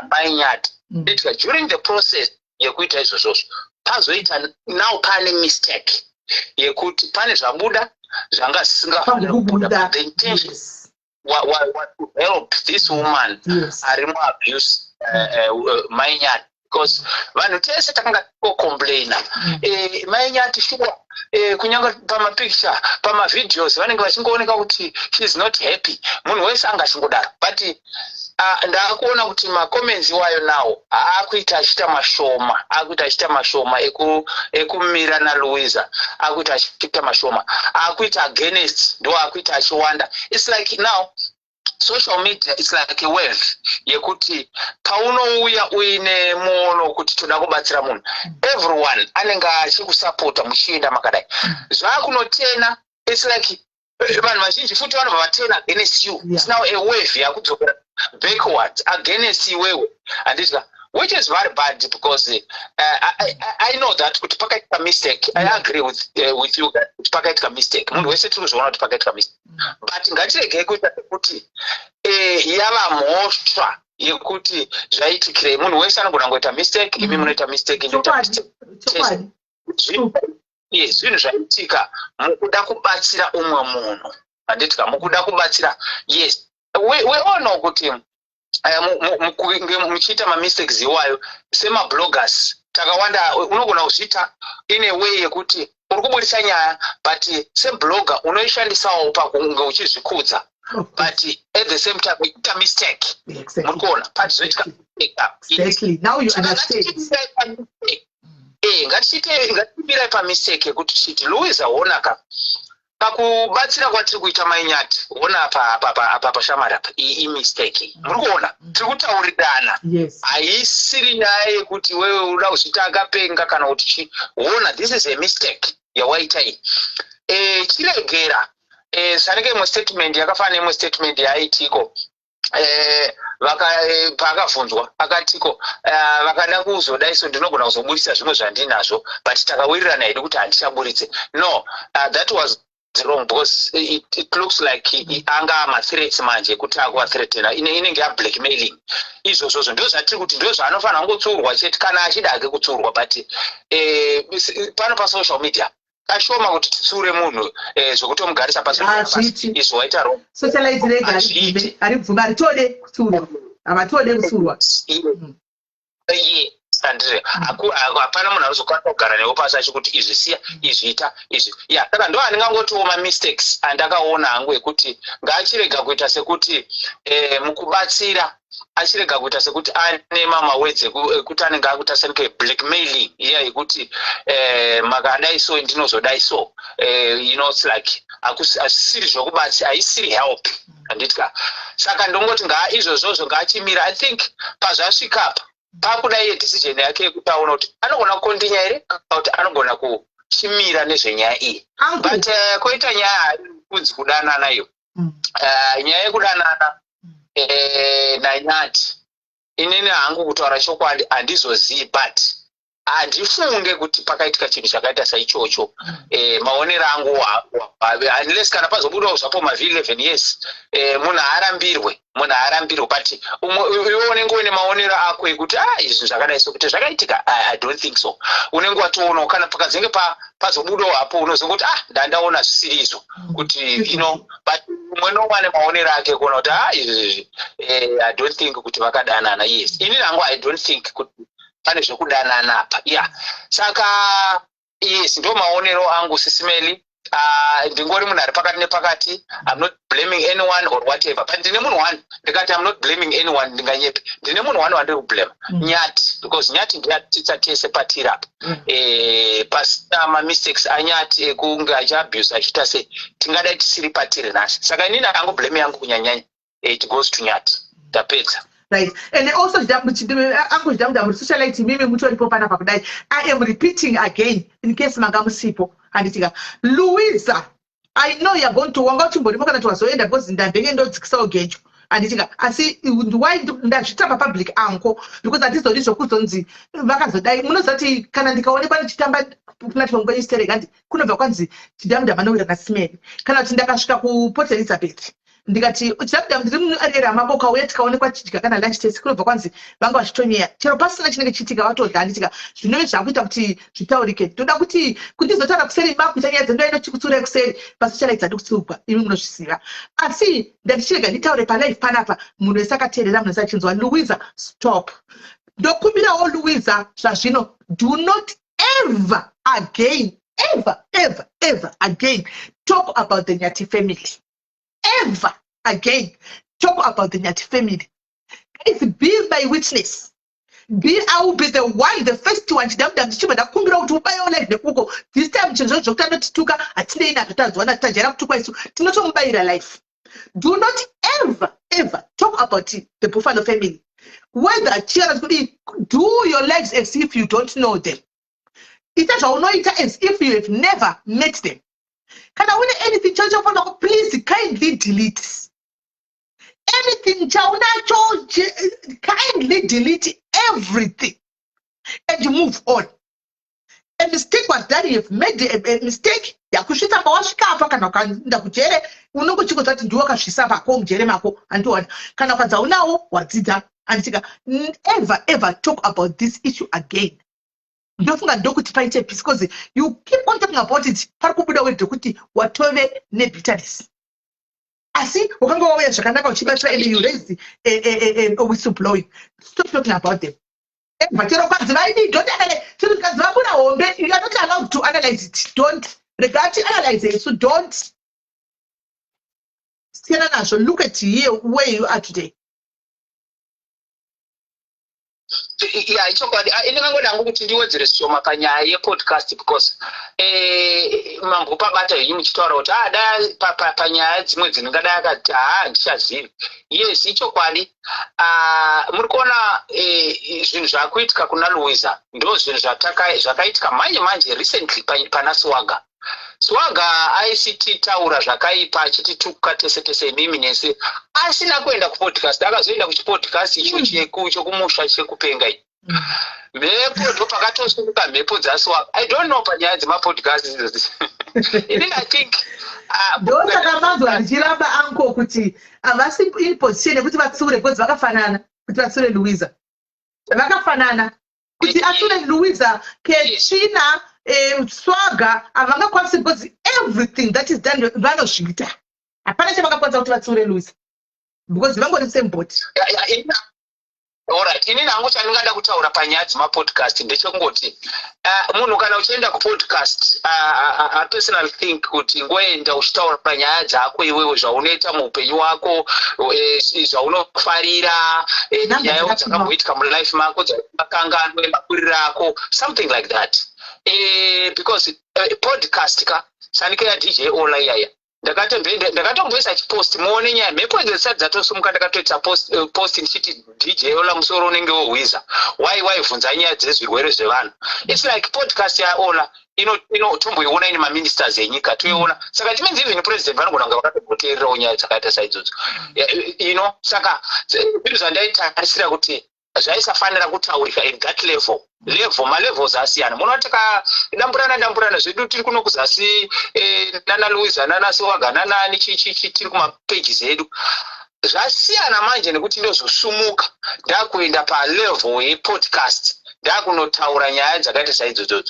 mainyati during the process yekuita izvozvozvo pazoita now pane mistake yekuti pane zvabuda zvanga zvisingafaniri kubuda. The intention what to help this woman ari muabuse mainyati because vanhu tese takanga tocomplaina mainyati sure kunyanga pamapicture pamavideos vanenge vachingooneka kuti she's not happy munhu wese anga achingodaro but ndaakuona kuti macomments wayo nawo akuita achita mashoma ekumira naLouisa akuita achita mashoma akuita against ndo akuita achiwanda. It's like now social media is like a wave yekuti paunouya uine muono kuti toda kubatsira munhu everyone anenge achikusapota muchienda makadai zvakunotena. It's like vanhu vazhinji futi vanobva vatena against you. It's now a wave yakudzokera backwards against iwewe handizva, which is very bad because I know that kuti pakaitika mistake. I agree with you that kuti pakaitika mistake munhu wese tiri kuzviona kuti pakaitika mistake but ngatirege kuita kuti yava mhosva yekuti zvaitikirei. Munhu wese anogona ngoita mistake imi munoita mistake zvinhu zvaitika mukuda kubatsira umwe munhu handitika mukuda kubatsira. Yes we all know kuti muchiita mamistakes iwayo semabloggers takawanda unogona kuzviita in a way yekuti uri kuburitsa nyaya but seblogger unoishandisawo pakunge uchizvikudza but at the same time uchiita mistake. Murikuona patizoitika exactly now you understand. ngatichipirai pamistake yekuti chiti Louisa onaka pakubatsira kwatiri kuita mainyati ona apa pashamari apa imistake muri kuona tiri kutaurirana haisiri nyaya yekuti wewe uda kuzvita akapenga kana kuti ona this is a mistake yawaita iyi. Chiregera sanenge imwe statement yakafanana imwe statement yaitiko paakavhunzwa akatiko vakada kuzodaiso ndinogona kuzoburitsa zvimwe zvandinazvo but takawirirana hedu kuti handichaburitse. No, that was wrong because it looks like anga amathreats manje kuti akuathreatena inenge yablackmailing. Izvozvozvo ndo zvatiri kuti ndo zvaanofanira kungotsurwa chete kana achida ake kutsurwa but pano pasocial media kashoma kuti titsure munhu zvokutomugarisa pasi izvo waita wrong. Socialite rega ari kubvuma aritode kutsurwa avatode kutsurwa sandire hapana munhu anozokwanisa kugara newo pasi achikuti izvi siya izviita izvi ya saka ndo handingangotiwo mamistakes andakaona hangu ekuti ngaachirega kuita sekuti mukubatsira achirega kuita sekuti ane mama-words ekuti anenge akuita senke blackmailing iya yekuti makadai so ndinozodai so it's like asiri zvokubati haisiri help handitka saka ndongoti izvozvozvo ngaachimira. I think pazvasvikapa pakudai decision yake yekuti aona kuti anogona kukontinya here kana kuti anogona kuchimira nezvenyaya iyi. But koita nyaya kunzi kudanana iyo nyaya yekudanana naNyati inini hangu kutaura chokwadi handizozivi, but handifunge kuti pakaitika chinhu chakaita saichocho. Maonero angu unless kana pazobudawo zvapo mavhiri 11 years munhu arambirwe but iwe unenge une maonero ako ekuti izvi zvakadai sokuti zvakaitika. I don't think so. Unenge watoonawo kana pakazenge pazobudawo hapo unozongoti ndandaona zvisiri izvo kuti but umwe nomwe maonero ake kuona kuti izvi I don't think kuti vakadanana. Yes, inini hangu I don't think kuti pane zvekudanana apa. Saka yes, ndo maonero angu sisimeli. Ndingori munhu ari pakati nepakati. I'm not blaming anyone or whatever, but ndine munhu one ndikati I'm not blaming anyone ndinganyepe. Ndine munhu one wandiri kublame Nyati, because Nyati ndiatitsa tese patiri apa. Pasina ma-mistakes aNyati ekunge achiabuse achiita se tingadai tisiri patiri nhasi. Saka inini hangu blame yangu kunyanyanya it goes to Nyati. Ndapedza. Right. And also, socialite mimi mtu alipopana pakudai. I am repeating again in case magamusipo. Handitika. Louisa, I know you are going to wanga chimbori mokana tuwazoenda because ndambenge ndo tsikisa ogejo. Handitika. Asi why ndachitamba public anko because atizo ndizvo kuzonzi vakazodai munozati kana ndikaonekwa ndichitamba platform kwenye stereka kunobva kwanzi chidamdama nowira kasimeni. Kana kuti ndakasvika ku Port Elizabeth. Ndikati uchabda ndiri arera maboka uye tikaonekwa chidya kana lunch test kunobva kwanzi vanga vachitonyeya chero pasina chinenge chitika watodla handitika zvinove zvakuita kuti zvitaurike. Toda kuti ndizotaura kuseri makuita nyaya dzendo ino chikutsura kuseri pasocialite kusukwa imi munozviziva. Asi ndatichirega nditaure palive panapa munhu wese akateerera munhu sachinzwa. Louisa, stop. Ndokumbirawo Louisa zvazvino, do not ever again talk about the Nyati family. Ever again talk about the Nyati family. Guys, be my witness. I will be the one, the first one. This time, life. Do not ever talk about the Buffalo family. Whether do your lives as if you don't know them. It as if you have never met them. Can I win anything? Please kindly delete. Anything, kindly delete everything and move on. A mistake was that you have made a mistake. Yakushita bawashika apa kana kanda kujere unongo chiko zati ndiwo kashisapa ko mjere mako and one kana kwanza unawo wadzidza andika ever talk about this issue again. Ndofunga ndokuti paite peace because you keep on talking about it parikubuda wedokuti watove ne bitterness. Asi ukanga wauya zvakanaka uchibata and you raise a whistleblowing. Stop talking about them. But you don't you are not allowed to analyze it. Don't regard to analyze it. So don't look at you where you are today. Yeah, it's okay. Inengangoda ngokuti ndiwedzere shoma panyaya ye-podcast because mambo pabata yini muchitaura kuti da panyaya dzimwe dzinongadai akati ndichazivi. Yes, ichokwadi. Muri kuona zvinhu zvakuitika kuna Louisa ndo zvinhu zvakaitika manje recently pana Swaga. Swaga ICT taura zvakaipa achitituka tese mimi nese asina kuenda kupodcast akazoenda kuchipodcast icho chokumusha chekupenga iyi mhepo ndo pakatosuka mhepo dzaswa. I don't know panyaya dzemapodcast idzozi. I think ndosaka manzwa ndichiramba anko kuti havasi in position yekuti vatsure because vakafanana kuti vatsure Louisa vakafanana kuti atsure Louisa Kechina Swaga havangakwanisi because everything that is done vanosvita hapana chavakakwanisa kuti vatsure Louisa because vangori same boat. Alright, inini hangu chandingada kutaura panyaya dzemapodcast ndechekungoti munhu kana uchienda kupodcast a personal think kuti ngoenda uchitaura panyaya dzako iwewe zvaunoita muupenyu wako zvaunofarira nyaya dzakamboitika mulife mako dzakakanganwe makuriro ako something like that because podcast ka sanike ya DJ Ola yaya ndakatomboisa chipost muone nyaya mhepo dzisati dzatosumuka ndakatoita post ndichiti DJ Ola musoro unenge wohwiza waivhunza nyaya dzezvirwere zvevanhu. It's like podcast ya Ola tomboiona ine maministers enyika toiona saka it means even president vanogona kunge vakatomboteererawo nyaya dzakaita saidzodzo saka zvinhu zvandaitarisira kuti zvaisafanira kutaurika in that level malevels asiyana. Munoti damburana zvedu tiri kuno kuzasi nana Louisa nana Siwaga nani chichi tiri kumapages edu zvasiyana manje nekuti ndozosumuka ndakuenda palevel yepodcast ndakunotaura nyaya dzakaita saidzodzo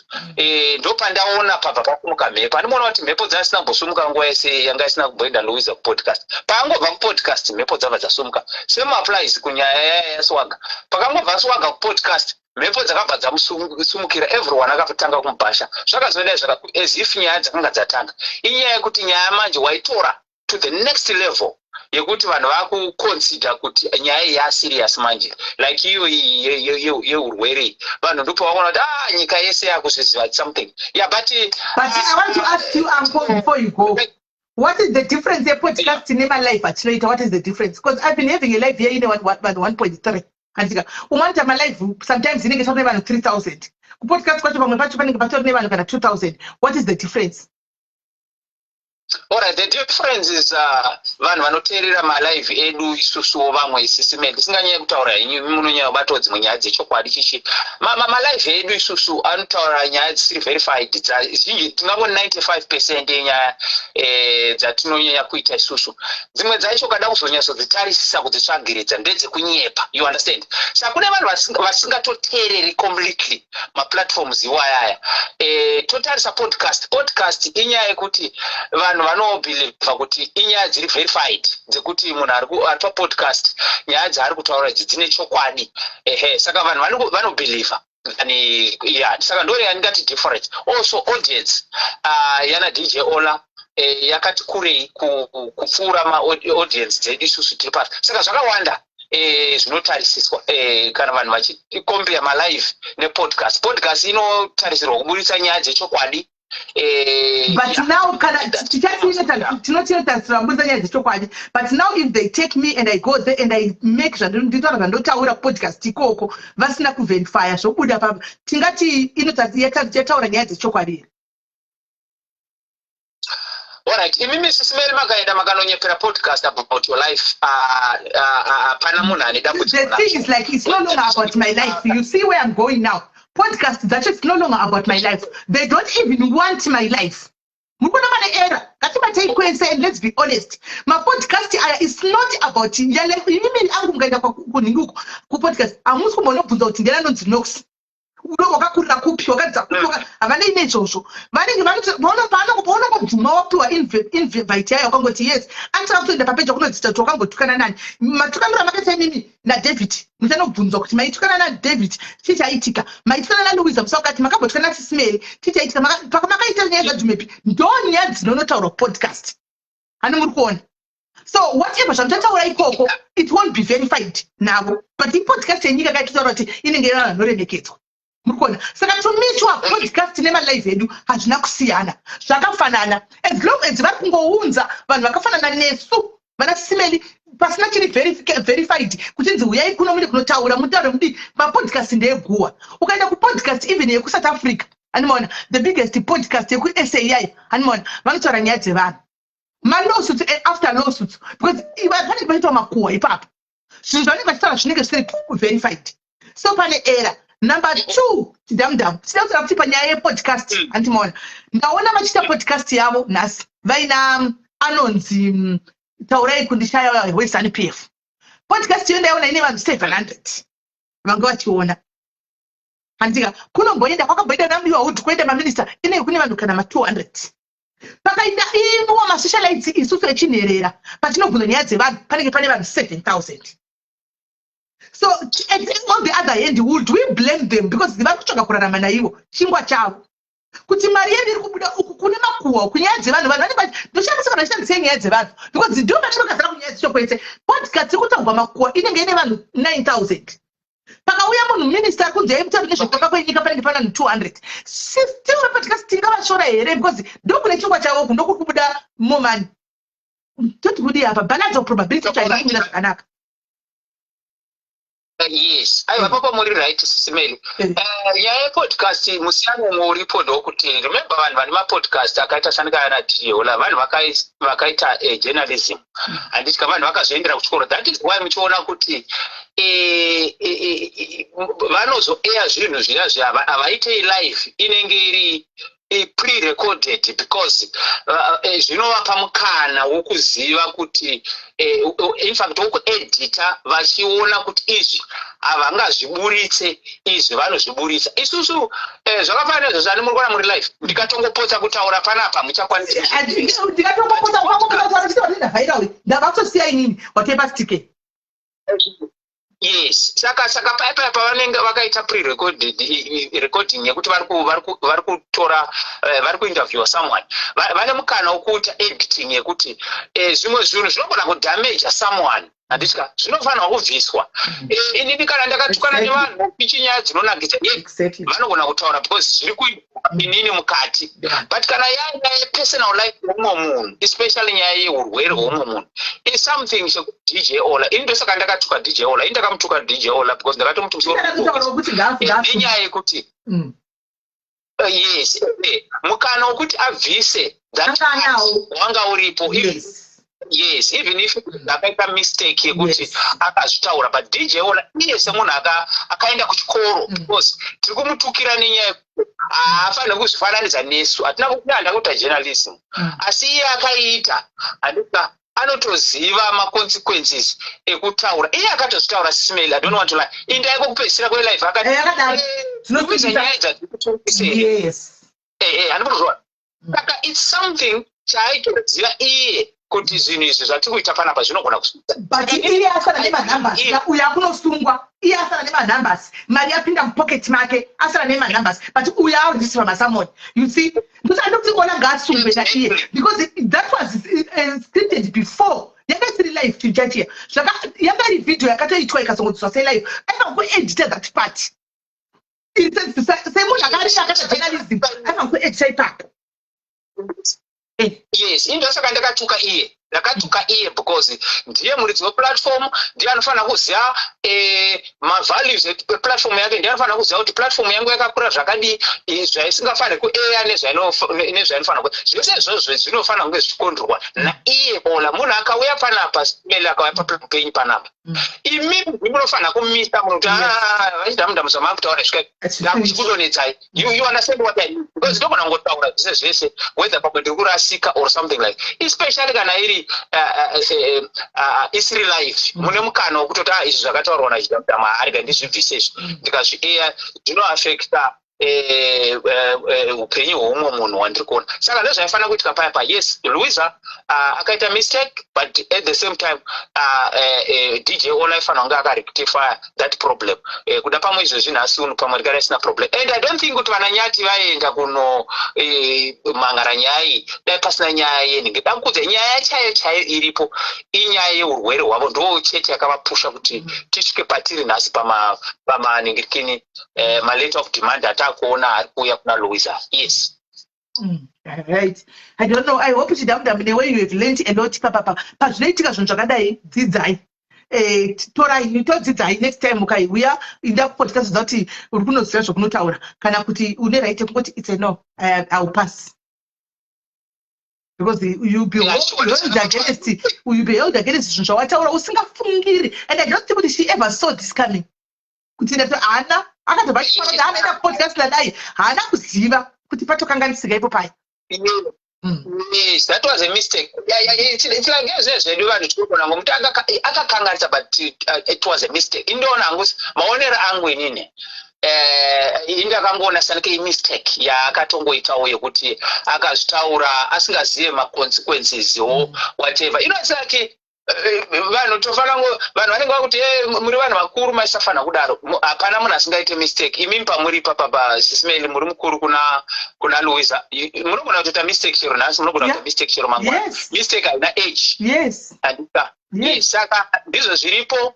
ndopandaona pabva pasumuka mhepo. Andinoona kuti mhepo dzasina kumbosumuka nguva yese yanga isina kumboenda Louisa kupodcast. Pakangobva kupodcast mhepo dzabva dzasumuka. Same applies kunyaya yaSwaga. Pakangobva Swaga kupodcast mhepo dzakabva dzamusumukira everyone akatanga kumubhasha. Zvakazoenda as if nyaya dzakanga dzatanga. Inyaya yekuti nyaya manje waitora to the next level yekuti vanhu vakuconsider kuti nyaya yaserious manje like iyo yeurwere vanhu ndipo vaona kuti nyika yese yakuzviziva something but I want to ask you Uncle before you go, what is the difference in podcast nema live atinoita? What is the difference? Because I've been having a live here in 1.3 andika umanta ma live sometimes inenge sona vanhu 3000 ku podcast kwacho pamwe pacho panenge patori nevanhu kana 2000. What is the difference? Alright, the difference is vanhu vanoteerera malive edu isusuwo vamwe isisime ndisinganyanya kutaura inyu munonyanya kubatwa dzimwe nyaya dzechokwadi chichi malive edu isusu anotaura nyaya dzisiri verified zhinji tingangoni 95% yenyaya dzatinonyanya kuita isusu. Dzimwe dzacho kada kuzonyatsodzitarisisa kudzitsvagiridza ndedzekunyepa, you understand. Saka kune vanhu vasingatoteereri completely maplatforms iwayaya totarisa podcast inyaya yekuti vanhu vanobhiliva kuti inyaya dziri verified dzekuti munhu ari papodcast nyaya dzaari kutaura dzine chokwadi saka vanhu vanobhiliva saka ndori yandingati different. Also audience yana DJ Ola yakati kurei kupfuura maaudience dzedu isusu tiri pasi saka zvakawanda zvinotarisiswa kana vanhu vachikombera malive nepodcast inotarisirwa kuburitsa nyaya dzechokwadi. But now but now if they take me and I go there and I make zvandotaura podcast ikoko vasina kuverifya zvobuda papa tingati yataura nyaya dzechokwadi. Alright, imimi sisimeri makaenda makanonyepera podcast about your life pana munhu ane dambudziko. The thing is like it's no longer about my life. You see where I'm going now. Podcast that is no longer about my life. They don't even want my life. Mukuna mane era. Katiba take kwense and let's be honest. My podcast is not about your life. Mimi angu mkaenda kuninguko ku podcast. Amusu kumbona kubvunza kuti ndera nonzi Nox. Uno wakakurira kupi wakadza kutoka avane ine izvozvo. Vanenge vaona kubvuma wapiwa invite yayo wakangoti yes. Antra kutoenda papeja kunodzita kuti wakangotukana nani. Matukanira makatsa mimi na David. Muchanobvunzwa kuti maitukana na David chichaitika. Maitukana na Louisa musakati makambotukana na Sisimeri chichaitika. Pakamakaita nyaya dzadhumepi. Ndo nyaya dzinonotaura podcast. Hani muri kuona. So whatever zvamuchataura ikoko it won't be verified navo. But the podcast yenyika kaitotaura kuti inenge yana noremekedzwa. Mukona saka tumitwa podcast nemalive edu hazvina kusiyana zvakafanana as long as vari kungounza vanhu vakafanana nesu vana Sisimeri pasina chiri verified kuti nzi uyai kuno mune kunotaura mutaure mudi mapodcast ndeeguwa ukaenda kupodcast even yekusouth Africa animaona the biggest podcast yekuSAI animaona vanotaura nyaya dzevanhu malawsuits after lawsuits because vanenge vaitwa makuhwa ipapo zvinhu zvanenge vachitaura zvinenge zvisiri verified. So pane era. Number 2, tidamdam. Sinakuti kuti panyaya yepodcast antimaona. Ndaona vachita podcast yavo nhasi. Vaina anonzi taurai kundishaya weSANU PF. Podcast iyo ndaona ine vanhu 700. Vanga vachiona. Andika kunomboenda kwakabhoida namudiwa kuti kuenda maminista ine kune vanhu kana 200. Pakaita ivo masocialites isusu echinherera patinobvunza nyaya dzevanhu panenge pane vanhu 7000. So on the other hand, would we blame them because vari kutsvaga kurarama naivo chingwa chavo kuti mari yedu iri kubuda uku kune makuhwa kunyaya dzevanhu ndoshandisa kana ndishandise nyaya dzevanhu because ndo vatinogadzira kunyaya dzechokwense podcast iri kutaurwa makuhwa inenge ine vanhu 9000 pakauya munhu minista kunzi aimutauri nezvekwaka kwenyika panenge pana 200 still podcast tingavashora here because ndokune chingwa chavo ndokuri kubuda more money toti kudi apa balance of probability chairi kumira zvakanaka. Yes, aiwa papa muri right Simeli. Nyaya podcast musiyano muripo ndokuti remember vanhu vane mapodcast akaita sanika na DJ Ola vanhu vakaita journalism handika vanhu vakazoendera kuchikoro. That is why muchiona kuti vanozo air zvinhu zviya zvava avaite live inenge iri pre-recorded because zvinovapa mukana wokuziva kuti in fact wokuedita vachiona kuti izvi havangazviburitse izvi vanozviburitsa. Isusu zvakafanira izvo zvani muri kuona muri live ndikatongopotsa kutaura panapa muchakwanisa ndakatosiya inini watepastike. Yes, saka paipa pavanenge vakaita pre-recording yekuti vari kutora vari kuinterviewa someone vane mukana wokuita editing yekuti zvimwe zvinhu zvinogona kudamage someone handitya zvinofanirwa kubviswa. Inini kana ndakatukana nevanhu pichinyaya dzinonakidza vanogona kutaura because zviri kuitika inini mukati but kana nyaya yepersonal life yeumwe munhu especially nyaya yeurwere hweumwe munhu is something DJ Ola. Ini ndosaka ndakatuka DJ Ola. Ini ndakamutuka DJ Ola because ndakatomuti nenyaya yekuti yes mukana wokuti abvise wanga uripo. Yes, even if akaita mistake yekuti akazvitaura but DJ Ola iye semunhu akaenda kuchikoro because tiri kumutukira nenyaya haafaniri kuzvifananidza nesu hatina kuenda kuita journalism asi iye akaita handika anotoziva ma-consequences ekutaura. Iye akatozvitaura Simeli, I don't want to lie. Inda kupedzisira kwelife akati nyaya dzadzikutoisei handikuzvona. Saka it's something chaaitoziva iye kuti zvinhu izvi zvatiri kuita panapa zvinogona kusvitsa. But iye asara nemanumbers uyo akunosungwa iye asara nemanumbers mari yapinda mupocket make asara nemanumbers but uyo aurisiva masamoni you see ndosandoti ona ngaasungwe naiye because that was scripted before yakasiri live tichachiya yanga iri video yakatoitwa ikazongodziswa selive aifanira kuedita that part semunhu akaita journalism aifanira kuedita ipapo. Yes, indosaka ndakatuka iye because ndiye muridzi weplatform ndiye anofanira kuziva mavalues eplatform yake ndiye anofanira kuziva kuti platform yangu yakakura zvakadii zvaisingafaniri kueya nezvainofanira zvose izvozvo zvinofanira kunge zvichikondrwa naiye Ola. Munhu akauya panapa Simeli akauya papenyu panapa imimi munofanira kumisa munhu kuti vachidhamudamusa makutaura zvikakuchikudonedzai you understand what I mean because ndogona kungotaura zvese whether pamwe ndiri kurasika or something like especially kana iri isiri live mune mukana wokutoti izvi zvakataurwa nachidhamudama arega ndizvibvise izvi ndikazvieya zvinoafekta upenyu hweumwe munhu wandiri kuona. Saka ndozvaifanira kuitika payapa. Yes, Louisa akaita mistake but at the same time DJ Ola aifanira kunge akarectify that problem kuda pamwe izvozvi nhasi unhu pamwe rikari asina problem and I don't think kuti vananyati vaenda kuno mhangara nyaya iyi dai pasina nyaya yenhinge damukudza nyaya chaiyo iripo inyaya yeurwere hwavo ndo chete yakavapusha kuti tisvike patiri nhasi pamaningirikini maletter of demand atakuona ari kuuya kuna Louisa. Yes. Right. I don't know. I hope chidhamudamu the way you have learned a lot papa. Pazvinoitika zvinhu zvakadai dzidzai. Torai todzidzai next time ukaiuya inda kupodcast zoti uri kunoziva zvokunotaura kana kuti une right yekungoti it's a no I'll pass. Because you'll be held against zvinhu zvawataura usingafungiri and I don't think kuti she ever saw this coming. Kuti ndato ana akatobva chifanira anaenda kupodcast ladai haana kuziva kuti patokanganisika ipo paya. Yes, that was a mistake. It's like zvedu vanhu tikugona ngomuti akakanganisa but it was a mistake. Indiona hangu maonero angu inini indakangoona sanike mistake yaakatongoitawo yekuti akazvitaura asingazive ma consequences or whatever. It's like vanhu vanenge vakuti muri vanhu vakuru maisafana kudaro. Hapana munhu asingaite mistake. Imimi pamuri papa Sisimeli muri mukuru kuna Louisa. Munogona kutoita mistake chero nhasi, munogona kuita mistake chero mangwana. Mistake haina age. Andika. Saka ndizvo zviripo.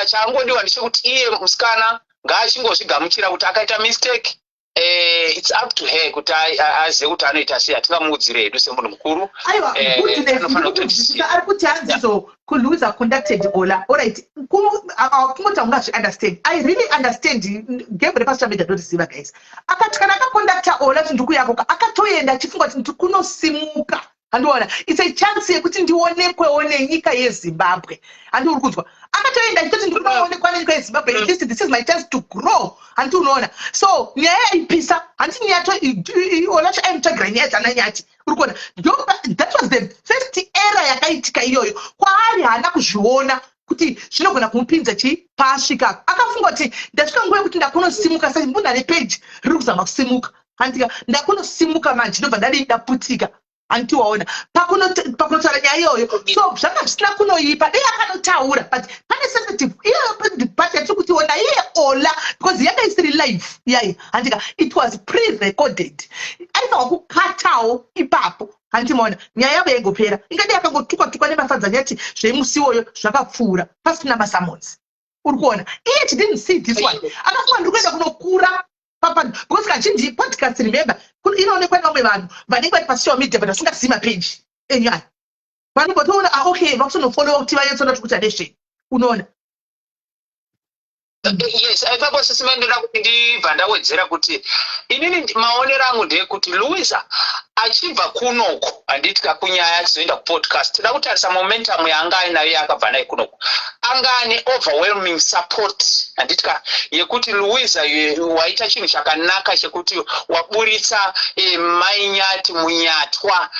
Changodiwa ndechekuti iye musikana ngaachingozvigamuchira kuti akaita mistake. It's up to her kuti azive kuti anoita sei. Hatingamuudzire hedu semunhu mukuru. Ari kuti hanzizo Louisa conducted Ola. All right. Kumota ungazvi-understand. I really understand. Gabriel Pastor Meda ndoriziva guys. Akati kana akaconducta Ola chinduku yako akatoenda achifunga kuti kunosimuka. Andiona, it's a chance yekuti ndionekwewo nenyika yeZimbabwe. Andi uri kuzwa. Akatoenda achitoti ndinoonekwa nenyika yeZimbabwe. At least this is my chance to grow. Andi unoona. So nyaya yaipisa. Handi nyato Ola chaimutagira nyaya dzananyati. Uri kuona. That was the first era yakaitika iyoyo. Kwaari haana kuzviona kuti zvinogona kumupinza pasvika. Akafunga kuti ndasvika nguva yekuti ndakunosimuka sai mbona nepage riri kuzama kusimuka. Handika ndakunosimuka manje ndobva ndaputika. Anti waona pakunotaura nyaya iyoyo so zvanga zvisina kunoipa dei akanotaura but pane sensitive iye but yatiri kutiona iye Ola because yanga isiri live yayi handika it was pre-recorded aifanwa kukatawo ipapo handimaona nyaya yavo yaingopera ingadei akangotukwa nemafadzani yati zveimusiwoyo zvakapfuura pasina masamonsi uri kuona iye she didn't see this one akafunga ndiri kuenda kunokura because kazhinji podcast remember inoonekwa nevamwe vanhu vanenge vari pasocial media but vasingazivi mapage enyaya vanongotoona okay vakutonofollowa kuti vayotsona kuti adeshe unoona. Yes, ipapo Sisimeli ndoda kuti ndibva ndawedzera kuti inini maonero angu ndeyekuti Louisa achibva kunoko handiti kunyaya achizoenda kupodcast toda kutarisa momentum yaanga ainayo yakabva nayo kunoko anga ane overwhelming support handiti yekuti Louisa waita chinhu chakanaka chekuti waburitsa mainyati munyatwa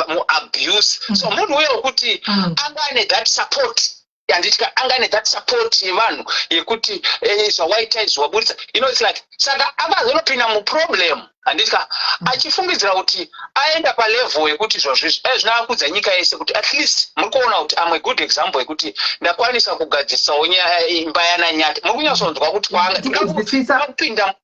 muabuse so munhu uye wekuti anga ane that support yanditika angane that support yevanhu yekuti zvawaita izvaburitsa it's like saka akazonopinda muproblem handitika achifungidzira kuti aenda palevel yekuti zvinakudza nyika yese kuti at least muri kuona kuti amwe good example yekuti ndakwanisa kugadzisawo imba yananyati muri kunyatsonzwa kuti kwangapinda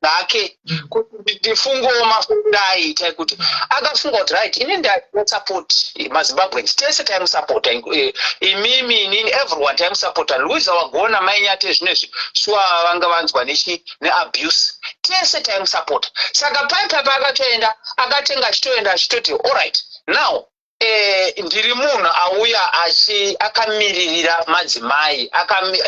dzake kuti ndifungowo mafunda aita ekuti akafunga kuti right ini ndasupport mazimbabweans tese taimusupport imimi inini everyone taimusupport Louisa wagona mainyati ezvinezvi shuwa vanga vanzwa neabuse tese taimusupport saka paipa akatoenda akatenga achitoenda achitoti alright now ndiri munhu auya akamiririra madzimai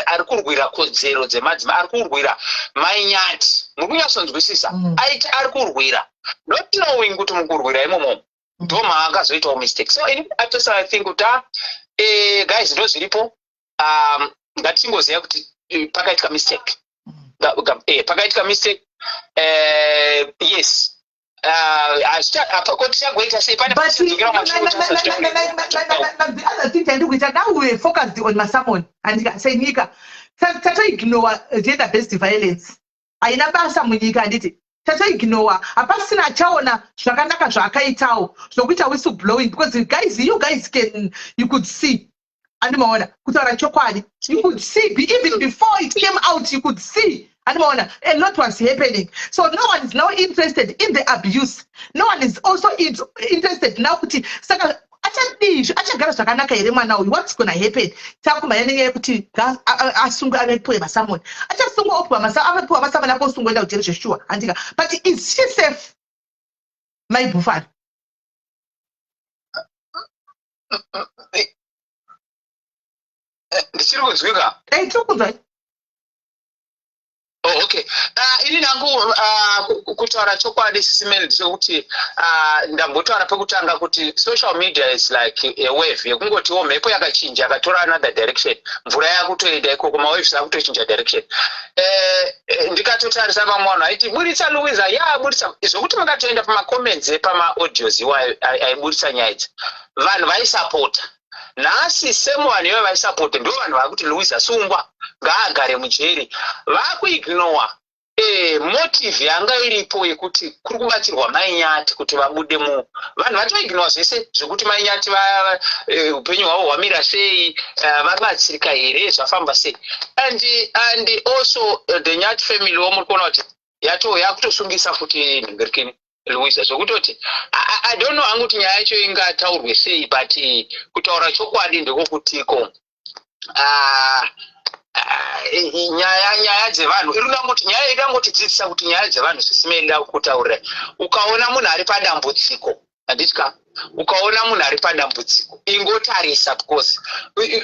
ari kurwira kodzero dzemadzimai ari kurwira mainyati muri kunyatsonzwisisa aiti ari kurwira not knowing kuti mukurwira imomo ndoma akazoitawo mistake so I think kuti guys ndo zviripo ngatingoziva kuti pakaitika mistake pakaitika mistake yes the other thing now we focused on Masamon and say Nika tata ignore gender based violence aina basa munyika anditi tata ignore apasina chaona zvakanaka zvakaitawo zvokuita whistleblowing because you guys you could see and maona kutaura chokwadi you could see even before it came out you could see and a lot was happening. So no one is now interested in the abuse. No one is also interested now. Saka achagara zvakanaka here mwana uyu what's going to happen takuma yanenge kuti asungu amepoe masamoni achasungu opwa amepoa masamoni akosungu enda kujeri zveshuwa andika but is she safe my bufana ndichiri kuzwika tiri kunzwa Oh, okay. Ini nangu kutaura chokwadi Sisimeli ndechekuti ndambotaura pekutanga kuti social media is like a wave yekungoti mhepo yakachinja yakatora another direction mvura yakutoenda ikoko mawaves akutochinja direction ndikatotarisa vamwe vanhu aiti buritsa Louisa buritsa zvokuti makatoenda pamacomments epamaaudios iwayo aiburitsa nyaya idzi vanhu vaisapota nhasi semuvanhu ivo vaisapota ndo vanhu vakuti Louisa sungwa ngaagare mujeri vakuignora motive yanga iripo yekuti kuri kubatsirwa mainyati kuti vabude vanhu vatoignora zvese zvekuti mainyati upenyu hwavo hwamira sei, vabatsirika here, zvafamba sei. And also the Nyati family womuri kuona kuti yakutosungisa futi nhengerikeni Louisa zvokutoti I don't know hangu kuti nyaya yacho ingataurwe sei, but kutaura chokwadi ndekokutiko nyaya dzevanhu nyaya idangotidzidzisa kuti nyaya dzevanhu sisimeida kutaurira. Ukaona munhu ari padambudziko, handitya, ukaona munhu ari padambudziko ingotarisa, because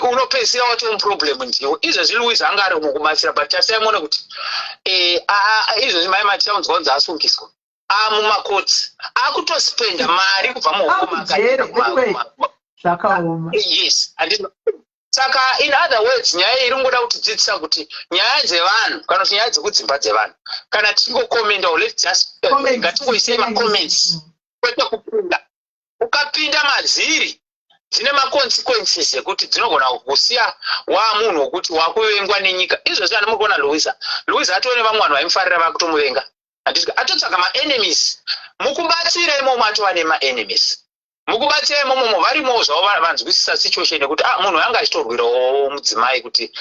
unopedzisira wato muproblem ndiwo. Izvozvi Louisa anga ari mukubatsira, but tasaimuona kuti izvozvi mai matiaunzwa kunzi asungiswa mumakotsi akutosipenda mari kubva muhukuma. Yes, saka in other words nyaya iri ngoda kutidzidzisa kuti nyaya dzevanhu kana kuti nyaya dzekudzimba dzevanhu kana tingokomendawo, let's just ngatingoisei macomments kwete kupinda. Ukapinda madziri dzine maconsequences ekuti dzinogona kusiya munhu wokuti wakuvengwa nenyika. Izvozvi ani muri kuona Louisa atone vamwe vanhu vaimufarira vakutomuvenga, atotsvaga maenemies. Mukubatsira imomo atova nemaenemies, mukubatsira imomo varimowo zvavo vanzwisisa situation yekuti munhu anga achitorwirawo mudzimai kuti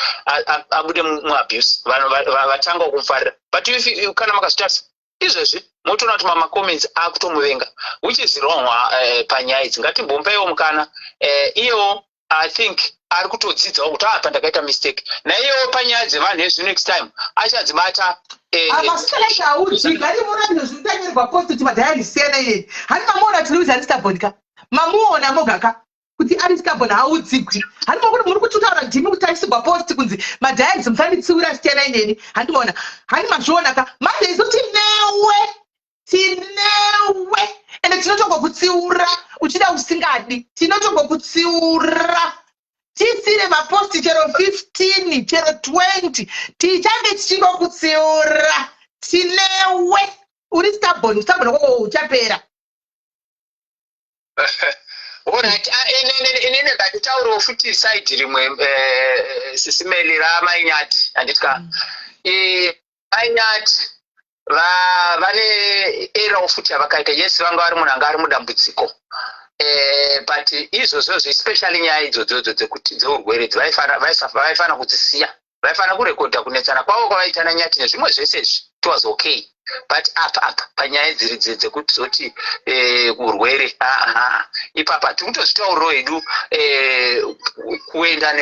abude muabuse, vanhu vatanga kumufarira. But kana makazvitarisa izvozvi motoona kuti mamacomments akutomuvenga, which is wrong panyaya idzi. Ngatimbomupeiwo mukana iyewo I think ari kutodzidzawo kuti pandakaita mistake, naiyewo panyaya dzevanhu ezvi next time achadzibata. Amasitalaita auji gari murando zvitanyerwa post kuti madhayari siyana yeye. Hani mamuona kuti Louisa Aristobonica mamuona mogaka kuti Aristobonica haudzikwi. Hani mamuona muri kutaura ndimi kutarisirwa post kunzi madhayari zimufanitsiura siyana yeye. Hani mamuona, hani mazviona ka manje izoti tinewe ende tinotongokutsiura uchida usingadi, tinotongokutsiura. Tisire maposti chero 15 chero 20 tichange tichingokutsiura. Tinewe uri stubborn uchapera. Alright, inene ngatitaurawo futi side rimwe sisimeli ramainyati, handitya mainyati vane era futi yavakaita. Yes, vanga vari munhu anga ari mudambudziko, but izvozvo especially nyaya idzodzo dzekuti dzeurwere vaifana kudzisiya, vaifana kurekodha kunetsana kwavo kwavaita naNyati nezvimwe zvese izvi. It was okay, but apa panyaya dziri dzekuti zoti urwere ipapa tikutozvitauriro hedu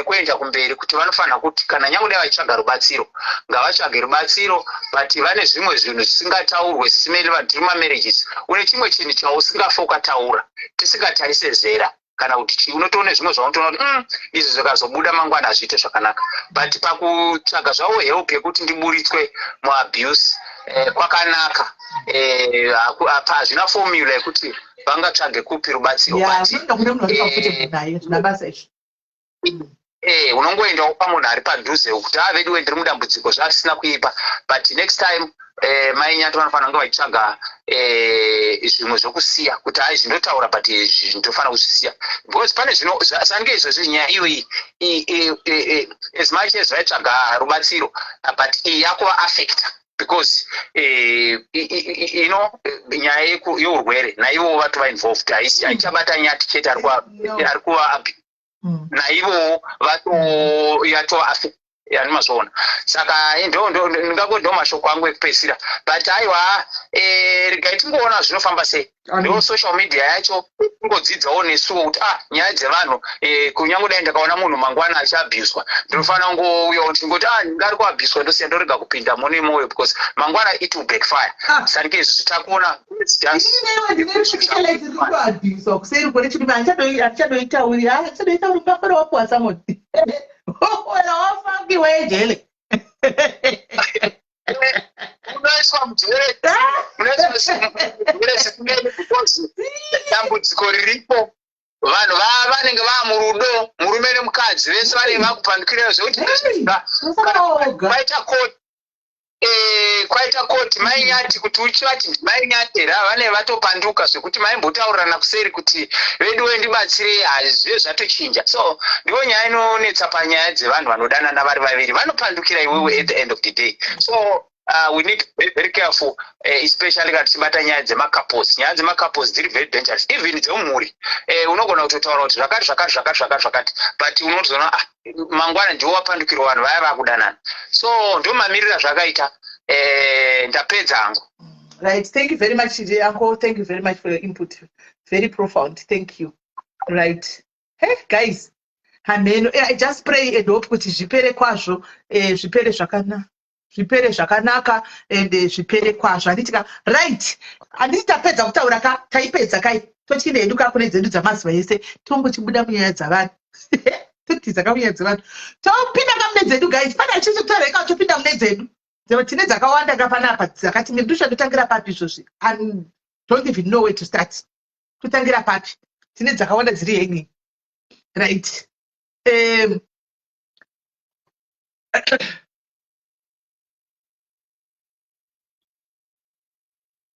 kuenda kumberi kuti vanofana kuti kana nyange dai vachitsvaga rubatsiro ngavatsvage rubatsiro, but vane zvimwe zvinhu zvisingataurwe simeli vanhu tiri mamarriages. Une chimwe chinhu chausingafa ukataura tisingatarise zera kana kuti unotoona zvimwe zvaunotoona kuti izvi zvikazobuda mangwana hazviite zvakanaka, but pakutsvaga zvavo help yekuti ndiburitswe muabuse kwakanaka. Hazvina formula yekuti vangatsvage kupi rubatsiro, unongoendawo pamunhu ari padhuze kuti vedu ndiri mudambudziko zvaasina kuipa, but next time mainyati vanofanira kunge vachitsvaga zvimwe zvokusiya kuti hai zvindotaura but zvinofanira kuzvisiya, because pane sange izvozvi nyaya iyoyi as much as vaitsvaga rubatsiro but yakuva affecta, because nyaya yeurwere naivo vatu vainvolved haichabata Nyati chete ari kuva naivo yatova affecta. Yani mazona saka ndo mashoko angu ekupedzisira, but aiwa regai tingoona zvinofamba sei. Ndo social media yacho tingodzidzawo nesuwo kuti nyaya dzevanhu kunyange dai ndakaona munhu mangwana achiabhuswa ndinofanira ngouyawo ndingoti ngari kuabhuswa ndosiya ndorega kupinda mune moyo, because mangwana it will backfire. Saka izvi zvitakuona unoiswa mujere dambudziko riripo. Vanhu vanenge vamurudo, murume nemukadzi vese vanenge vakupandukira zvekuti kwaita koti mainyati kuti uchivati mainyati vanenge vatopanduka zvekuti maimbotaurirana kuseri kuti vedu ndibatsirei, hazvive zvatochinja. So ndiwo nyaya inonetsa panyaya dzevanhu vanodanana vari vaviri, vanopandukira iwewe at the end of the day. So we need to be very careful, especially at Simata nyaya dzemacouples. Nyaya dzemacouples dziri very dangerous. Even dzemuri. Unogona kutotaura kuti zvakati. But unozoona mangwana ndiwo wapandukirwa vanhu vaya vakudanana. So ndo mamirira zvakaita. Ndapedza hangu. Right. Thank you very much, Uncle. Thank you very much for your input. Very profound. Thank you. Right. Hey, guys. Amen. I just pray and hope kuti zvipere kwazvo, zvipere zvakanaka and zvipere kwazvo. Anditika right. Anditapedza kutaura ka taipedza kai. Tochine eduka kune dzedu dzamazuva yese. Tongochibuda munyaya dzavanhu. Totiza kamunyaya dzavanhu. Topinda kamune dzedu guys. Pana chiso kutareka topinda mune dzedu. Tine dzakawanda kapanapa dzakati ndusha totangira papi izvozvi. I don't even know where to start. Totangira papi. Tine dzakawanda dziri hengi. Right.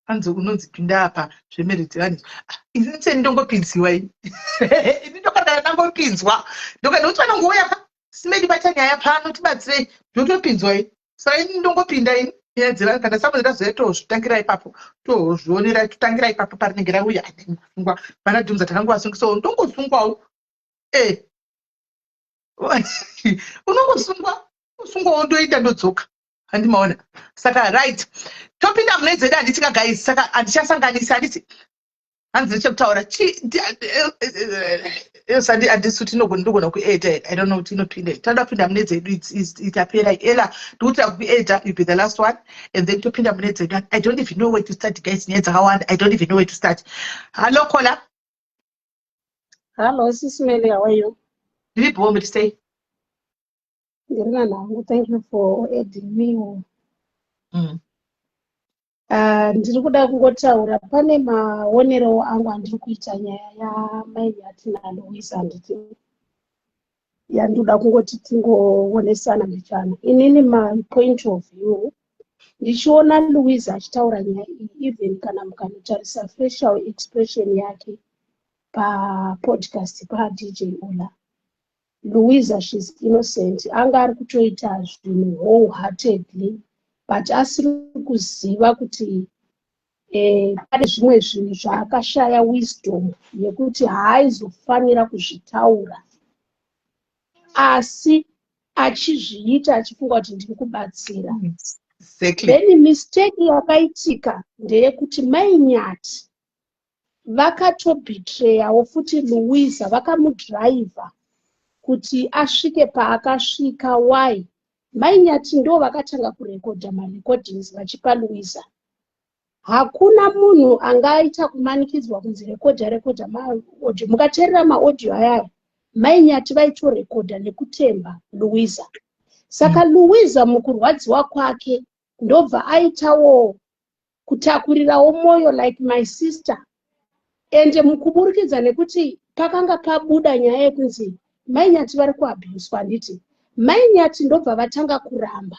Anzo unonzi pinda apa zvemeriti vanhu. Inse ndongopinziwa ini. Ini ndokada ndangopinzwa. Ndokada utswana ngouya pa. Simedi batanya pano tibatsire. Ndotopinzwa ini. Saka ini ndongopinda ini. Yadzira kana samudzira zveto zvitangira ipapo. Tozvionera tutangira ipapo parinenge rauya. Ndingwa vana dhumza takangu vasungiso ndongosungwawo. Unongosungwa wondoita ndodzoka. Handimaona. Saka right. Topinda mune dzedu handitika guys. Saka handichasanganisa handiti. Hanzi ndichakutaura handisi kuti ndogona kuedha. I don't know kuti inopinda. Tanda kupinda mune dzedu itapera ela ndikuti kuedha you be the last one and then topinda mune dzedu. I don't even know where to start guys. Nyaya dzakawanda. I don't even know where to start. Hello Kola. Hello Sisimeli, how are you? Did you want me to stay? Thank you for adding me. Ndiri kuda kungotaura pane maonero angu andiri kuita nyaya yaMainyati naLouise handiti yandoda kungoti tingoonesana mbichana. Inini my point of view ndichiona Louise achitaura nyaya iyi even kana mukanotarisa facial expression yake papodcast paDJ Ola. Louise, she's innocent. Anga ari kutoita zvinhu wholeheartedly, but asiri kuziva kuti pane zvimwe zvinhu zvaakashaya wisdom yekuti haaizofanira kuzvitaura, asi achizviita achifunga kuti ndiri kubatsira. Then mistake yakaitika ndeyekuti Mainyati vakatobetreyawo futi Louise, vakamudhiraivha kuti asvike paakasvika. Why? Mainyati ndo vakatanga kurekodha marecordings vachipa Louise. Hakuna munhu angaita kumanikidzwa kunzi rekodha maaudio. Mukateerera maaudio aya Mainyati vaitorekodha nekutemba Louise. Saka Louise mukurwadziwa kwake ndobva aitawo kutakurirawo moyo like my sister. Ende mukuburikidza nekuti pakanga pabuda nyaya yekunzi Mainyati vari kuabhuswa handiti. Mainyati ndobva vatanga kuramba.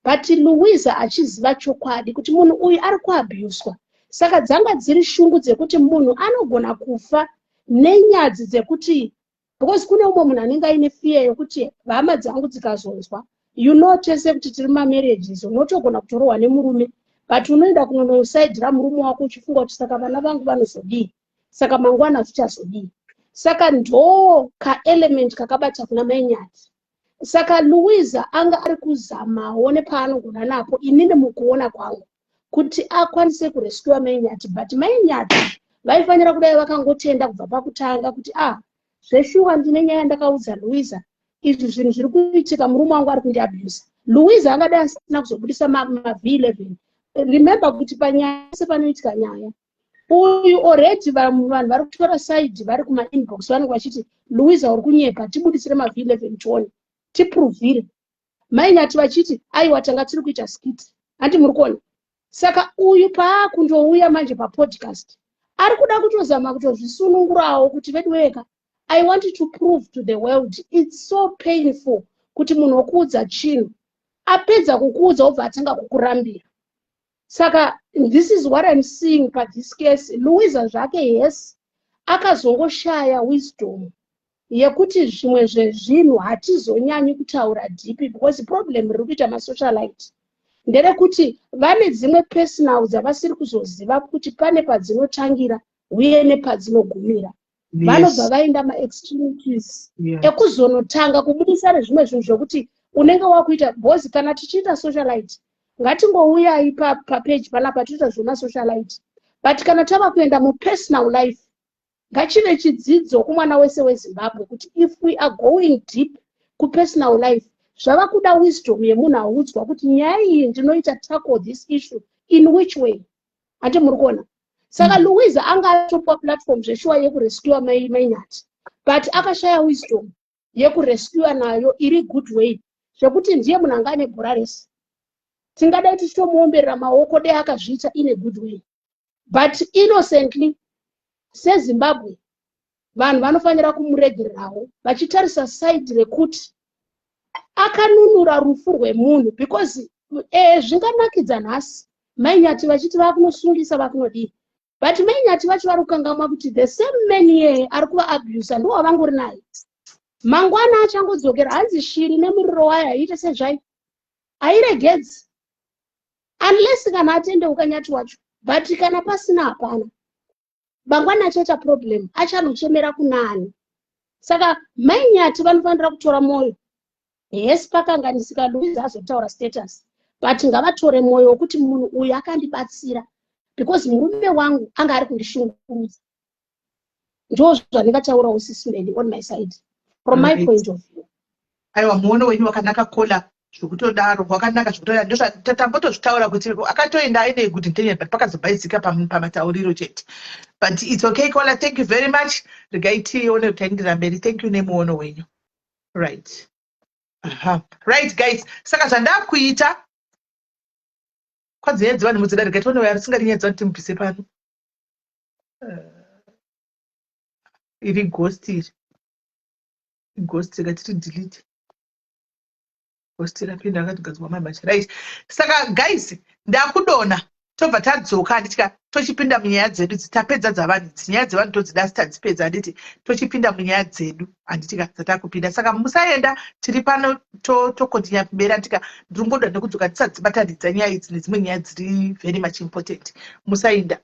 But Louise achiziva chokwadi kuti munhu uyu ari kuabhuswa. Saka dzanga dziri shungu dzekuti munhu anogona kufa nenyadzi dzekuti, because kune umwe munhu anenge aine fear yokuti hama dzangu dzikazonzwa, you know tese kuti tiri mamarriages, unotogona kutorohwa nemurume, but unoenda kunosaidhira murume wako uchifunga kuti saka vana vangu vanozodii, saka mangwana zvichazodii. Saka ndo ka-element kakabata kuna Mainyati. Saka Louise anga ari kuzamawo nepaanogona napo, inini mukuona kwangu, kuti akwanise kurescue Mainyati. But Mainyati vaifanira kudai vakangotenda kubva pakutanga kuti zveshuwa ndine nyaya ndakaudza Louise, izvi zvinhu zviri kuitika, murume wangu ari kundiabhusa. Louise angadai asina kuzobudisa ma-V11. Remember kuti panyaya sepanoitika nyaya, uyu already vanhu vari kutora side vari kuma-inbox vanenge vachiti Louise uri kunyepa, tibudisire ma-V11 tione, tiprovhire. Mainyati vachiti aiwa tanga tiri kuita skit, handi muri kuona. Saka uyu paakundouya manje papodcast ari kuda kutozama kutozvisunungurawo kuti vedweka, I want to prove to the world it's so painful kuti munhu okuudza chinhu apedza kukuudza obva atanga kukurambira. Saka this is what I'm seeing pa this case. Louise zvake yes akazongoshaya wisdom yekuti zvimwe zvezvinhu hatizonyanyi kutaura deep, because problem riri kuita masocialite nderekuti vane dzimwe personal dzavasiri kuzoziva kuti pane padzinotangira uye nepadzinogumira. Vanobva vaenda ma-extremities ekuzonotanga kubudisa nezvimwe zvinhu zvokuti unenge wakuita bhozi. Kana tichiita socialite, ngatingouyai papage panapa tiita zvona socialite, but kana tava kuenda mupersonal life, ngachive chidzidzo kumwana wese weZimbabwe kuti if we are going deep kupersonal life, zvava kuda wisdom yemunhu audzwa kuti nyaya iyi ndinoita tackle this issue in which way. Ati muri kuona? Saka Louisa anga atopa platform zveshuwa yekurescue mainyati, but akashaya wisdom yekurescue nayo iri good way, zvekuti ndiye munhu anga ane bhora rese. Tingadai tichitomuomberera maoko dai akazviita in a good way, but innocently seZimbabwe vanhu vanofanira kumuregererawo vachitarisa side rekuti akanunura rufu rwemunhu, because zvinganakidza nhasi mainyati vachiti vakunosungisa vakunodii, but mainyati vacho vari kukangamwa kuti the same man here ari kuvaabhusa ndiwo vangori naye. Mangwana achangodzokera hanzi shiri nemuriro wayo aiite sezvai airegedzi unless kana atende ukanyati wacho, but kana pasina hapana. Mangwana achaita problem achanochemera kunani. Saka mainyati vanofanira kutora moyo. Yes, pakanganisika Louisa azotaura status, but ngavatore moyo wekuti munhu uyu akandibatsira because murume wangu anga ari kundishungurudza. Ndo zvandingataura usismeni on my side from my point of view. Aiwa, muono wenyu wakanaka kola zvokutodaro wakanaka zvokutodaro ndotambotozvitaura kuti akatoenda aine good intention but pakazobhaizika pamatauriro chete. But it's okay kola, thank you very much. Rigaitione kutaendera mberi. Thank you nemuono wenyu. Right. Right guys, saka zvandakuita kwadzinyedza vanhu mudzida rikatoona uyo risingarinyedza kuti mupise pano iri ghost ikatiri delete ghost rapinda akatogadzwa mamacha. Right, saka guys ndakudona tobva tadzoka handitika tochipinda munyaya dzedu dzitapedza dzavanhu nyaya dzevanhu todzida sitadzipedza handiti tochipinda munyaya dzedu handitika dzatakupinda. Saka musaenda tiri pano tokontinya kumberi handika ndiringoda nekudzoka tisadzibatanidza nyaya idzi nedzimwe nyaya dziri very much important. Musaenda.